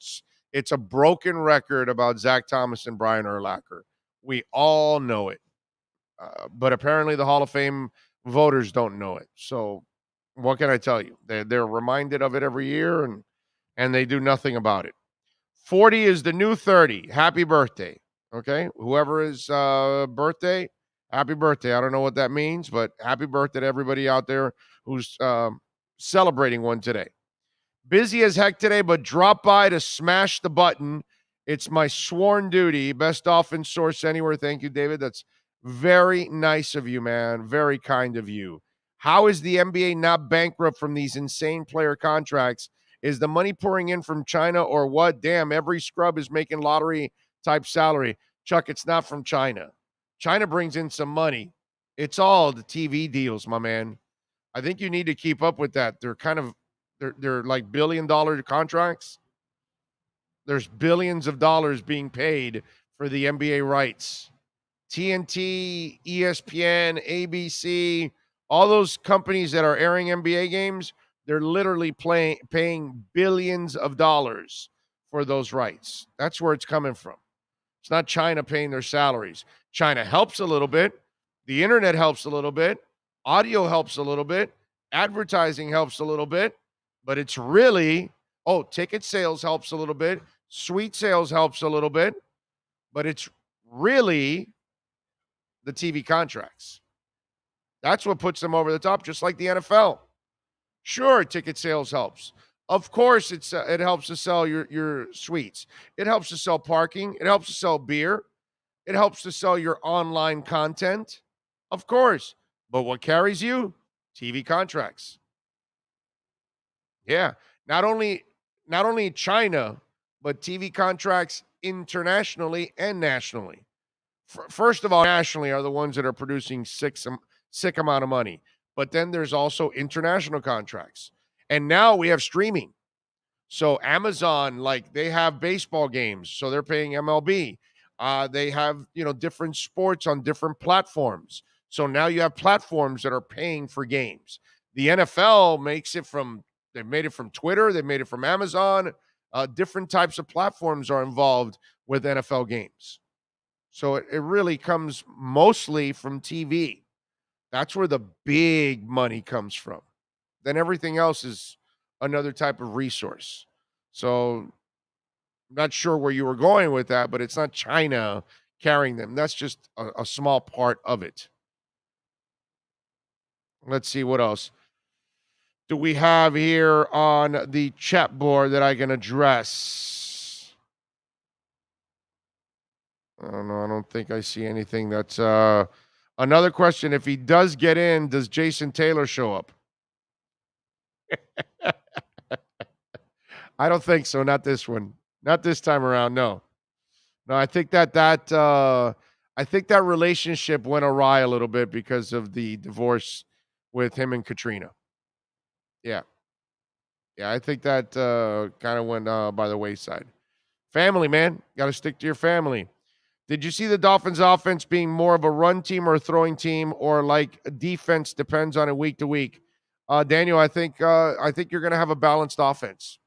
It's a broken record about Zach Thomas and Brian Urlacher. We all know it. But apparently the Hall of Fame voters don't know it. So what can I tell you? They're reminded of it every year, and they do nothing about it. 40 is the new 30. Happy birthday. Okay? Whoever is birthday, happy birthday. I don't know what that means, but happy birthday to everybody out there who's celebrating one today. Busy as heck today, but drop by to smash the button. It's my sworn duty. Best Dolphins source anywhere. Thank you, David. That's very nice of you, man. Very kind of you. How is the NBA not bankrupt from these insane player contracts? Is the money pouring in from China or what? Damn, every scrub is making lottery type salary. Chuck, it's not from China. China brings in some money. It's all the TV deals, my man. I think you need to keep up with that. They're like $1 billion contracts. There's billions of dollars being paid for the NBA rights. TNT, ESPN, ABC, all those companies that are airing NBA games, they're literally paying billions of dollars for those rights. That's where it's coming from. It's not China paying their salaries. China helps a little bit. The internet helps a little bit. Audio helps a little bit. Advertising helps a little bit. But it's really, ticket sales helps a little bit. Suite sales helps a little bit. But it's really the TV contracts. That's what puts them over the top, just like the NFL. Sure, ticket sales helps. Of course, it helps to sell your suites. It helps to sell parking. It helps to sell beer. It helps to sell your online content. Of course. But what carries you? TV contracts. Yeah. Not only China, but TV contracts internationally and nationally. First of all, nationally are the ones that are producing sick amount of money. But then there's also international contracts. And now we have streaming. So Amazon, like they have baseball games, so they're paying MLB. They have, different sports on different platforms. So now you have platforms that are paying for games. The NFL they made it from Twitter, they made it from Amazon. Different types of platforms are involved with NFL games. So it really comes mostly from TV. That's where the big money comes from. Then everything else is another type of resource. So I'm not sure where you were going with that, but it's not China carrying them. That's just a small part of it. Let's see what else do we have here on the chat board that I can address. I don't know. I don't think I see anything that's another question. If he does get in, does Jason Taylor show up? I don't think so. Not this one. Not this time around. No. I think that relationship went awry a little bit because of the divorce with him and Katrina. Yeah. I think that kind of went by the wayside. Family, man. Got to stick to your family. Did you see the Dolphins offense being more of a run team or a throwing team, or like defense depends on it week to week? Daniel, I think you're going to have a balanced offense.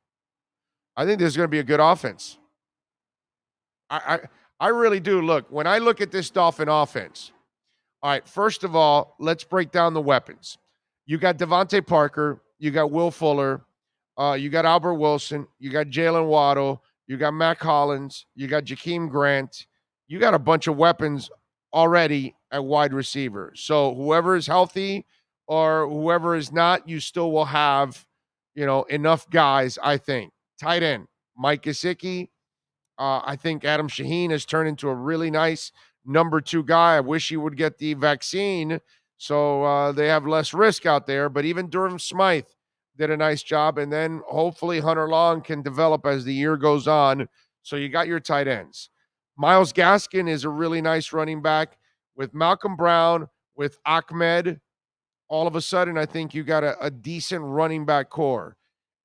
I think this is going to be a good offense. I really do. Look, when I look at this Dolphin offense, all right, first of all, let's break down the weapons. You got Devontae Parker. You got Will Fuller. You got Albert Wilson. You got Jalen Waddle. You got Mac Hollins. You got Jakeem Grant. You got a bunch of weapons already at wide receiver. So whoever is healthy or whoever is not, you still will have, enough guys, I think. Tight end, Mike Gesicki. I think Adam Shaheen has turned into a really nice number 2 guy. I wish he would get the vaccine so they have less risk out there. But even Durham Smythe did a nice job. And then hopefully Hunter Long can develop as the year goes on. So you got your tight ends. Myles Gaskin is a really nice running back. With Malcolm Brown, with Ahmed, all of a sudden I think you got a decent running back core.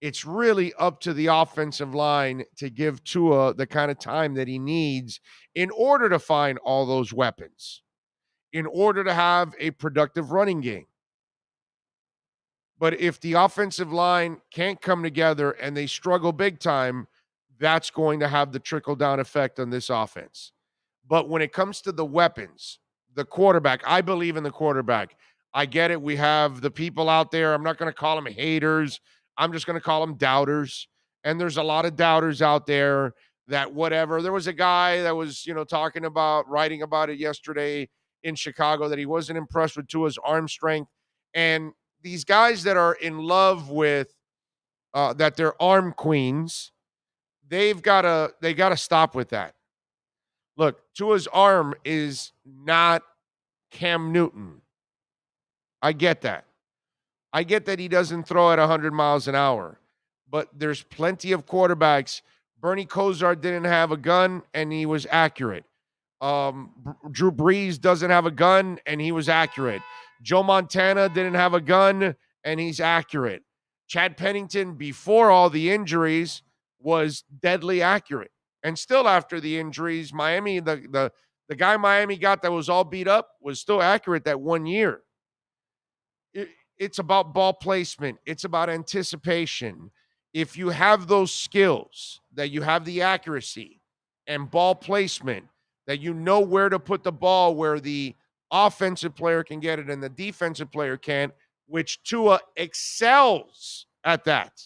It's really up to the offensive line to give Tua the kind of time that he needs in order to find all those weapons, in order to have a productive running game. But if the offensive line can't come together and they struggle big time, that's going to have the trickle-down effect on this offense. But when it comes to the weapons, the quarterback, I believe in the quarterback. I get it. We have the people out there. I'm not going to call them haters. I'm just going to call them doubters. And there's a lot of doubters out there that whatever. There was a guy that was, writing about it yesterday in Chicago that he wasn't impressed with Tua's arm strength. And these guys that are in love with that they're arm queens. They gotta stop with that. Look, Tua's arm is not Cam Newton. I get that. I get that he doesn't throw at 100 miles an hour, but there's plenty of quarterbacks. Bernie Kosar didn't have a gun, and he was accurate. Drew Brees doesn't have a gun, and he was accurate. Joe Montana didn't have a gun, and he's accurate. Chad Pennington, before all the injuries, was deadly accurate. And still after the injuries, Miami, the guy Miami got that was all beat up was still accurate that 1 year. It's about ball placement. It's about anticipation. If you have those skills, that you have the accuracy and ball placement, that you know where to put the ball where the offensive player can get it and the defensive player can't, which Tua excels at that.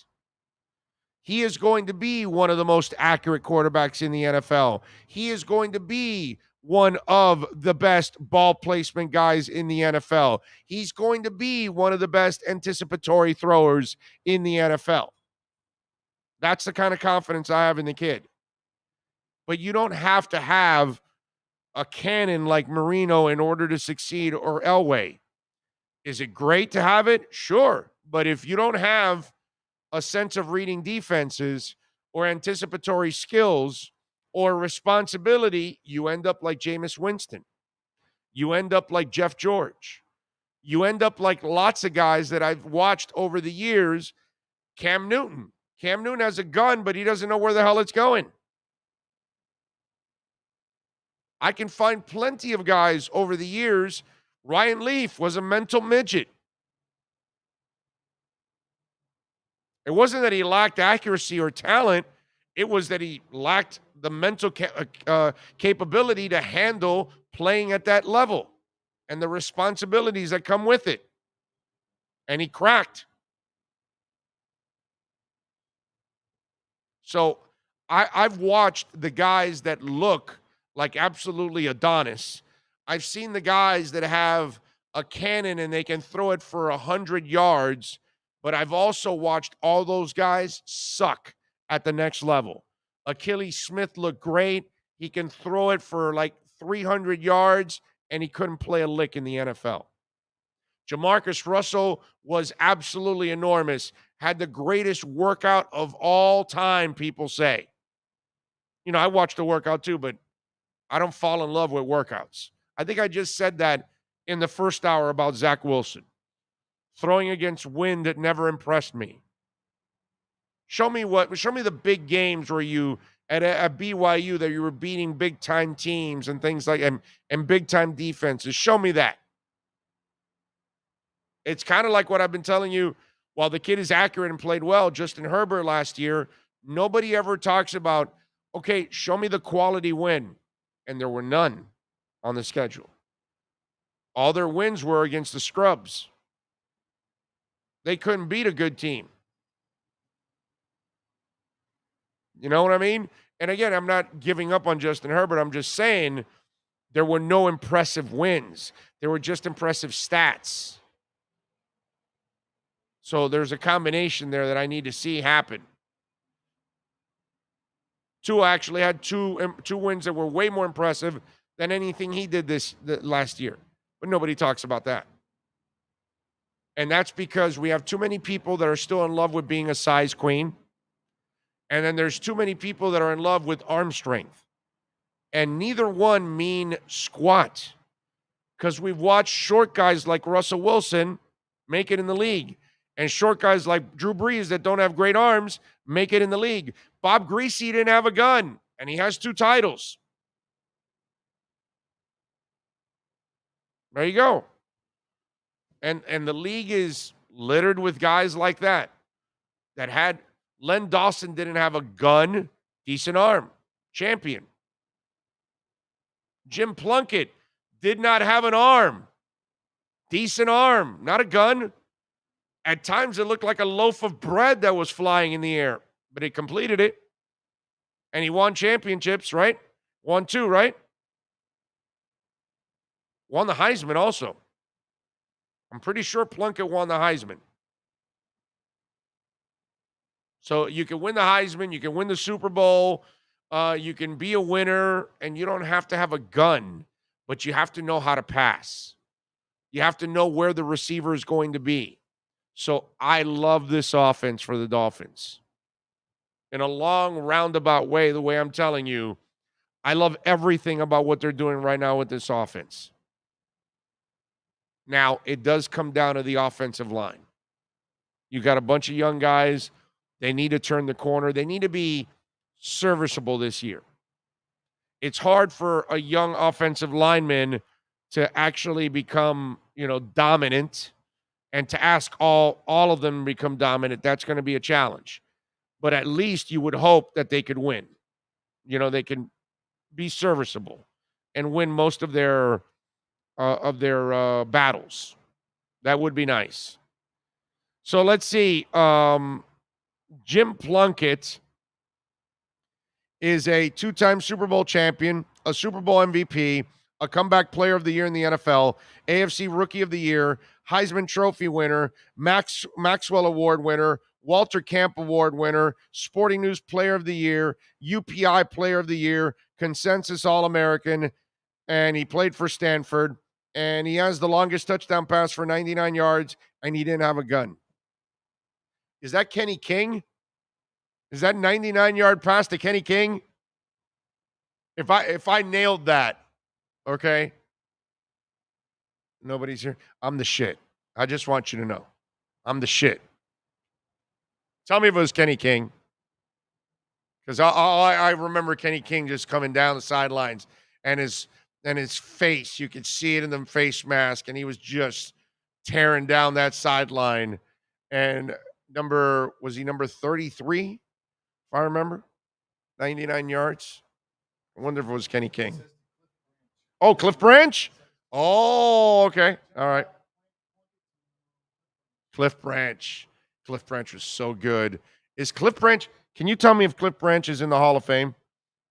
He is going to be one of the most accurate quarterbacks in the NFL. He is going to be one of the best ball placement guys in the NFL. He's going to be one of the best anticipatory throwers in the NFL. That's the kind of confidence I have in the kid. But you don't have to have a cannon like Marino in order to succeed, or Elway. Is it great to have it? Sure. But if you don't have a sense of reading defenses or anticipatory skills or responsibility, you end up like Jameis Winston. You end up like Jeff George. You end up like lots of guys that I've watched over the years. Cam Newton. Cam Newton has a gun, but he doesn't know where the hell it's going. I can find plenty of guys over the years. Ryan Leaf was a mental midget. It wasn't that he lacked accuracy or talent. It was that he lacked the mental capability to handle playing at that level and the responsibilities that come with it. And he cracked. So I've watched the guys that look like absolutely Adonis. I've seen the guys that have a cannon and they can throw it for 100 yards, but I've also watched all those guys suck at the next level. Achilles Smith looked great. He can throw it for like 300 yards, and he couldn't play a lick in the NFL. Jamarcus Russell was absolutely enormous. Had the greatest workout of all time, people say. You know, I watched the workout too, but I don't fall in love with workouts. I think I just said that in the first hour about Zach Wilson. Throwing against wind that never impressed me. Show me the big games where you, at BYU, that you were beating big-time teams and things like, and big-time defenses. Show me that. It's kind of like what I've been telling you. While the kid is accurate and played well, Justin Herbert last year, nobody ever talks about, okay, show me the quality win. And there were none on the schedule. All their wins were against the scrubs. They couldn't beat a good team. You know what I mean? And again, I'm not giving up on Justin Herbert. I'm just saying there were no impressive wins. There were just impressive stats. So there's a combination there that I need to see happen. Tua actually had two wins that were way more impressive than anything he did last year. But nobody talks about that. And that's because we have too many people that are still in love with being a size queen. And then there's too many people that are in love with arm strength. And neither one mean squat. Because we've watched short guys like Russell Wilson make it in the league. And short guys like Drew Brees that don't have great arms make it in the league. Bob Greasy didn't have a gun, and he has 2 titles. There you go. And the league is littered with guys like that had Len Dawson didn't have a gun, decent arm, champion. Jim Plunkett did not have an arm, decent arm, not a gun. At times it looked like a loaf of bread that was flying in the air, but he completed it. And he won championships, right? Won 2, right? Won the Heisman also. I'm pretty sure Plunkett won the Heisman. So you can win the Heisman, you can win the Super Bowl, you can be a winner, and you don't have to have a gun, but you have to know how to pass. You have to know where the receiver is going to be. So I love this offense for the Dolphins. In a long, roundabout way, the way I'm telling you, I love everything about what they're doing right now with this offense. Now, it does come down to the offensive line. You got a bunch of young guys. They need to turn the corner. They need to be serviceable this year. It's hard for a young offensive lineman to actually become, dominant, and to ask all of them to become dominant. That's going to be a challenge. But at least you would hope that they could win. They can be serviceable and win most of their battles. That would be nice. So let's see. Jim Plunkett is a two-time Super Bowl champion, a Super Bowl MVP, a comeback player of the year in the NFL, AFC Rookie of the Year, Heisman Trophy winner, Maxwell Award winner, Walter Camp Award winner, Sporting News Player of the Year, UPI Player of the Year, Consensus All-American, and he played for Stanford, and he has the longest touchdown pass for 99 yards, and he didn't have a gun. Is that Kenny King? Is that 99-yard pass to Kenny King? If I nailed that, okay? Nobody's here. I'm the shit. I just want you to know. I'm the shit. Tell me if it was Kenny King. Because I remember Kenny King just coming down the sidelines, and his face, you could see it in the face mask, and he was just tearing down that sideline. And was he number 33, if I remember? 99 yards. I wonder if it was Kenny King. Oh, Cliff Branch? Oh, okay. All right. Cliff Branch. Cliff Branch was so good. Is Cliff Branch, can you tell me if Cliff Branch is in the Hall of Fame?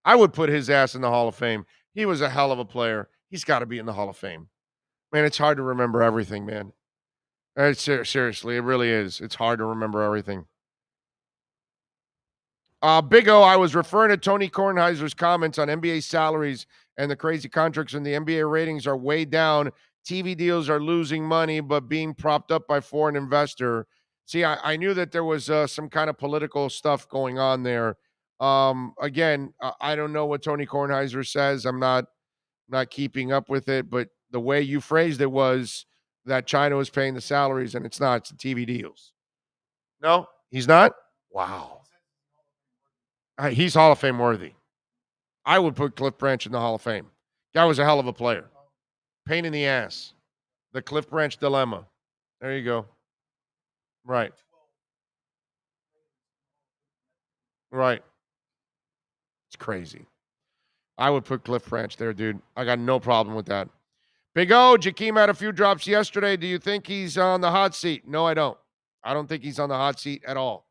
I would put his ass in the Hall of Fame. He was a hell of a player. He's got to be in the Hall of Fame. Man, it's hard to remember everything, man. Seriously, it really is. It's hard to remember everything. Big O, I was referring to Tony Kornheiser's comments on NBA salaries and the crazy contracts, and the NBA ratings are way down. TV deals are losing money, but being propped up by foreign investor. See, I knew that there was some kind of political stuff going on there. Again, I don't know what Tony Kornheiser says. I'm not keeping up with it, but the way you phrased it was that China was paying the salaries, and it's not. It's the TV deals. No, he's not? Wow. He's Hall of Fame worthy. I would put Cliff Branch in the Hall of Fame. Guy was a hell of a player. Pain in the ass. The Cliff Branch dilemma. There you go. Right. Right. It's crazy. I would put Cliff Branch there, dude. I got no problem with that. Big O, Jakeem had a few drops yesterday. Do you think he's on the hot seat? No, I don't. I don't think he's on the hot seat at all.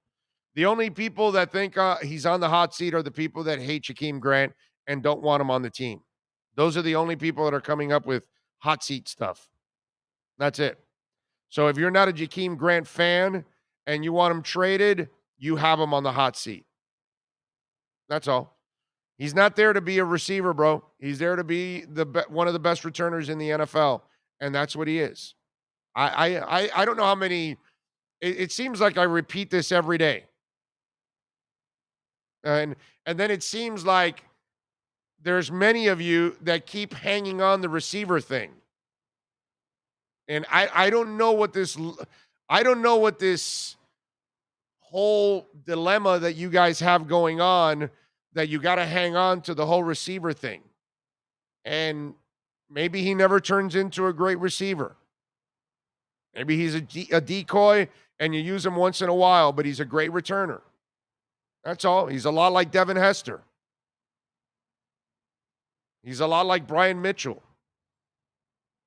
The only people that think he's on the hot seat are the people that hate Jakeem Grant and don't want him on the team. Those are the only people that are coming up with hot seat stuff. That's it. So if you're not a Jakeem Grant fan and you want him traded, you have him on the hot seat. That's all. He's not there to be a receiver, bro. He's there to be one of the best returners in the NFL, and that's what he is. I don't know how many. It seems like I repeat this every day. And then it seems like there's many of you that keep hanging on the receiver thing. And I don't know what this whole dilemma that you guys have going on, that you got to hang on to the whole receiver thing. And maybe he never turns into a great receiver. Maybe he's a decoy and you use him once in a while, but he's a great returner. That's all. He's a lot like Devin Hester. He's a lot like Brian Mitchell.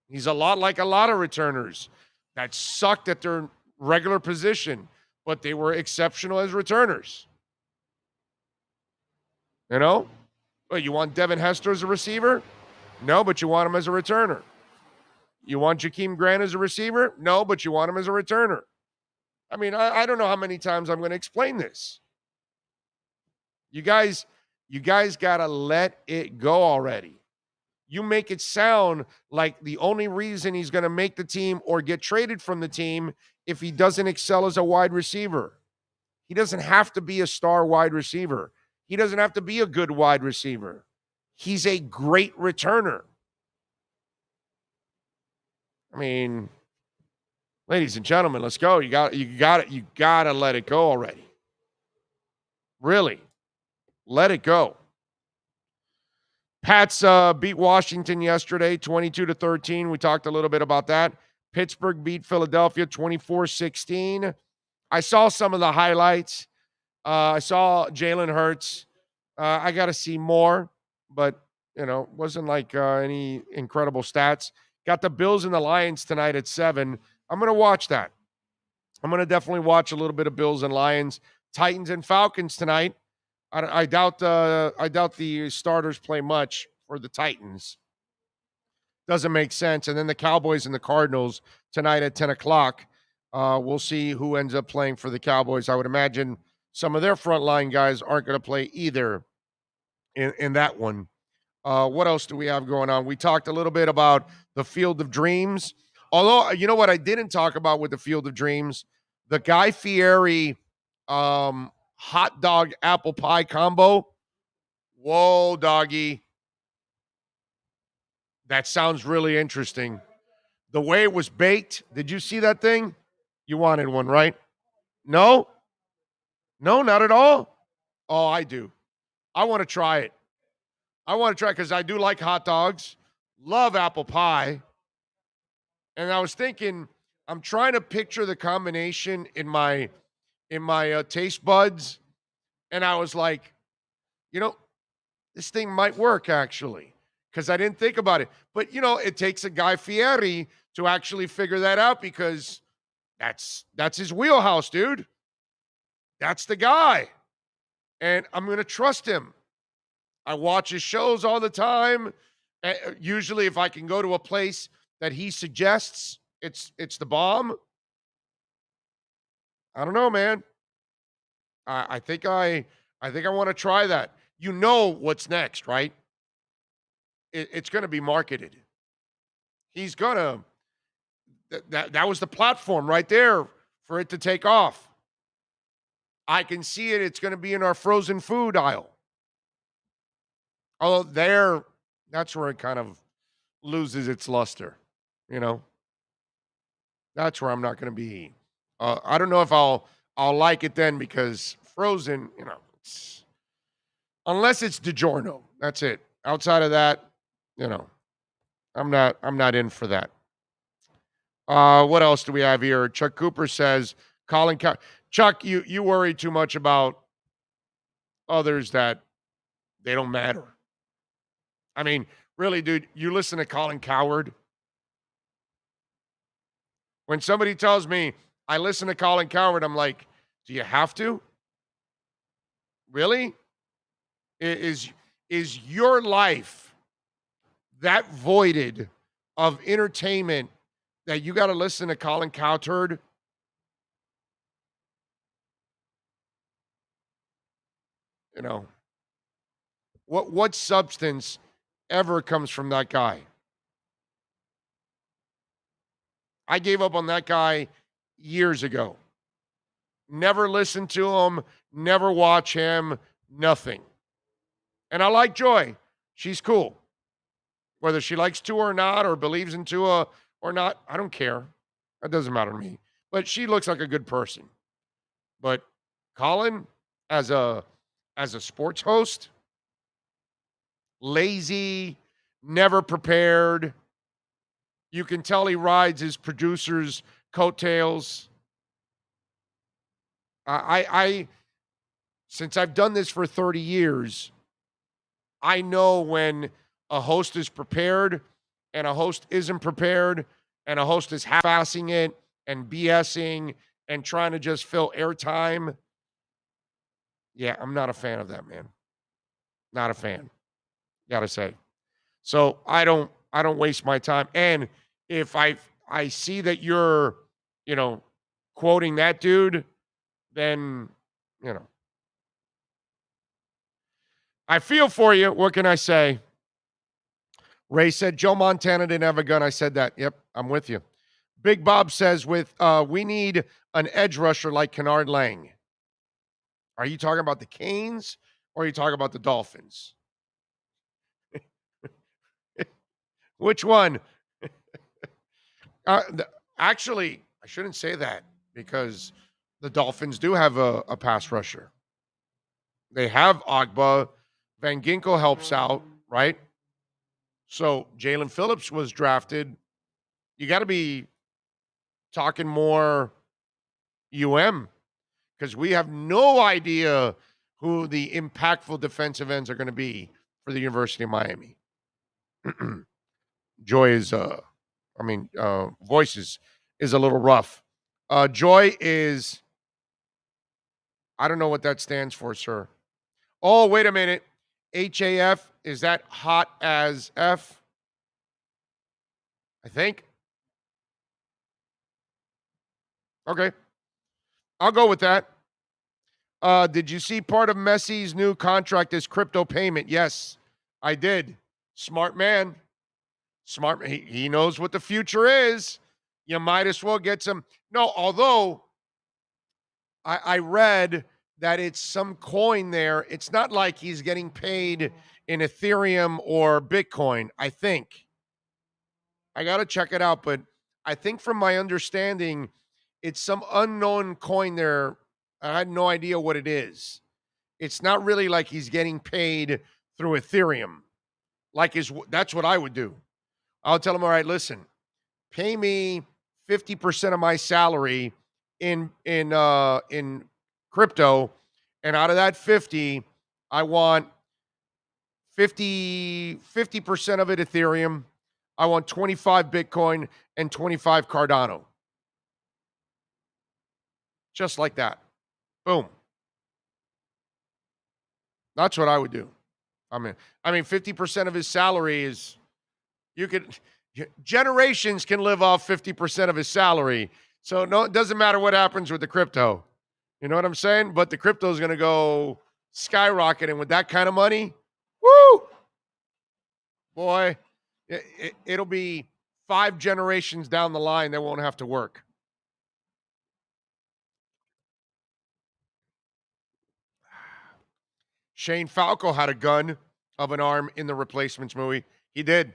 He's a lot like a lot of returners that sucked at their regular position, but they were exceptional as returners. You know? Well, you want Devin Hester as a receiver? No, but you want him as a returner. You want Jakeem Grant as a receiver? No, but you want him as a returner. I mean, I don't know how many times I'm going to explain this. You guys got to let it go already. You make it sound like the only reason he's going to make the team or get traded from the team if he doesn't excel as a wide receiver. He doesn't have to be a star wide receiver. He doesn't have to be a good wide receiver. He's a great returner. I mean, ladies and gentlemen, let's go. You got to let it go already. Really. Let it go. Pats beat Washington yesterday, 22-13. We talked a little bit about that. Pittsburgh beat Philadelphia 24-16. I saw some of the highlights. I saw Jalen Hurts. I got to see more, but, wasn't like any incredible stats. Got the Bills and the Lions tonight at 7. I'm going to watch that. I'm going to definitely watch a little bit of Bills and Lions. Titans and Falcons tonight. I doubt the starters play much for the Titans. Doesn't make sense. And then the Cowboys and the Cardinals tonight at 10 o'clock. We'll see who ends up playing for the Cowboys. I would imagine some of their frontline guys aren't going to play either in that one. What else do we have going on? We talked a little bit about the Field of Dreams. Although, you know what I didn't talk about with the Field of Dreams? The Guy Fieri hot dog apple pie combo. Whoa, doggy. That sounds really interesting. The way it was baked, did you see that thing? You wanted one, right? No? No, not at all? Oh, I do. I want to try it. I want to try it because I do like hot dogs. Love apple pie. And I was thinking, I'm trying to picture the combination in my taste buds. And I was like, this thing might work actually, because I didn't think about it. But, it takes a Guy Fieri to actually figure that out, because that's his wheelhouse, dude. That's the guy. And I'm going to trust him. I watch his shows all the time. Usually if I can go to a place that he suggests, it's the bomb. I don't know, man. I think I want to try that. You know what's next, right? It's going to be marketed. He's going to. That was the platform right there for it to take off. I can see it. It's going to be in our frozen food aisle. Although that's where it kind of loses its luster. That's where I'm not going to be. I don't know if I'll like it then, because frozen, unless it's DiGiorno, that's it. Outside of that, I'm not in for that. What else do we have here? Chuck Cooper says, Chuck, you worry too much about others that they don't matter. I mean, really, dude, you listen to Colin Cowherd. When somebody tells me I listen to Colin Cowherd, I'm like, do you have to? Really? Is your life that voided of entertainment that you got to listen to Colin Cowherd? What substance ever comes from that guy? I gave up on that guy years ago. Never listen to him, never watch him, nothing. And I like Joy. She's cool. Whether she likes Tua or not, or believes in Tua or not, I don't care. That doesn't matter to me. But she looks like a good person. But Colin, as a sports host, lazy, never prepared. You can tell he rides his producer's coattails. I since I've done this for 30 years, I know when a host is prepared and a host isn't prepared, and a host is half-assing it and BSing and trying to just fill airtime. Yeah, I'm not a fan of that, man. Not a fan. Gotta say. So I don't waste my time. And if I see that you're, quoting that dude, then, I feel for you. What can I say? Ray said Joe Montana didn't have a gun. I said that. Yep, I'm with you. Big Bob says we need an edge rusher like Kennard Lang. Are you talking about the Canes or are you talking about the Dolphins? Which one? Actually, I shouldn't say that because the Dolphins do have a pass rusher. They have Agba. Van Ginkel helps out, right? So Jalen Phillips was drafted. You got to be talking more because we have no idea who the impactful defensive ends are going to be for the University of Miami. Joy is, voice is a little rough. Joy is, I don't know what that stands for, sir. Oh, wait a minute. HAF, is that hot as F? I think. Okay. I'll go with that. Did you see part of Messi's new contract is crypto payment? Yes, I did. Smart man. Smart. He knows what the future is. You might as well get some. No, although I read that it's some coin there. It's not like he's getting paid in Ethereum or Bitcoin, I think. I got to check it out, but I think from my understanding, it's some unknown coin there. I had no idea what it is. It's not really like he's getting paid through Ethereum. That's what I would do. I'll tell him, all right, listen, pay me 50% of my salary in crypto, and out of that 50, I want 50% of it Ethereum. I want 25 Bitcoin and 25 Cardano. Just like that. Boom. That's what I would do. I mean, 50% of his salary is, generations can live off 50% of his salary. So no, it doesn't matter what happens with the crypto. You know what I'm saying? But the crypto is going to go skyrocketing with that kind of money. Woo! Boy, it'll be 5 generations down the line that won't have to work. Shane Falco had a gun of an arm in the Replacements movie. He did.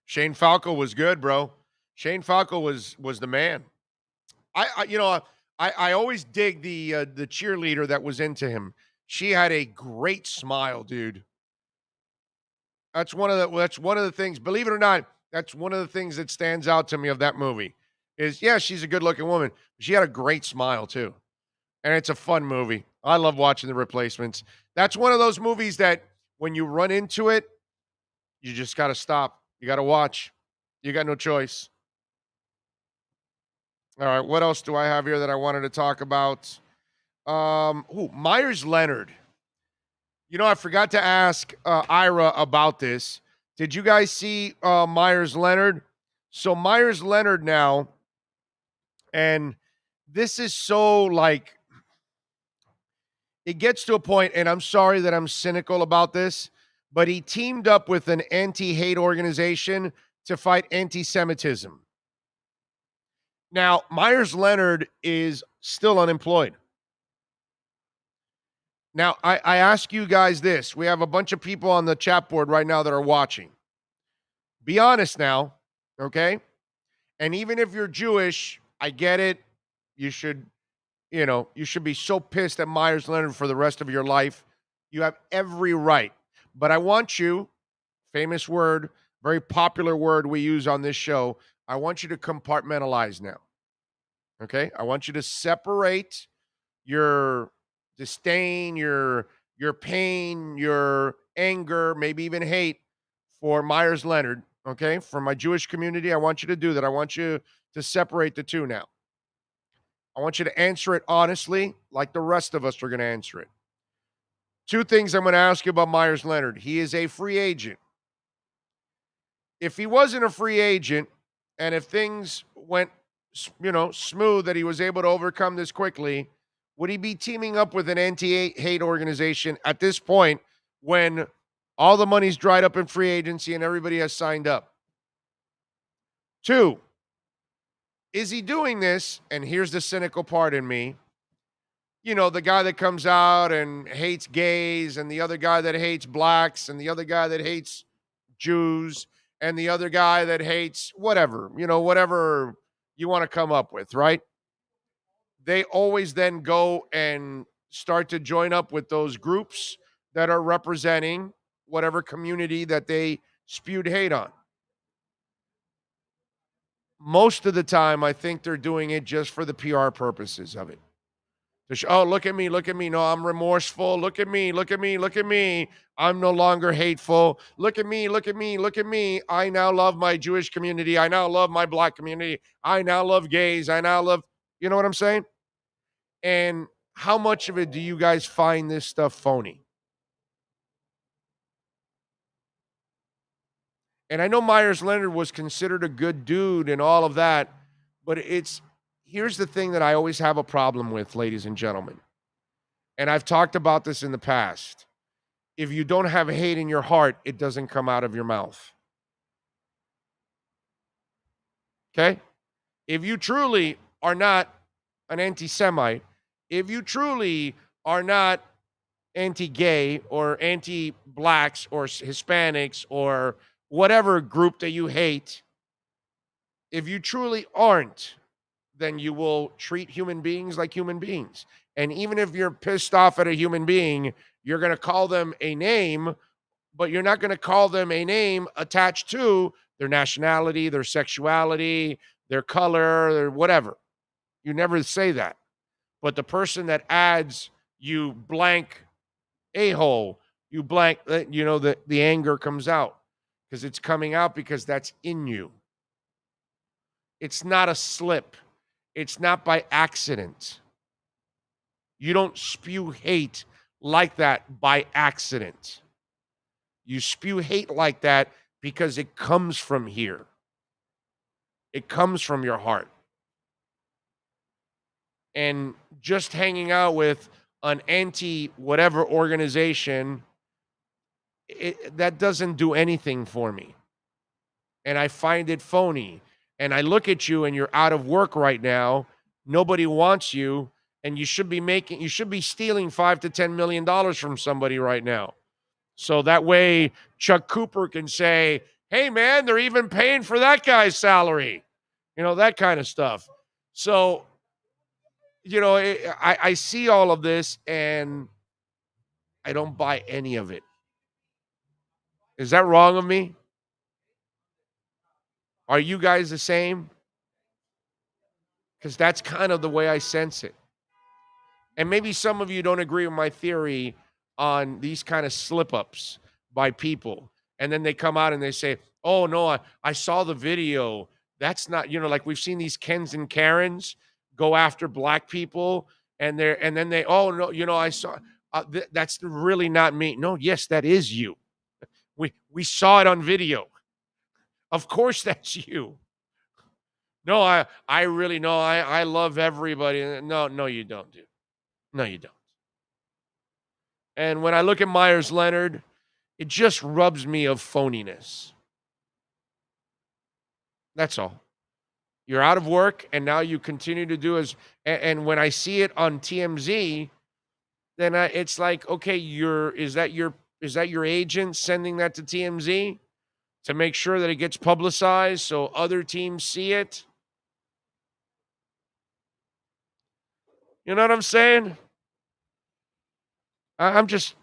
Shane Falco was good, bro. Shane Falco was the man. I always dig the cheerleader that was into him. She had a great smile, dude. That's one of the things, believe it or not, that's one of the things that stands out to me of that movie. Is she's a good-looking woman. She had a great smile too. And it's a fun movie. I love watching The Replacements. That's one of those movies that when you run into it, you just got to stop. You got to watch. You got no choice. All right, what else do I have here that I wanted to talk about? Myers Leonard. I forgot to ask Ira about this. Did you guys see Myers Leonard? So Myers Leonard now, and this is so like, it gets to a point, and I'm sorry that I'm cynical about this, but he teamed up with an anti-hate organization to fight anti-Semitism. Now, Myers Leonard is still unemployed. Now, I ask you guys this. We have a bunch of people on the chat board right now that are watching. Be honest now, okay? And even if you're Jewish, I get it. You should be so pissed at Myers Leonard for the rest of your life. You have every right. But I want you, famous word, very popular word we use on this show, I want you to compartmentalize now. Okay? I want you to separate your disdain, your pain, your anger, maybe even hate for Myers Leonard. Okay? For my Jewish community, I want you to do that. I want you to separate the two now. I want you to answer it honestly, like the rest of us are going to answer it. 2 things I'm going to ask you about Myers Leonard. He is a free agent. If he wasn't a free agent, and if things went, smooth, that he was able to overcome this quickly, Would he be teaming up with an anti-hate organization at this point when all the money's dried up in free agency and everybody has signed up? 2, is he doing this? And here's the cynical part in me. You know, the guy that comes out and hates gays, and the other guy that hates blacks, and the other guy that hates Jews, and the other guy that hates whatever, whatever you want to come up with, right? They always then go and start to join up with those groups that are representing whatever community that they spewed hate on. Most of the time, I think they're doing it just for the PR purposes of it. Oh, look at me, look at me. No, I'm remorseful. Look at me, look at me, look at me. I'm no longer hateful. Look at me, look at me, look at me. I now love my Jewish community. I now love my black community. I now love gays. I now love, you know what I'm saying? And how much of it do you guys find this stuff phony? And I know Myers Leonard was considered a good dude and all of that, but here's the thing that I always have a problem with, ladies and gentlemen. And I've talked about this in the past. If you don't have hate in your heart, it doesn't come out of your mouth. Okay? If you truly are not an anti-Semite, if you truly are not anti-gay or anti-blacks or Hispanics or whatever group that you hate, if you truly aren't, then you will treat human beings like human beings. And even if you're pissed off at a human being, you're going to call them a name, but you're not going to call them a name attached to their nationality, their sexuality, their color, or whatever. You never say that. But the person that adds you blank a-hole, you blank, the anger comes out because it's coming out because that's in you. It's not a slip. It's not by accident. You don't spew hate like that by accident. You spew hate like that because it comes from here. It comes from your heart. And just hanging out with an anti-whatever organization, that doesn't do anything for me. And I find it phony. And I look at you and you're out of work right now. Nobody wants you. And you should be stealing $5 to $10 million from somebody right now. So that way Chuck Cooper can say, hey man, they're even paying for that guy's salary. That kind of stuff. So, I see all of this and I don't buy any of it. Is that wrong of me? Are you guys the same? Because that's kind of the way I sense it. And maybe some of you don't agree with my theory on these kind of slip-ups by people. And then they come out and they say, oh, no, I saw the video. That's not, like we've seen these Kens and Karens go after black people. And then they, oh, no, I saw, that's really not me. No, yes, that is you. We saw it on video. Of course that's you. No, I really know. I love everybody. No, you don't, dude. No, you don't. And when I look at Myers Leonard, it just rubs me of phoniness. That's all. You're out of work, and now you continue to do as. And when I see it on TMZ, then it's like, okay, is that your agent sending that to TMZ to make sure that it gets publicized so other teams see it? You know what I'm saying? I'm just,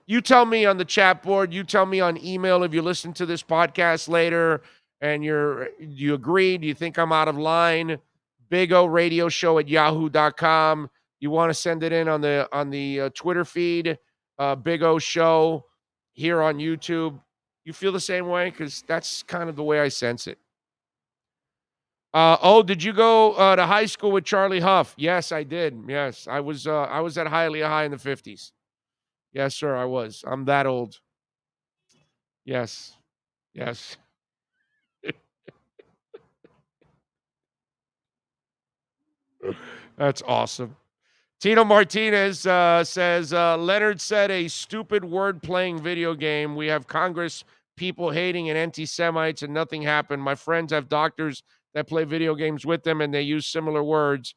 you tell me on the chat board, you tell me on email if you listen to this podcast later and you agree, do you think I'm out of line? Big O Radio Show at yahoo.com. You want to send it in on the Twitter feed, Big O Show here on YouTube. You feel the same way? Because that's kind of the way I sense it. Did you go to high school with Charlie Huff? Yes, I did. Yes, I was at Hialeah High in the 50s. Yes, sir, I was. I'm that old. Yes. That's awesome. Tito Martinez says, Leonard said a stupid word-playing video game. We have Congress people hating and anti-Semites and nothing happened. My friends have doctors that play video games with them and they use similar words.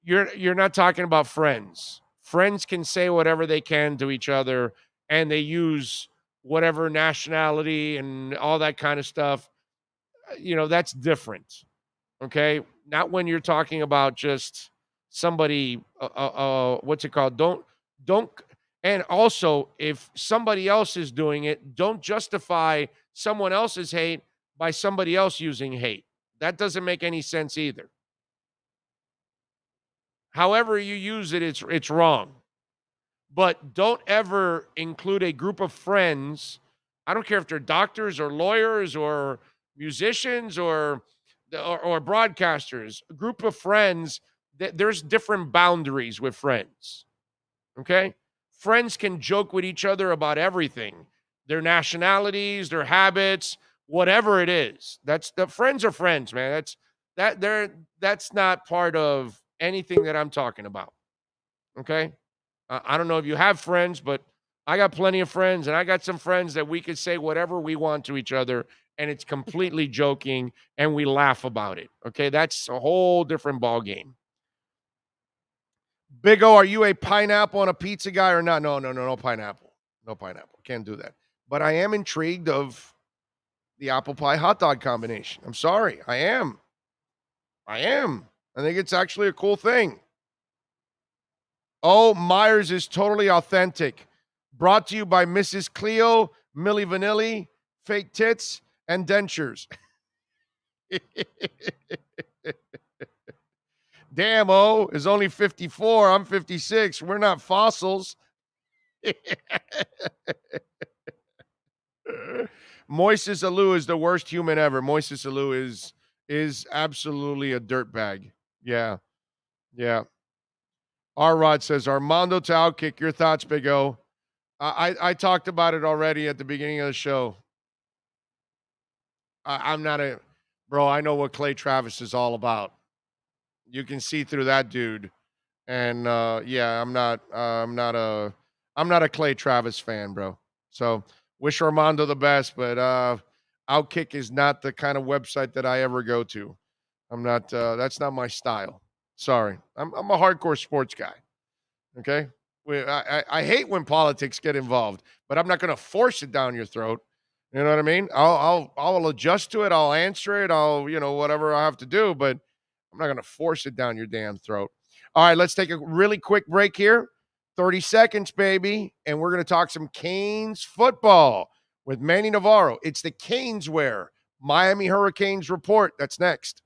You're not talking about friends. Friends can say whatever they can to each other and they use whatever nationality and all that kind of stuff. That's different. Okay? Not when you're talking about just somebody, what's it called? Don't, and also if somebody else is doing it, don't justify someone else's hate by somebody else using hate. That doesn't make any sense either. However you use it, it's wrong. But don't ever include a group of friends. I don't care if they're doctors or lawyers or musicians or broadcasters, a group of friends. There's different boundaries with friends. Okay? Friends can joke with each other about everything, their nationalities, their habits, whatever it is. Friends are friends, man. That's not part of anything that I'm talking about. Okay? I don't know if you have friends, but I got plenty of friends, and I got some friends that we could say whatever we want to each other, and it's completely joking, and we laugh about it. Okay? That's a whole different ball game. Big O, are you a pineapple on a pizza guy or not? No pineapple. No pineapple. Can't do that. But I am intrigued of the apple pie hot dog combination. I'm sorry. I am. I think it's actually a cool thing. Oh, Myers is totally authentic. Brought to you by Mrs. Cleo, Milli Vanilli, Fake Tits, and Dentures. Damn, O is only 54. I'm 56. We're not fossils. Moises Alou is the worst human ever. Moises Alou is absolutely a dirtbag. Yeah. R-Rod says, Armando to outkick. Your thoughts, Big O? I talked about it already at the beginning of the show. I'm not bro, I know what Clay Travis is all about. You can see through that dude. And I'm not a Clay Travis fan, bro. So wish Armando the best, but Outkick is not the kind of website that I ever go to. I'm not that's not my style. Sorry. I'm a hardcore sports guy. Okay? I hate when politics get involved, but I'm not going to force it down your throat. You know what I mean? I'll adjust to it. I'll answer it. I'll, whatever I have to do, but I'm not going to force it down your damn throat. All right, let's take a really quick break here. 30 seconds, baby. And we're going to talk some Canes football with Manny Navarro. It's the Caneswear Miami Hurricanes report. That's next.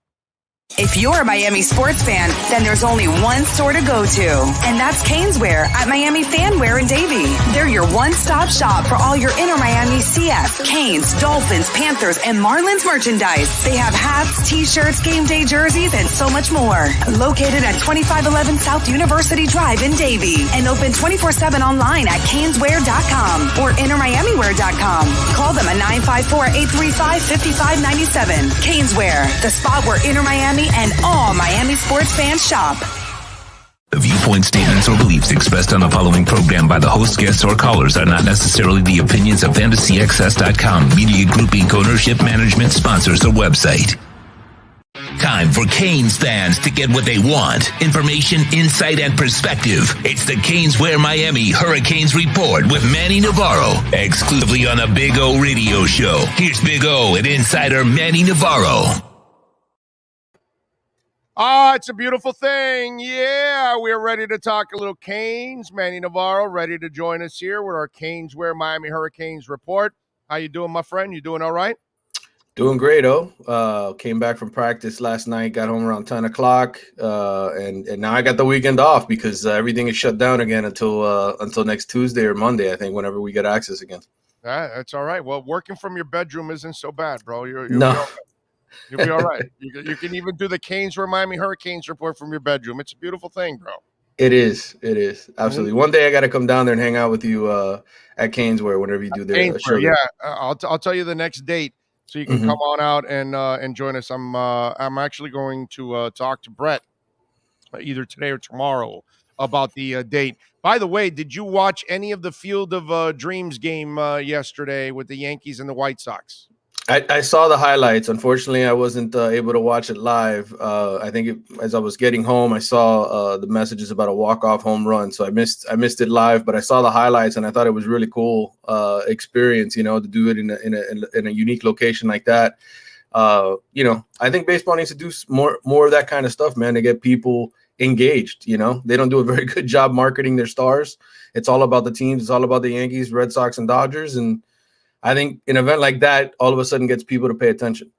If you're a Miami sports fan, then there's only one store to go to, and that's Caneswear at Miami Fanwear in Davie. They're your one-stop shop for all your inner Miami CF, Canes, Dolphins, Panthers, and Marlins merchandise. They have hats, t-shirts, game day jerseys, and so much more. Located at 2511 South University Drive in Davie, and open 24/7 online at caneswear.com or innermiamiwear.com. Call them at 954-835-5597. Caneswear, the spot where inner Miami and all Miami sports fans shop. The viewpoint statements or beliefs expressed on the following program by the host, guests, or callers are not necessarily the opinions of FantasyXS.com, Media Group Inc. ownership, management, sponsors, or website. Time for Canes fans to get what they want. Information, insight, and perspective. It's the Caneswear Miami Hurricanes Report with Manny Navarro, exclusively on the Big O Radio Show. Here's Big O and insider Manny Navarro. Oh, it's a beautiful thing. Yeah, we're ready to talk a little Canes. Manny Navarro ready to join us here with our Caneswear Miami Hurricanes report. How you doing, my friend? You doing all right? Doing great, came back from practice last night, got home around 10 o'clock, and now I got the weekend off because everything is shut down again until next Tuesday or Monday, I think, whenever we get access again. That's all right. Well, working from your bedroom isn't so bad, bro. No. You'll be all right. You can even do the Caneswear Miami Hurricanes report from your bedroom. It's a beautiful thing, bro. It is. Absolutely. One day I got to come down there and hang out with you at Caneswear whenever you do the show. Yeah, I'll tell you the next date so you can come on out and join us. I'm actually going to talk to Brett either today or tomorrow about the date. By the way, did you watch any of the Field of Dreams game yesterday with the Yankees and the White Sox? I saw the highlights. Unfortunately, I wasn't able to watch it live. I think as I was getting home, I saw the messages about a walk-off home run, so I missed it live. But I saw the highlights, and I thought it was really cool experience. To do it in a unique location like that. I think baseball needs to do more of that kind of stuff, man, to get people engaged. They don't do a very good job marketing their stars. It's all about the teams. It's all about the Yankees, Red Sox, and Dodgers, and I think an event like that all of a sudden gets people to pay attention.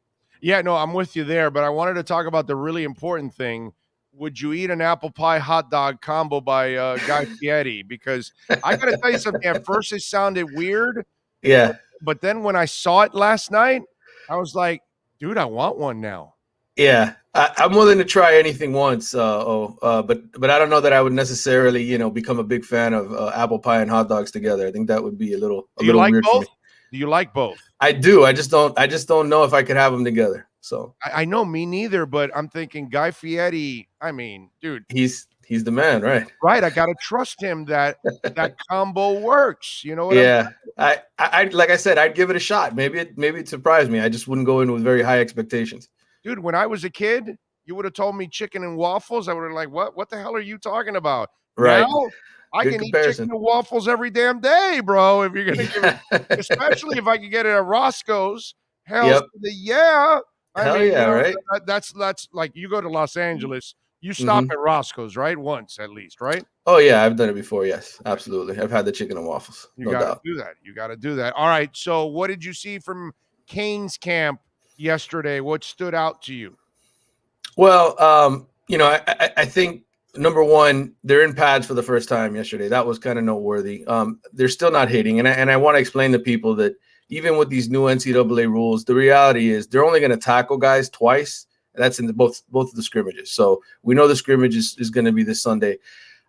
Yeah, no, I'm with you there, but I wanted to talk about the really important thing. Would you eat an apple pie hot dog combo by Guy Fieri? Because I got to tell you something. At first, it sounded weird. Yeah. But then when I saw it last night, I was like, dude, I want one now. Yeah, I'm willing to try anything once. But I don't know that I would necessarily, become a big fan of apple pie and hot dogs together. I think that would be a little weird for me. Do you like both? I do. I just don't know if I could have them together. So I know, me neither. But I'm thinking Guy Fieri. I mean, dude, he's the man, right? Right. I gotta trust him that combo works. You know what? Yeah. I like I said, I'd give it a shot. Maybe it surprised me. I just wouldn't go in with very high expectations. Dude, when I was a kid, you would have told me chicken and waffles. I would have like, what the hell are you talking about? Right. Now, I can eat chicken and waffles every damn day, bro. If you're gonna give it, especially if I can get it at Roscoe's. Hell, yeah. Right? That's like you go to Los Angeles, you stop at Roscoe's, right? Once at least, right? Oh yeah, I've done it before. Yes, absolutely. I've had the chicken and waffles. You gotta do that. You gotta do that. All right. So, what did you see from Canes camp yesterday? What stood out to you? Well, I think number one, they're in pads for the first time yesterday. That was kind of noteworthy. They're still not hitting, and I want to explain to people that even with these new NCAA rules, the reality is they're only going to tackle guys twice. That's in both of the scrimmages. So we know the scrimmage is going to be this Sunday.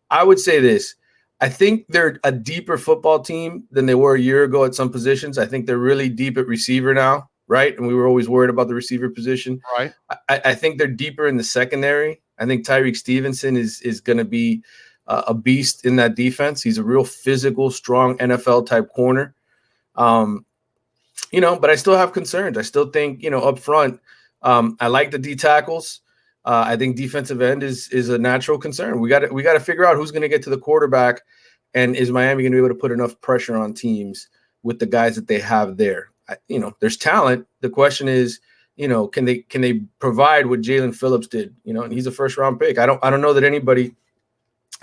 I would say this. I think they're a deeper football team than they were a year ago at some positions. I think they're really deep at receiver now, right? And we were always worried about the receiver position. Right. I think they're deeper in the secondary. I think Tyreek Stevenson is going to be a beast in that defense. He's a real physical, strong NFL-type corner. But I still have concerns. I still think, up front, I like the D tackles. I think defensive end is a natural concern. We got to figure out who's going to get to the quarterback, and is Miami going to be able to put enough pressure on teams with the guys that they have there? There's talent. The question is, can they provide what Jalen Phillips did? And he's a first round pick. I don't know that anybody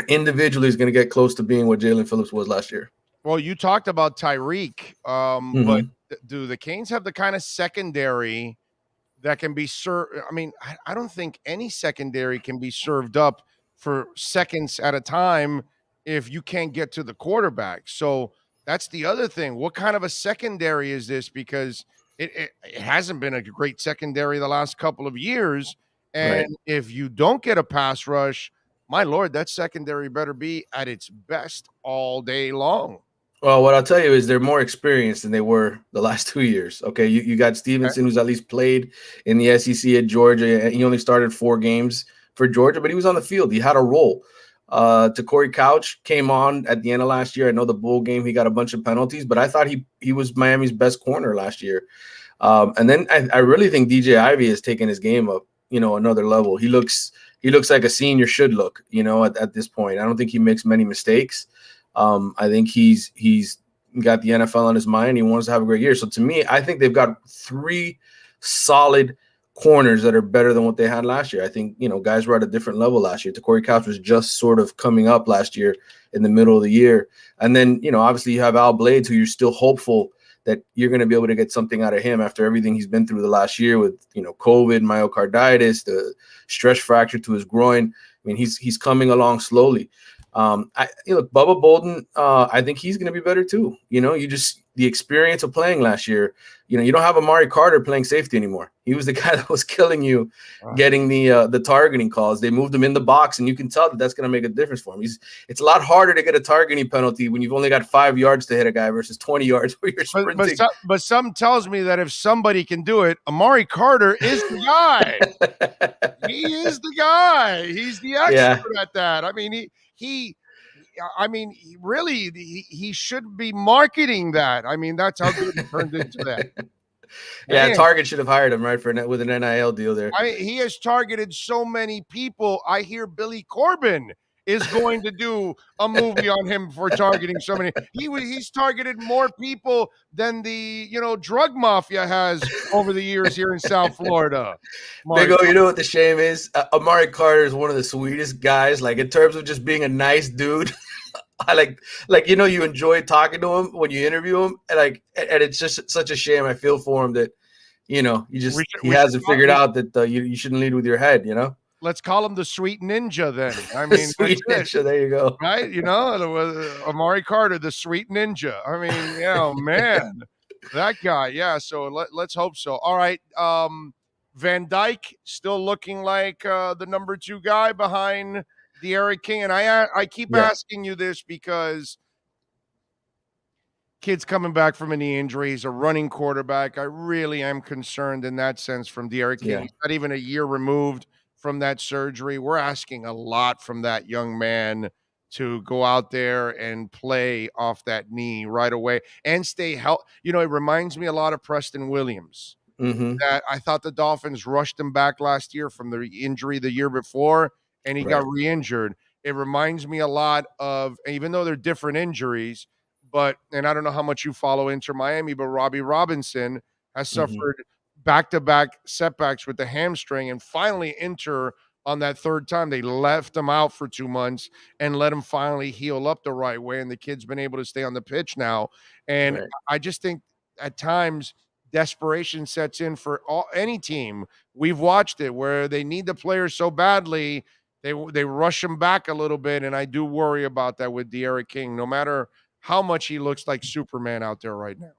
individually is going to get close to being what Jalen Phillips was last year. Well, you talked about Tyreek, but do the Canes have the kind of secondary that can be served? I mean, I don't think any secondary can be served up for seconds at a time if you can't get to the quarterback. So that's the other thing. What kind of a secondary is this? Because it hasn't been a great secondary the last couple of years. And if you don't get a pass rush, my Lord, that secondary better be at its best all day long. Well, what I'll tell you is they're more experienced than they were the last 2 years. Okay, you got Stevenson, who's at least played in the SEC at Georgia. He only started 4 games for Georgia, but he was on the field. He had a role. Corey Couch came on at the end of last year. I know the bowl game, he got a bunch of penalties, but I thought he was Miami's best corner last year. And then I really think DJ Ivey has taken his game up, another level. He looks like a senior should look, at this point. I don't think he makes many mistakes. I think he's got the NFL on his mind. He wants to have a great year. So to me, I think they've got 3 solid corners that are better than what they had last year. I think, guys were at a different level last year. Corey Couch was just sort of coming up last year in the middle of the year. And then, obviously you have Al Blades, who you're still hopeful that you're going to be able to get something out of him after everything he's been through the last year with, COVID, myocarditis, the stress fracture to his groin. I mean, he's coming along slowly. Bubba Bolden, I think he's going to be better too. the experience of playing last year. You don't have Amari Carter playing safety anymore. He was the guy that was killing you, getting the targeting calls. They moved him in the box, and you can tell that that's going to make a difference for him. It's a lot harder to get a targeting penalty when you've only got 5 yards to hit a guy versus 20 yards where you're sprinting. But some tells me that if somebody can do it, Amari Carter is the guy. He is the guy. He's the expert at that. I mean, he should be marketing that. I mean, that's how good he turned into that. Yeah, Target should have hired him, right, with an NIL deal there. He has targeted so many people. I hear Billy Corbin is going to do a movie on him for targeting so many. He's targeted more people than the drug mafia has over the years here in South Florida. Big O, you know what the shame is? Amari Carter is one of the sweetest guys. Like, in terms of just being a nice dude. I like you enjoy talking to him when you interview him, and it's just such a shame. I feel for him that he hasn't figured out that you shouldn't lead with your head. Let's call him the Sweet Ninja then. I mean, Sweet Ninja. There you go. Right? Amari Carter, the Sweet Ninja. I mean, man, that guy. Yeah. So let's hope so. All right. Van Dyke still looking like the number 2 guy behind De'Aaron King, and I keep asking you this because kid's coming back from a knee injury. He's a running quarterback. I really am concerned in that sense from De'Aaron King. He's not even a year removed from that surgery. We're asking a lot from that young man to go out there and play off that knee right away and stay healthy. It reminds me a lot of Preston Williams. That I thought the Dolphins rushed him back last year from the injury the year before, and he got re-injured. It reminds me a lot of, even though they're different injuries, and I don't know how much you follow Inter Miami, but Robbie Robinson has suffered back-to-back setbacks with the hamstring, and finally Inter, on that third time, they left him out for 2 months and let him finally heal up the right way, and the kid's been able to stay on the pitch now. And I just think at times desperation sets in for any team. We've watched it where they need the players so badly, they rush him back a little bit, and I do worry about that with De'Aaron King, no matter how much he looks like Superman out there right now.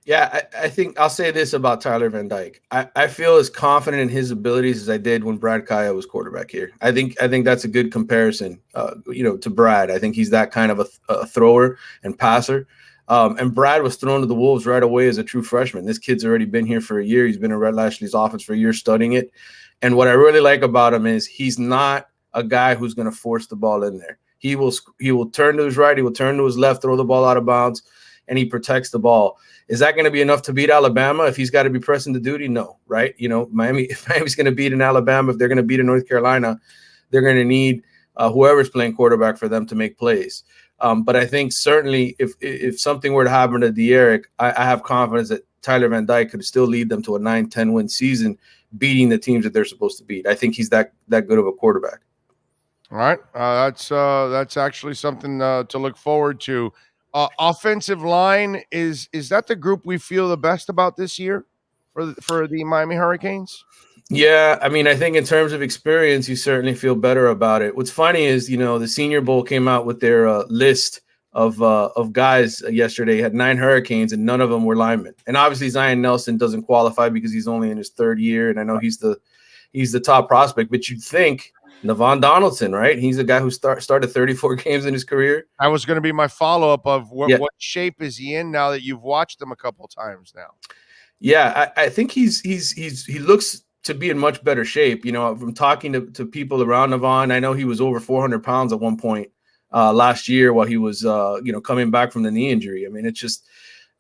Yeah, I think I'll say this about Tyler Van Dyke. I feel as confident in his abilities as I did when Brad Kaya was quarterback here. I think that's a good comparison, to Brad. I think he's that kind of a thrower and passer. And Brad was thrown to the Wolves right away as a true freshman. This kid's already been here for a year. He's been in Red Lashley's offense for a year studying it. And what I really like about him is he's not a guy who's going to force the ball in there. He will turn to his right. He will turn to his left, throw the ball out of bounds, and he protects the ball. Is that going to be enough to beat Alabama if he's got to be pressing the duty? No, right? If Miami's going to beat in Alabama, if they're going to beat in North Carolina, they're going to need whoever's playing quarterback for them to make plays. But I think certainly if something were to happen to De'Aaron, I have confidence that Tyler Van Dyke could still lead them to a 9-10 win season, beating the teams that they're supposed to beat. I think he's that good of a quarterback. All right. That's actually something to look forward to. Offensive line, is that the group we feel the best about this year for the Miami Hurricanes? Yeah, I mean, I think in terms of experience, you certainly feel better about it. What's funny is, the Senior Bowl came out with their list of guys yesterday. Had 9 Hurricanes, and none of them were linemen. And obviously, Zion Nelson doesn't qualify because he's only in his 3rd year, and I know he's the top prospect. But you'd think Navon Donaldson, right? He's a guy who started 34 games in his career. That was going to be my follow-up of what shape is he in now that you've watched him a couple times now? Yeah, I think he looks to be in much better shape. From talking to people around Navon, I know he was over 400 pounds at one point last year while he was, coming back from the knee injury. I mean, it's just,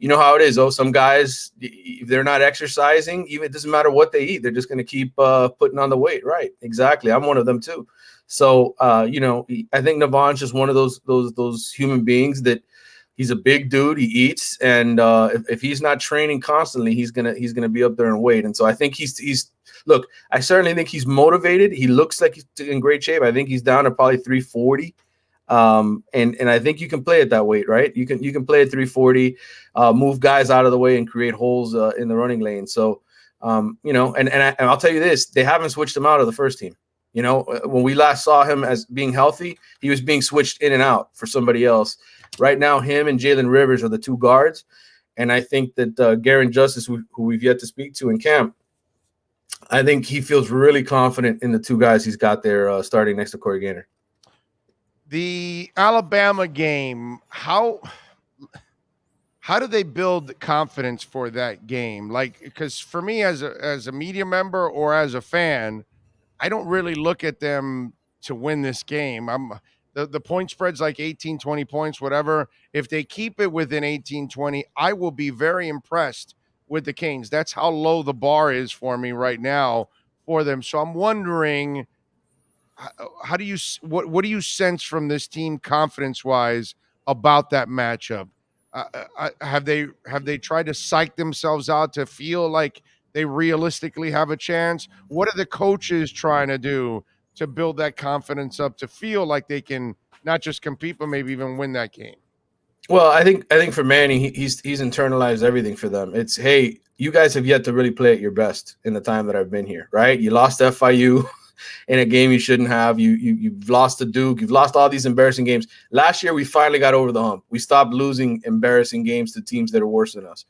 how it is. Some guys, if they're not exercising, even it doesn't matter what they eat, they're just going to keep putting on the weight. Right. Exactly. I'm one of them too. So, I think Navon's just one of those human beings that he's a big dude. He eats. And if he's not training constantly, he's going to be up there in weight. And so I think look, I certainly think he's motivated. He looks like he's in great shape. I think he's down to probably 340. And I think you can play at that weight, right? You can play at 340, move guys out of the way and create holes in the running lane. So, and I'll tell you this, they haven't switched him out of the first team. When we last saw him as being healthy, he was being switched in and out for somebody else. Right now, him and Jalen Rivers are the two guards. And I think that Garen Justice, who we've yet to speak to in camp, I think he feels really confident in the two guys he's got there starting next to Corey Gaynor. The Alabama game, how do they build confidence for that game? Like, because for me as a media member or as a fan, I don't really look at them to win this game. The point spread's like 18, 20 points, whatever. If they keep it within 18, 20, I will be very impressed with the Canes. That's how low the bar is for me right now for them. So I'm wondering, what do you sense from this team confidence-wise about that matchup? Have they tried to psych themselves out to feel like they realistically have a chance? What are the coaches trying to do to build that confidence up to feel like they can not just compete, but maybe even win that game? Well, I think for Manny, he's internalized everything for them. It's, hey, you guys have yet to really play at your best in the time that I've been here, right? You lost FIU in a game you shouldn't have. You've lost to Duke. You've lost all these embarrassing games. Last year, we finally got over the hump. We stopped losing embarrassing games to teams that are worse than us.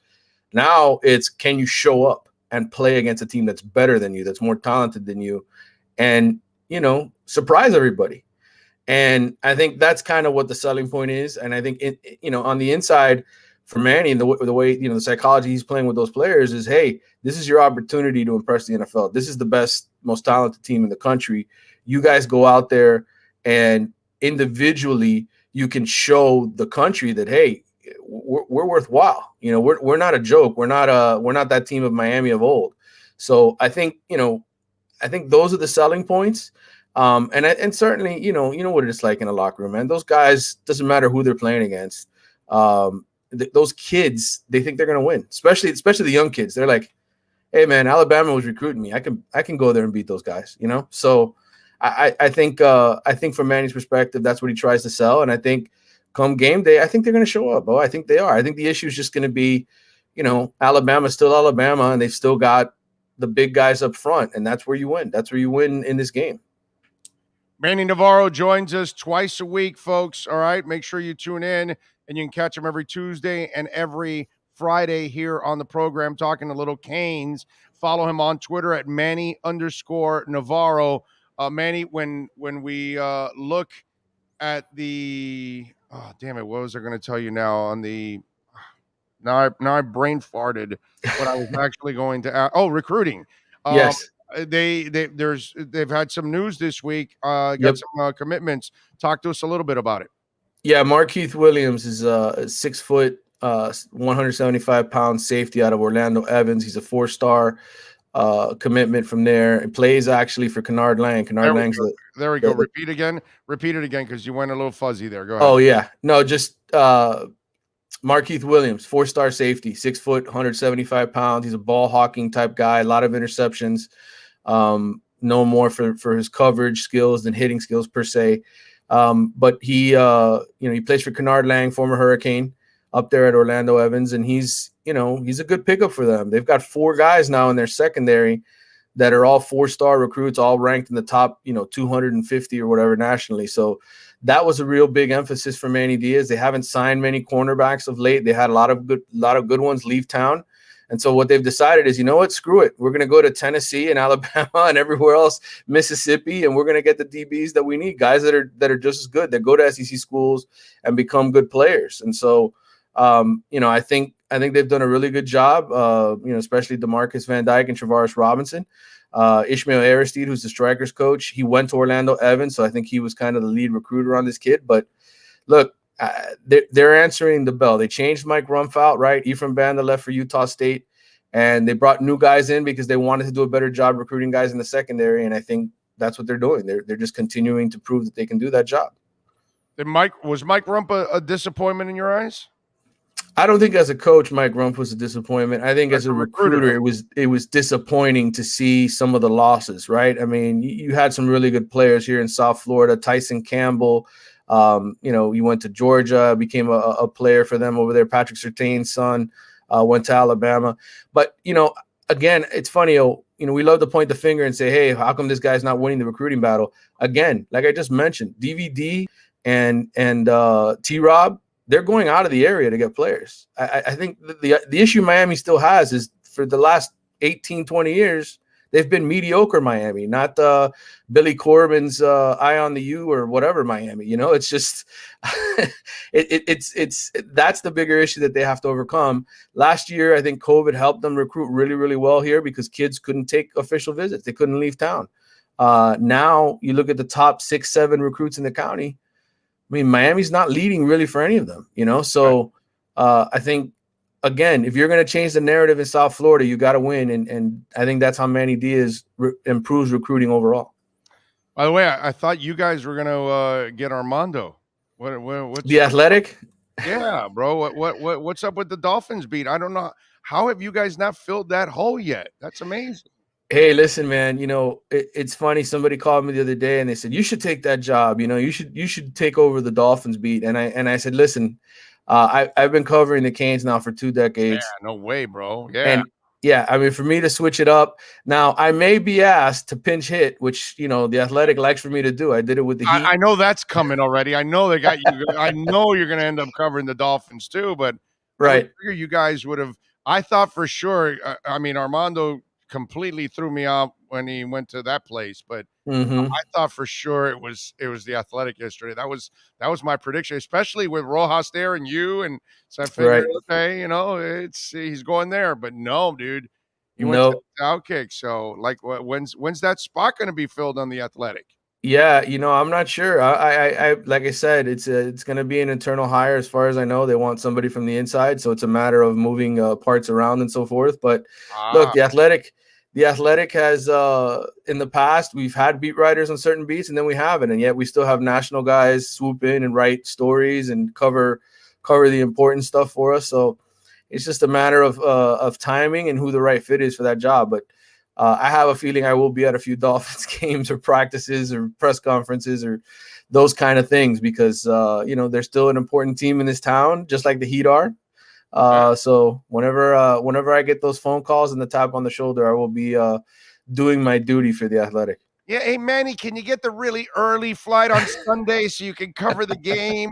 Now it's, can you show up and play against a team that's better than you, that's more talented than you, and, surprise everybody. And I think that's kind of what the selling point is. And I think, on the inside for Manny, the way, the psychology he's playing with those players is, hey, this is your opportunity to impress the NFL. This is the best, most talented team in the country. You guys go out there and individually you can show the country that, hey, we're worthwhile. We're not a joke. We're not that team of Miami of old. So I think those are the selling points. And certainly, you know what it's like in a locker room, man. Those guys, doesn't matter who they're playing against. Those kids, they think they're going to win, especially the young kids. They're like, hey man, Alabama was recruiting me. I can go there and beat those guys, So I think from Manny's perspective, that's what he tries to sell. And I think come game day, I think they're going to show up. Oh, I think they are. I think the issue is just going to be, Alabama's still Alabama, and they've still got the big guys up front, and that's where you win. That's where you win in this game. Manny Navarro joins us twice a week, folks. All right, make sure you tune in, and you can catch him every Tuesday and every Friday here on the program, talking a little Canes. Follow him on Twitter at Manny_Navarro. Manny, when we look at the what was I going to tell you now on the now I brain farted what I was actually going to ask. Recruiting. Yes. They've had some news this week. Got some commitments. Talk to us a little bit about it. Yeah, Markeith Williams is a 6 foot, 175-pound safety out of Orlando Evans. He's a 4-star commitment from there. It plays actually for Kennard Lang. There we go. Repeat it again because you went a little fuzzy there. Go ahead. Oh yeah, no, just Markeith Williams, 4-star safety, 6 foot, 175 pounds. He's a ball hawking type guy. A lot of interceptions. No more for his coverage skills than hitting skills per se. But he plays for Kennard Lang, former Hurricane, up there at Orlando Evans, and he's a good pickup for them. They've got 4 guys now in their secondary that are all 4-star recruits, all ranked in the top, 250 or whatever nationally. So that was a real big emphasis for Manny Diaz. They haven't signed many cornerbacks of late. They had a lot of good ones leave town. And so what they've decided is, screw it. We're going to go to Tennessee and Alabama and everywhere else, Mississippi, and we're going to get the DBs that we need, guys that are just as good, that go to SEC schools and become good players. And so, I think they've done a really good job, especially DeMarcus Van Dyke and Travaris Robinson. Ishmael Aristide, who's the strikers coach, he went to Orlando Evans, so I think he was kind of the lead recruiter on this kid. But look, they're answering the bell. They changed Mike Rumph out, right? Ephraim Banda left for Utah State, and they brought new guys in because they wanted to do a better job recruiting guys in the secondary, and I think that's what they're doing. They're just continuing to prove that they can do that job. Was Mike Rumph a disappointment in your eyes? I don't think as a coach, Mike Rumph was a disappointment. I think as a recruiter, it was disappointing to see some of the losses, right? I mean, you had some really good players here in South Florida. Tyson Campbell, he went to Georgia, became a player for them over there. Patrick Surtain's son went to Alabama. But, again, it's funny, we love to point the finger and say, hey, how come this guy's not winning the recruiting battle? Again, like I just mentioned, DVD and T-Rob, they're going out of the area to get players. I think the issue Miami still has is for the last 18, 20 years, they've been mediocre Miami, not Billy Corbin's eye on the U or whatever Miami. It's just it's that's the bigger issue that they have to overcome. Last year, I think COVID helped them recruit really, really well here because kids couldn't take official visits. They couldn't leave town. Now you look at the top 6, 7 recruits in the county. I mean, Miami's not leading really for any of them, So I think, again, if you're going to change the narrative in South Florida, you got to win. And I think that's how Manny Diaz improves recruiting overall. By the way, I thought you guys were going to get Armando. What's the Athletic? Yeah, bro. What's up with the Dolphins beat? I don't know. How have you guys not filled that hole yet? That's amazing. Hey, listen, man, it's funny. Somebody called me the other day and they said, you should take that job. You should take over the Dolphins beat. And I said, listen, I've been covering the Canes now for 2 decades. Yeah, no way, bro. Yeah. And yeah, I mean, for me to switch it up now, I may be asked to pinch hit, which, the Athletic likes for me to do. I did it with the Heat. I know that's coming already. I know they got you. I know you're going to end up covering the Dolphins too, but right. I figure you guys would have, I thought for sure. I mean, Armando completely threw me off when he went to that place, but I thought for sure it was the Athletic yesterday. That was my prediction, especially with Rojas there and you, and so I figured, okay, he's going there, but no, dude, he went to the Outkick. So, like, when's that spot going to be filled on the Athletic? Yeah, I'm not sure. I like I said, it's going to be an internal hire as far as I know. They want somebody from the inside, so it's a matter of moving parts around and so forth. But look, the Athletic has in the past we've had beat writers on certain beats, and then we haven't, and yet we still have national guys swoop in and write stories and cover the important stuff for us. So it's just a matter of timing and who the right fit is for that job. But I have a feeling I will be at a few Dolphins games or practices or press conferences or those kind of things because, they're still an important team in this town, just like the Heat are. So whenever I get those phone calls and the tap on the shoulder, I will be doing my duty for the Athletic. Yeah. Hey, Manny, can you get the really early flight on Sunday so you can cover the game?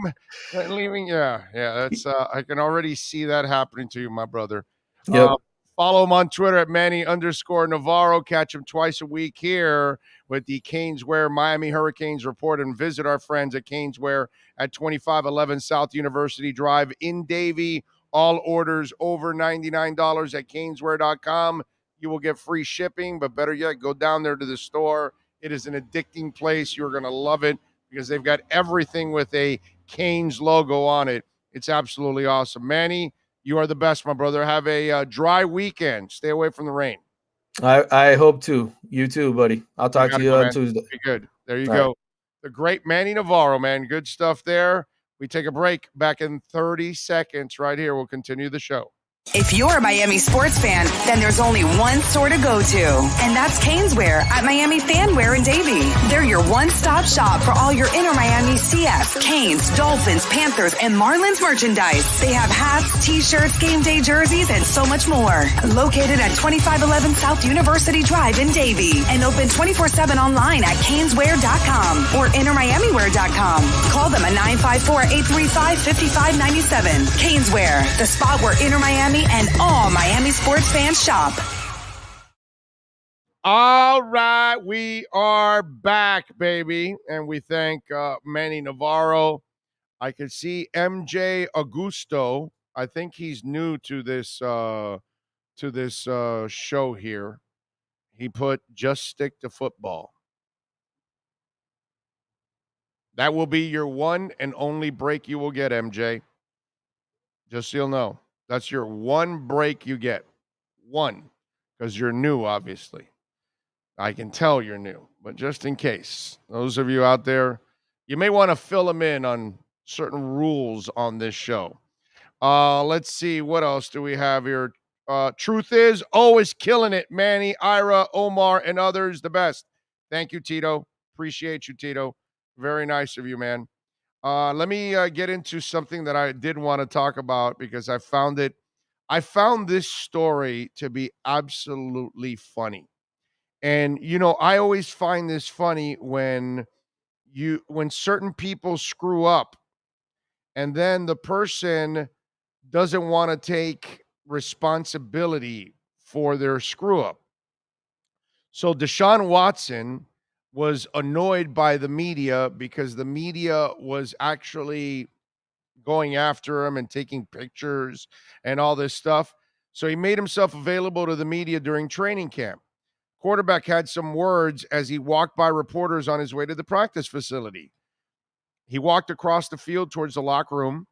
Leaving. Yeah. That's I can already see that happening to you, my brother. Yep. Follow him on Twitter at Manny_Navarro. Catch him twice a week here with the Caneswear Miami Hurricanes report, and visit our friends at Caneswear at 2511 South University Drive in Davie. All orders over $99 at caneswear.com. You will get free shipping, but better yet, go down there to the store. It is an addicting place. You're going to love it because they've got everything with a Canes logo on it. It's absolutely awesome. Manny, you are the best, my brother. Have a dry weekend. Stay away from the rain. I hope to. You too, buddy. I'll talk to you on Tuesday. Be good. There you go. The great Manny Navarro, man. Good stuff there. We take a break. Back in 30 seconds right here. We'll continue the show. If you're a Miami sports fan, then there's only one store to go to, and that's Caneswear at Miami Fanwear in Davie. They're your one-stop shop for all your inner Miami CF, Canes, Dolphins, Panthers, and Marlins merchandise. They have hats, t-shirts, game day jerseys, and so much more. Located at 2511 South University Drive in Davie, and open 24/7 online at caneswear.com or innermiamiwear.com. Call them at 954-835-5597. Caneswear, the spot where inner Miami and all Miami sports fans shop. All right, we are back, baby, and we thank Manny Navarro. I can see MJ Augusto. I think he's new to this show here. He put "just stick to football." That will be your one and only break you will get, MJ. Just so you'll know. That's your one break you get. One. Because you're new, obviously. I can tell you're new. But just in case, those of you out there, you may want to fill them in on certain rules on this show. Let's see. What else do we have here? Truth is, always killing it. Manny, Ira, Omar, and others, the best. Thank you, Tito. Appreciate you, Tito. Very nice of you, man. Let me get into something that I did want to talk about because I found this story to be absolutely funny. And I always find this funny when certain people screw up and then the person doesn't want to take responsibility for their screw up. So Deshaun Watson was annoyed by the media because the media was actually going after him and taking pictures and all this stuff. So he made himself available to the media during training camp. Quarterback had some words as he walked by reporters on his way to the practice facility. He walked across the field towards the locker room,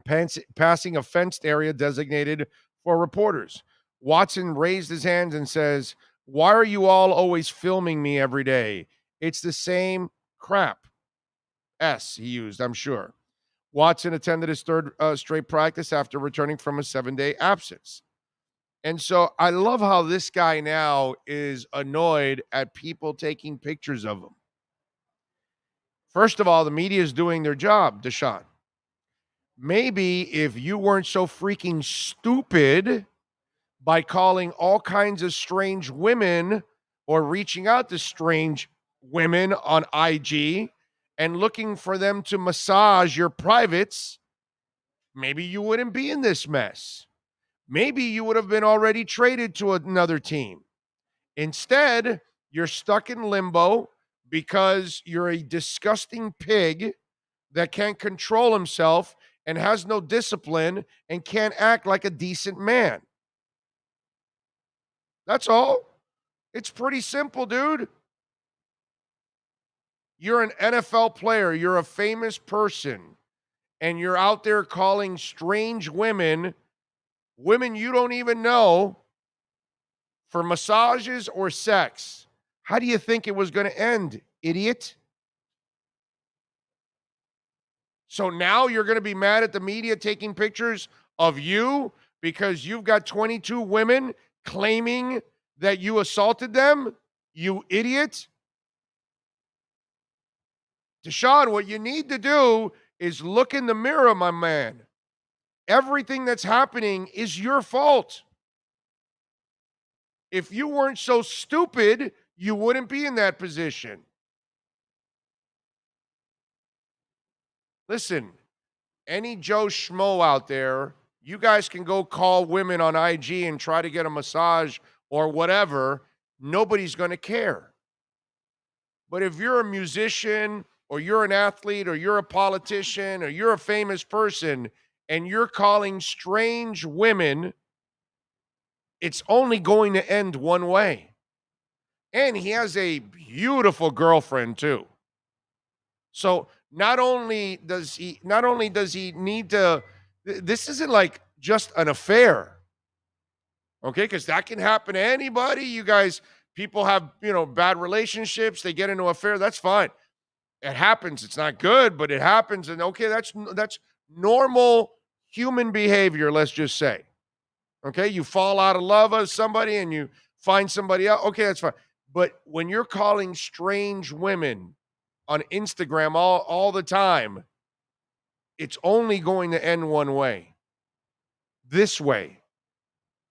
passing a fenced area designated for reporters. Watson raised his hands and says, "Why are you all always filming me every day? It's the same crap." He used, I'm sure. Watson attended his third straight practice after returning from a 7-day absence. And so I love how this guy now is annoyed at people taking pictures of him. First of all, the media is doing their job, Deshaun. Maybe if you weren't so freaking stupid by calling all kinds of strange women or reaching out to strange women on IG and looking for them to massage your privates, maybe you wouldn't be in this mess. Maybe you would have been already traded to another team. Instead, you're stuck in limbo because you're a disgusting pig that can't control himself and has no discipline and can't act like a decent man. That's all. It's pretty simple, dude. You're an NFL player. You're a famous person. And you're out there calling strange women you don't even know, for massages or sex. How do you think it was going to end, idiot? So now you're going to be mad at the media taking pictures of you because you've got 22 women claiming that you assaulted them? You idiot. Deshaun, what you need to do is look in the mirror, my man. Everything that's happening is your fault. If you weren't so stupid, you wouldn't be in that position. Listen, any Joe Schmo out there, you guys can go call women on IG and try to get a massage or whatever. Nobody's going to care. But if you're a musician or you're an athlete or you're a politician or you're a famous person and you're calling strange women, it's only going to end one way. And he has a beautiful girlfriend too. So not only does he need to, this isn't like just an affair. Okay, because that can happen to anybody. You guys, people have, bad relationships, they get into an affair, that's fine. It happens. It's not good, but it happens. And okay, that's normal human behavior, let's just say. Okay, you fall out of love with somebody and you find somebody else. Okay, that's fine. But when you're calling strange women on Instagram all the time, it's only going to end one way. This way,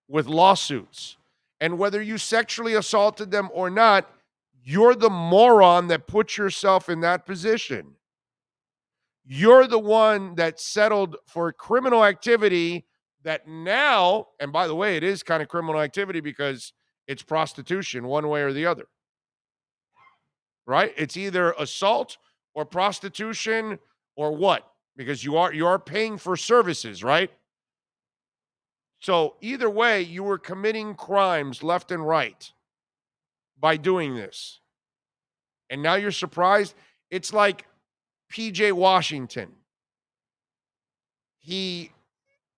with lawsuits. And whether you sexually assaulted them or not, you're the moron that put yourself in that position. You're the one that settled for criminal activity that now, and by the way, it is kind of criminal activity because it's prostitution one way or the other. Right? It's either assault or prostitution or what? Because you are paying for services, right? So either way, you were committing crimes left and right by doing this. And now you're surprised? It's like PJ Washington. He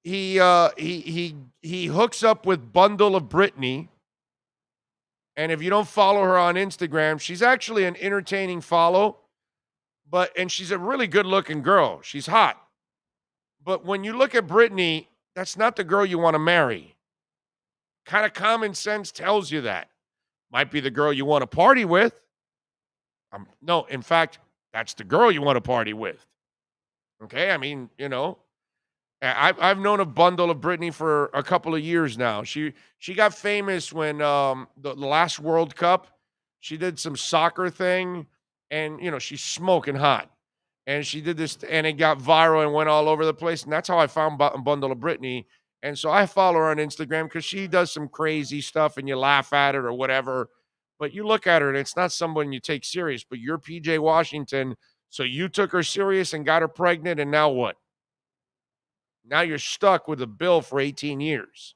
hooks up with Bundle of Brittany. And if you don't follow her on Instagram, she's actually an entertaining follow. And she's a really good-looking girl. She's hot. But when you look at Brittany, that's not the girl you want to marry. Kind of common sense tells you that. Might be the girl you want to party with. No, in fact, that's the girl you want to party with. Okay? I mean, I've known a bundle of Brittany for a couple of years now. She got famous when the last World Cup, she did some soccer thing, and she's smoking hot, and she did this, and it got viral and went all over the place, and that's how I found Bundle of Brittany. And so I follow her on Instagram because she does some crazy stuff, and you laugh at it or whatever. But you look at her, and it's not someone you take serious. But you're PJ Washington, so you took her serious and got her pregnant, and now what? Now you're stuck with a bill for 18 years.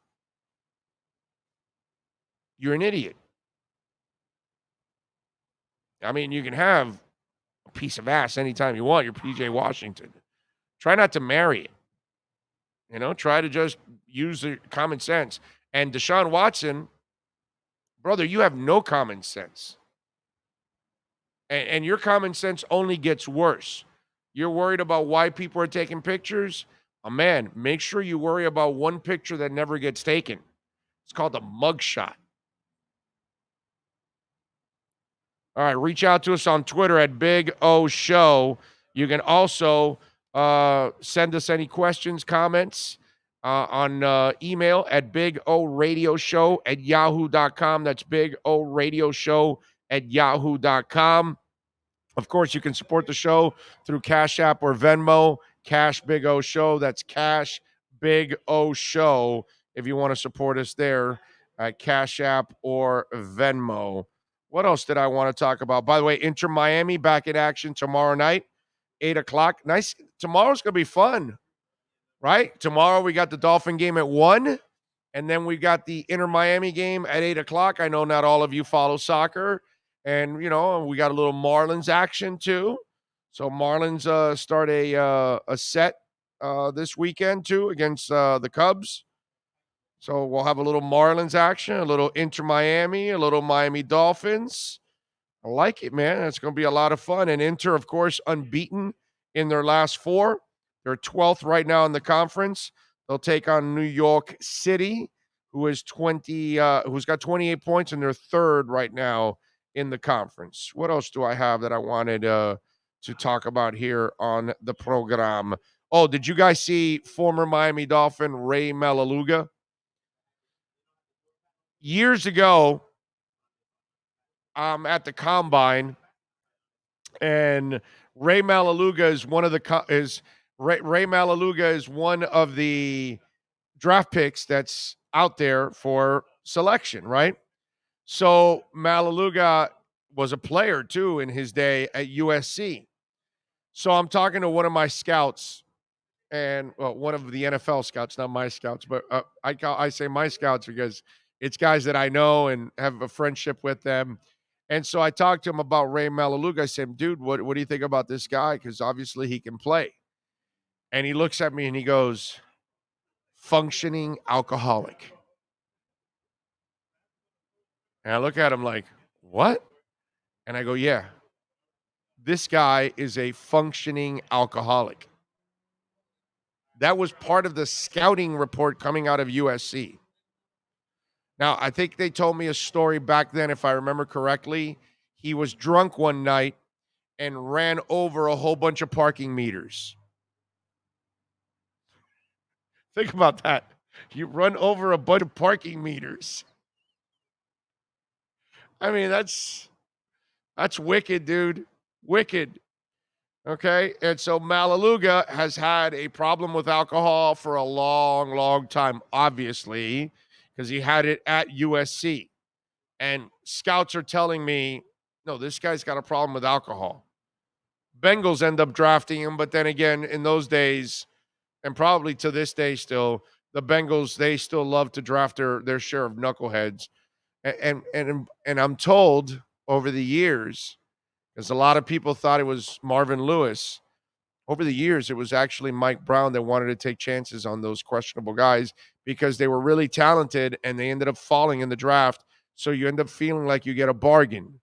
You're an idiot. I mean, you can have a piece of ass anytime you want. You're PJ Washington. Try not to marry it. Try to just use the common sense. And Deshaun Watson, brother, you have no common sense. And your common sense only gets worse. You're worried about why people are taking pictures? Oh, man, make sure you worry about one picture that never gets taken. It's called a mugshot. All right, reach out to us on Twitter at Big O Show. You can also send us any questions, comments on email at bigoradioshow@yahoo.com. That's bigoradioshow@yahoo.com. Of course, you can support the show through Cash App or Venmo. Cash Big O Show. That's Cash Big O Show if you want to support us there at Cash App or Venmo. What else did I want to talk about? By the way, Inter Miami back in action tomorrow night, 8 o'clock. Nice. Tomorrow's going to be fun, right? Tomorrow we got the Dolphin game at 1, and then we got the Inter Miami game at 8 o'clock. I know not all of you follow soccer, and, we got a little Marlins action too. So Marlins start a set this weekend too against the Cubs. So we'll have a little Marlins action, a little Inter Miami, a little Miami Dolphins. I like it, man. It's going to be a lot of fun. And Inter, of course, unbeaten in their last 4. They're 12th right now in the conference. They'll take on New York City, who's got 28 points, and they're 3rd right now in the conference. What else do I have that I wanted to talk about here on the program? Oh, did you guys see former Miami Dolphin Ray Malaluga? Years ago, at the Combine, and Ray Malaluga is one of the draft picks that's out there for selection, right? So Malaluga was a player too in his day at USC. So I'm talking to one of my scouts, and one of the NFL scouts, not my scouts, but I say my scouts because it's guys that I know and have a friendship with them. And so I talked to him about Ray Malaluga. I said, dude, what do you think about this guy? Because obviously he can play. And he looks at me and he goes, functioning alcoholic. And I look at him like, what? And I go, yeah, this guy is a functioning alcoholic. That was part of the scouting report coming out of USC. Now, I think they told me a story back then, if I remember correctly. He was drunk one night and ran over a whole bunch of parking meters. Think about that. You run over a bunch of parking meters. I mean, that's wicked, dude. Wicked. Okay? And so Malaluga has had a problem with alcohol for a long, long time, obviously, because he had it at USC. And scouts are telling me, no, this guy's got a problem with alcohol. Bengals end up drafting him, but then again, in those days, and probably to this day still, the Bengals, they still love to draft their share of knuckleheads. And I'm told over the years, because a lot of people thought it was Marvin Lewis, over the years, it was actually Mike Brown that wanted to take chances on those questionable guys because they were really talented and they ended up falling in the draft. So you end up feeling like you get a bargain,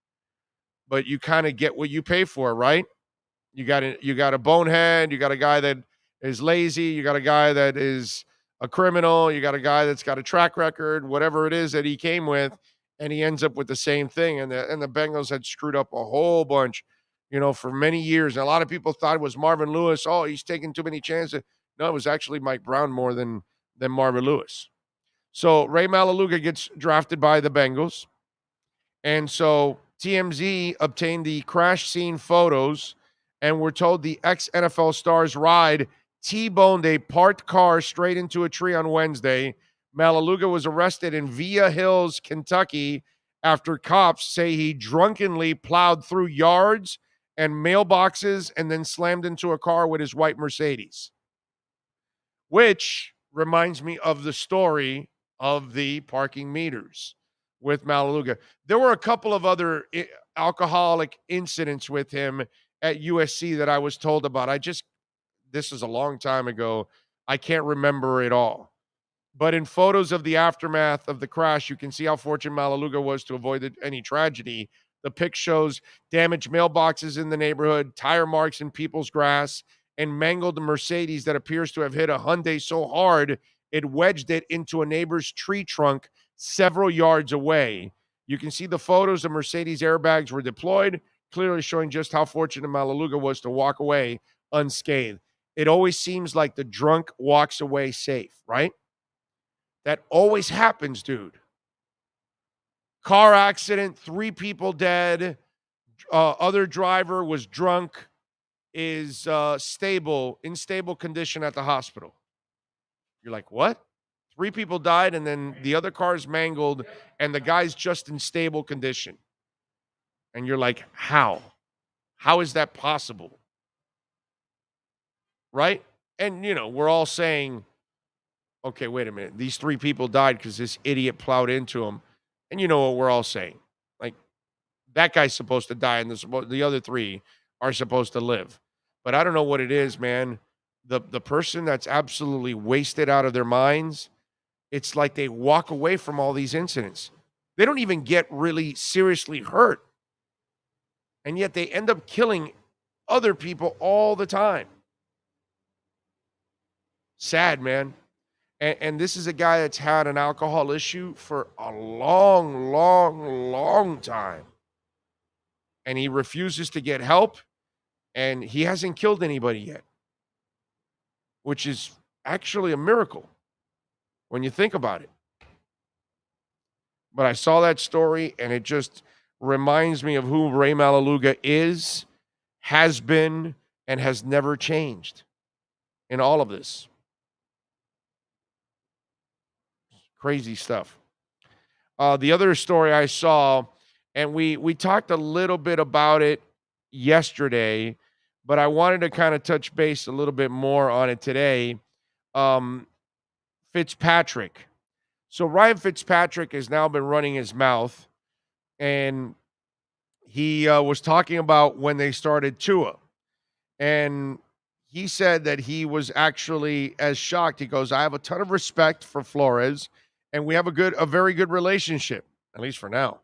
but you kind of get what you pay for, right? You got a bonehead, you got a guy that is lazy, you got a guy that is a criminal, you got a guy that's got a track record, whatever it is that he came with, and he ends up with the same thing. And the Bengals had screwed up a whole bunch, for many years. And a lot of people thought it was Marvin Lewis. Oh, he's taking too many chances. No, it was actually Mike Brown more than Marvin Lewis. So Ray Malaluga gets drafted by the Bengals. And so TMZ obtained the crash scene photos, and we're told the ex-NFL star's ride T-boned a parked car straight into a tree on Wednesday. Malaluga was arrested in Via Hills, Kentucky, after cops say he drunkenly plowed through yards and mailboxes and then slammed into a car with his white Mercedes. Which reminds me of the story of the parking meters with Malaluga. There were a couple of other alcoholic incidents with him at USC that I was told about. This is a long time ago. I can't remember it all. But in photos of the aftermath of the crash, you can see how fortunate Malaluga was to avoid any tragedy. The pic shows damaged mailboxes in the neighborhood, tire marks in people's grass, and mangled Mercedes that appears to have hit a Hyundai so hard it wedged it into a neighbor's tree trunk several yards away. You can see the photos of Mercedes airbags were deployed, clearly showing just how fortunate Malaluga was to walk away unscathed. It always seems like the drunk walks away safe, right? That always happens, dude. Car accident, 3 people dead. Other driver was drunk, is in stable condition at the hospital. You're like, what? 3 people died, and then the other car is mangled, and the guy's just in stable condition. And you're like, how? How is that possible? Right? And, we're all saying, okay, wait a minute. These 3 people died because this idiot plowed into them. And you know what we're all saying? Like, that guy's supposed to die, and the other 3 are supposed to live. But I don't know what it is, man. The person that's absolutely wasted out of their minds, it's like they walk away from all these incidents. They don't even get really seriously hurt. And yet they end up killing other people all the time. Sad, man. And this is a guy that's had an alcohol issue for a long, long, long time. And he refuses to get help. And he hasn't killed anybody yet, which is actually a miracle when you think about it. But I saw that story, and it just reminds me of who Ray Malaluga is, has been, and has never changed in all of this. Crazy stuff. The other story I saw, and we talked a little bit about it yesterday, but I wanted to kind of touch base a little bit more on it today. Fitzpatrick. So Ryan Fitzpatrick has now been running his mouth, and he was talking about when they started Tua. And he said that he was actually as shocked. He goes, I have a ton of respect for Flores, and we have a very good relationship, at least for now.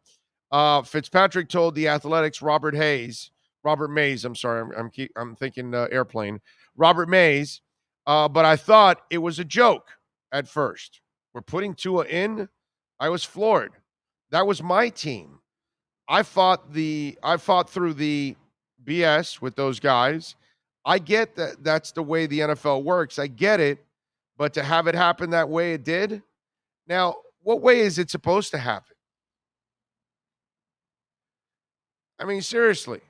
Fitzpatrick told The Athletic's Robert Mays, I'm sorry, I'm thinking airplane. Robert Mays, but I thought it was a joke at first. We're putting Tua in. I was floored. That was my team. I fought through the BS with those guys. I get that that's the way the NFL works. I get it, but to have it happen that way it did. Now, what way is it supposed to happen? I mean, seriously.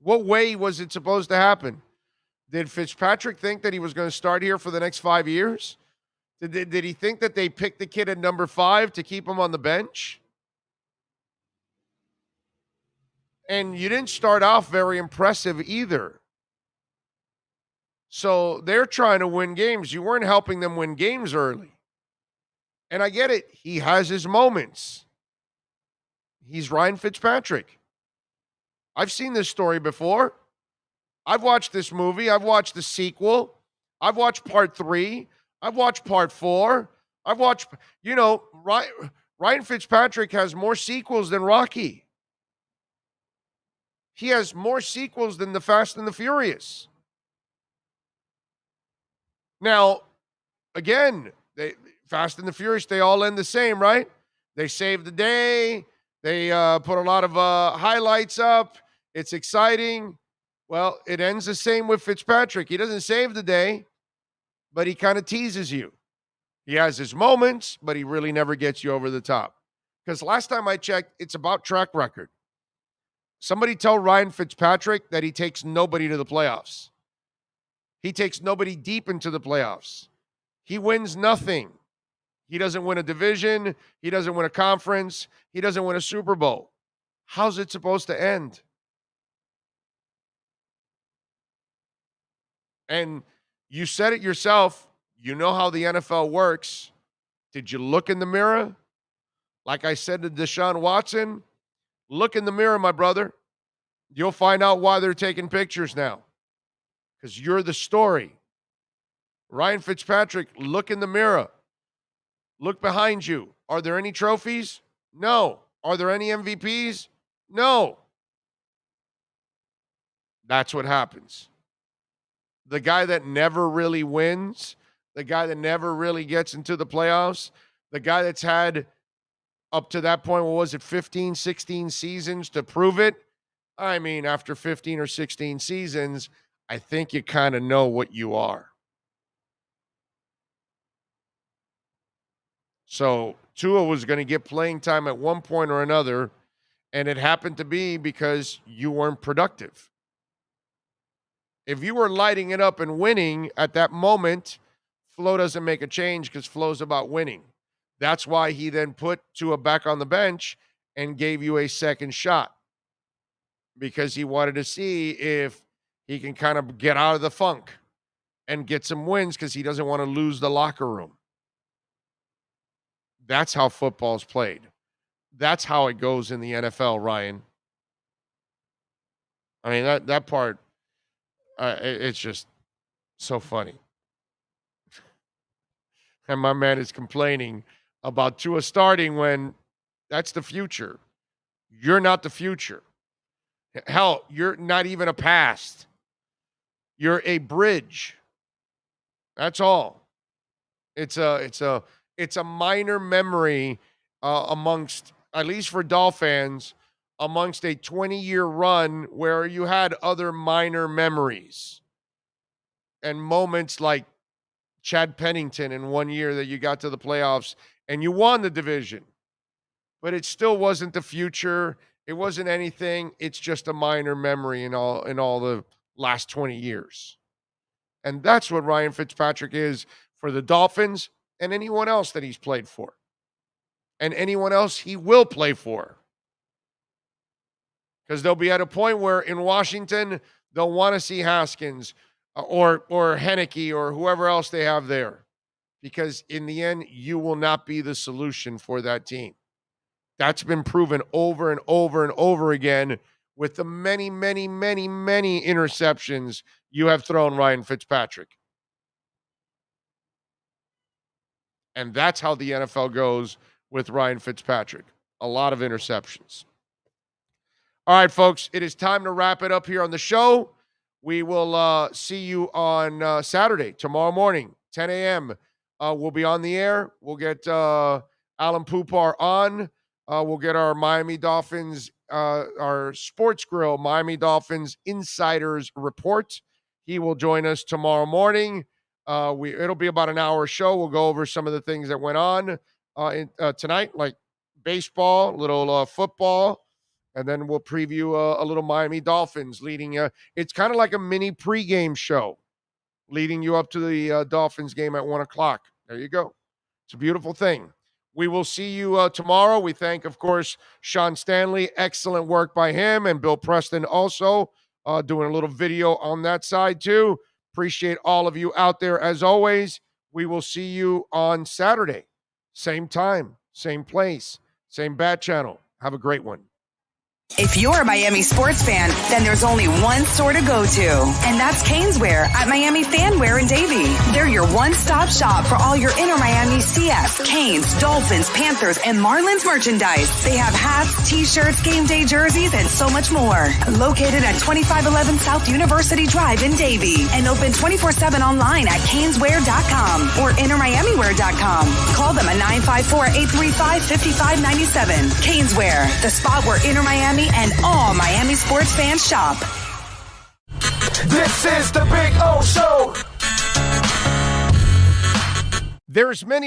What way was it supposed to happen? Did Fitzpatrick think that he was going to start here for the next 5 years? Did he think that they picked the kid at number 5 to keep him on the bench? And you didn't start off very impressive either. So they're trying to win games. You weren't helping them win games early. And I get it. He has his moments. He's Ryan Fitzpatrick. I've seen this story before. I've watched this movie. I've watched the sequel. I've watched part 3. I've watched part 4. I've watched, Ryan Fitzpatrick has more sequels than Rocky. He has more sequels than The Fast and the Furious. Now, again, Fast and the Furious, they all end the same, right? They save the day. They put a lot of highlights up. It's exciting. Well, it ends the same with Fitzpatrick. He doesn't save the day. but he kind of teases you. He has his moments, but he really never gets you over the top. Because last time I checked, it's about track record. Somebody tell Ryan Fitzpatrick that he takes nobody to the playoffs. He takes nobody deep into the playoffs. He wins nothing. He doesn't win a division. He doesn't win a conference. He doesn't win a Super Bowl. How's it supposed to end? And you said it yourself. You know how the NFL works. Did you look in the mirror? Like I said to Deshaun Watson, look in the mirror, my brother. You'll find out why they're taking pictures now. Because you're the story. Ryan Fitzpatrick, look in the mirror. Look behind you. Are there any trophies? No. Are there any MVPs? No. That's what happens. The guy that never really wins, the guy that never really gets into the playoffs, the guy that's had up to that point, what was it, 15, 16 seasons to prove it? I mean, after 15 or 16 seasons, I think you kind of know what you are. So Tua was going to get playing time at one point or another, and it happened to be because you weren't productive. If you were lighting it up and winning at that moment, Flo doesn't make a change because Flo's about winning. That's why he then put Tua back on the bench and gave you a second shot, because he wanted to see if he can kind of get out of the funk and get some wins, because he doesn't want to lose the locker room. That's how football's played. That's how it goes in the NFL, Ryan. I mean, that part, it's just so funny. And my man is complaining about Tua starting when that's the future. You're not the future. Hell, you're not even a past. You're a bridge. That's all. It's a minor memory amongst, at least for Dolphins, amongst a 20-year run where you had other minor memories and moments like Chad Pennington in 1 year that you got to the playoffs and you won the division. But it still wasn't the future. It wasn't anything. It's just a minor memory in all the last 20 years. And that's what Ryan Fitzpatrick is for the Dolphins and anyone else that he's played for. And anyone else he will play for. Because they'll be at a point where in Washington, they'll want to see Haskins or Henneke or whoever else they have there. Because in the end, you will not be the solution for that team. That's been proven over and over and over again with the many, many, many, many interceptions you have thrown, Ryan Fitzpatrick. And that's how the NFL goes with Ryan Fitzpatrick. A lot of interceptions. All right, folks, it is time to wrap it up here on the show. We will see you on Saturday, tomorrow morning, 10 a.m. We'll be on the air. We'll get Alan Poupar on. We'll get our Miami Dolphins, our Sports Grill Miami Dolphins Insiders Report. He will join us tomorrow morning. It'll be about an hour show. We'll go over some of the things that went on tonight, like baseball, little football, and then we'll preview a little Miami Dolphins leading. It's kind of like a mini pregame show leading you up to the Dolphins game at 1 o'clock. There you go. It's a beautiful thing. We will see you tomorrow. We thank, of course, Sean Stanley. Excellent work by him, and Bill Preston also doing a little video on that side too. Appreciate all of you out there as always. We will see you on Saturday. Same time, same place, same bat channel. Have a great one. If you're a Miami sports fan, then there's only one store to go to, and that's CanesWear at Miami Fanwear in Davie. They're your one-stop shop for all your inner Miami CF, Canes, Dolphins, Panthers, and Marlins merchandise. They have hats, t-shirts, game day jerseys, and so much more. Located at 2511 South University Drive in Davie, and open 24/7 online at CanesWear.com or InnerMiamiWear.com. Call them at 954-835-5597. CanesWear, the spot where Inner Miami and all Miami sports fans shop. This is the Big O Show. There's many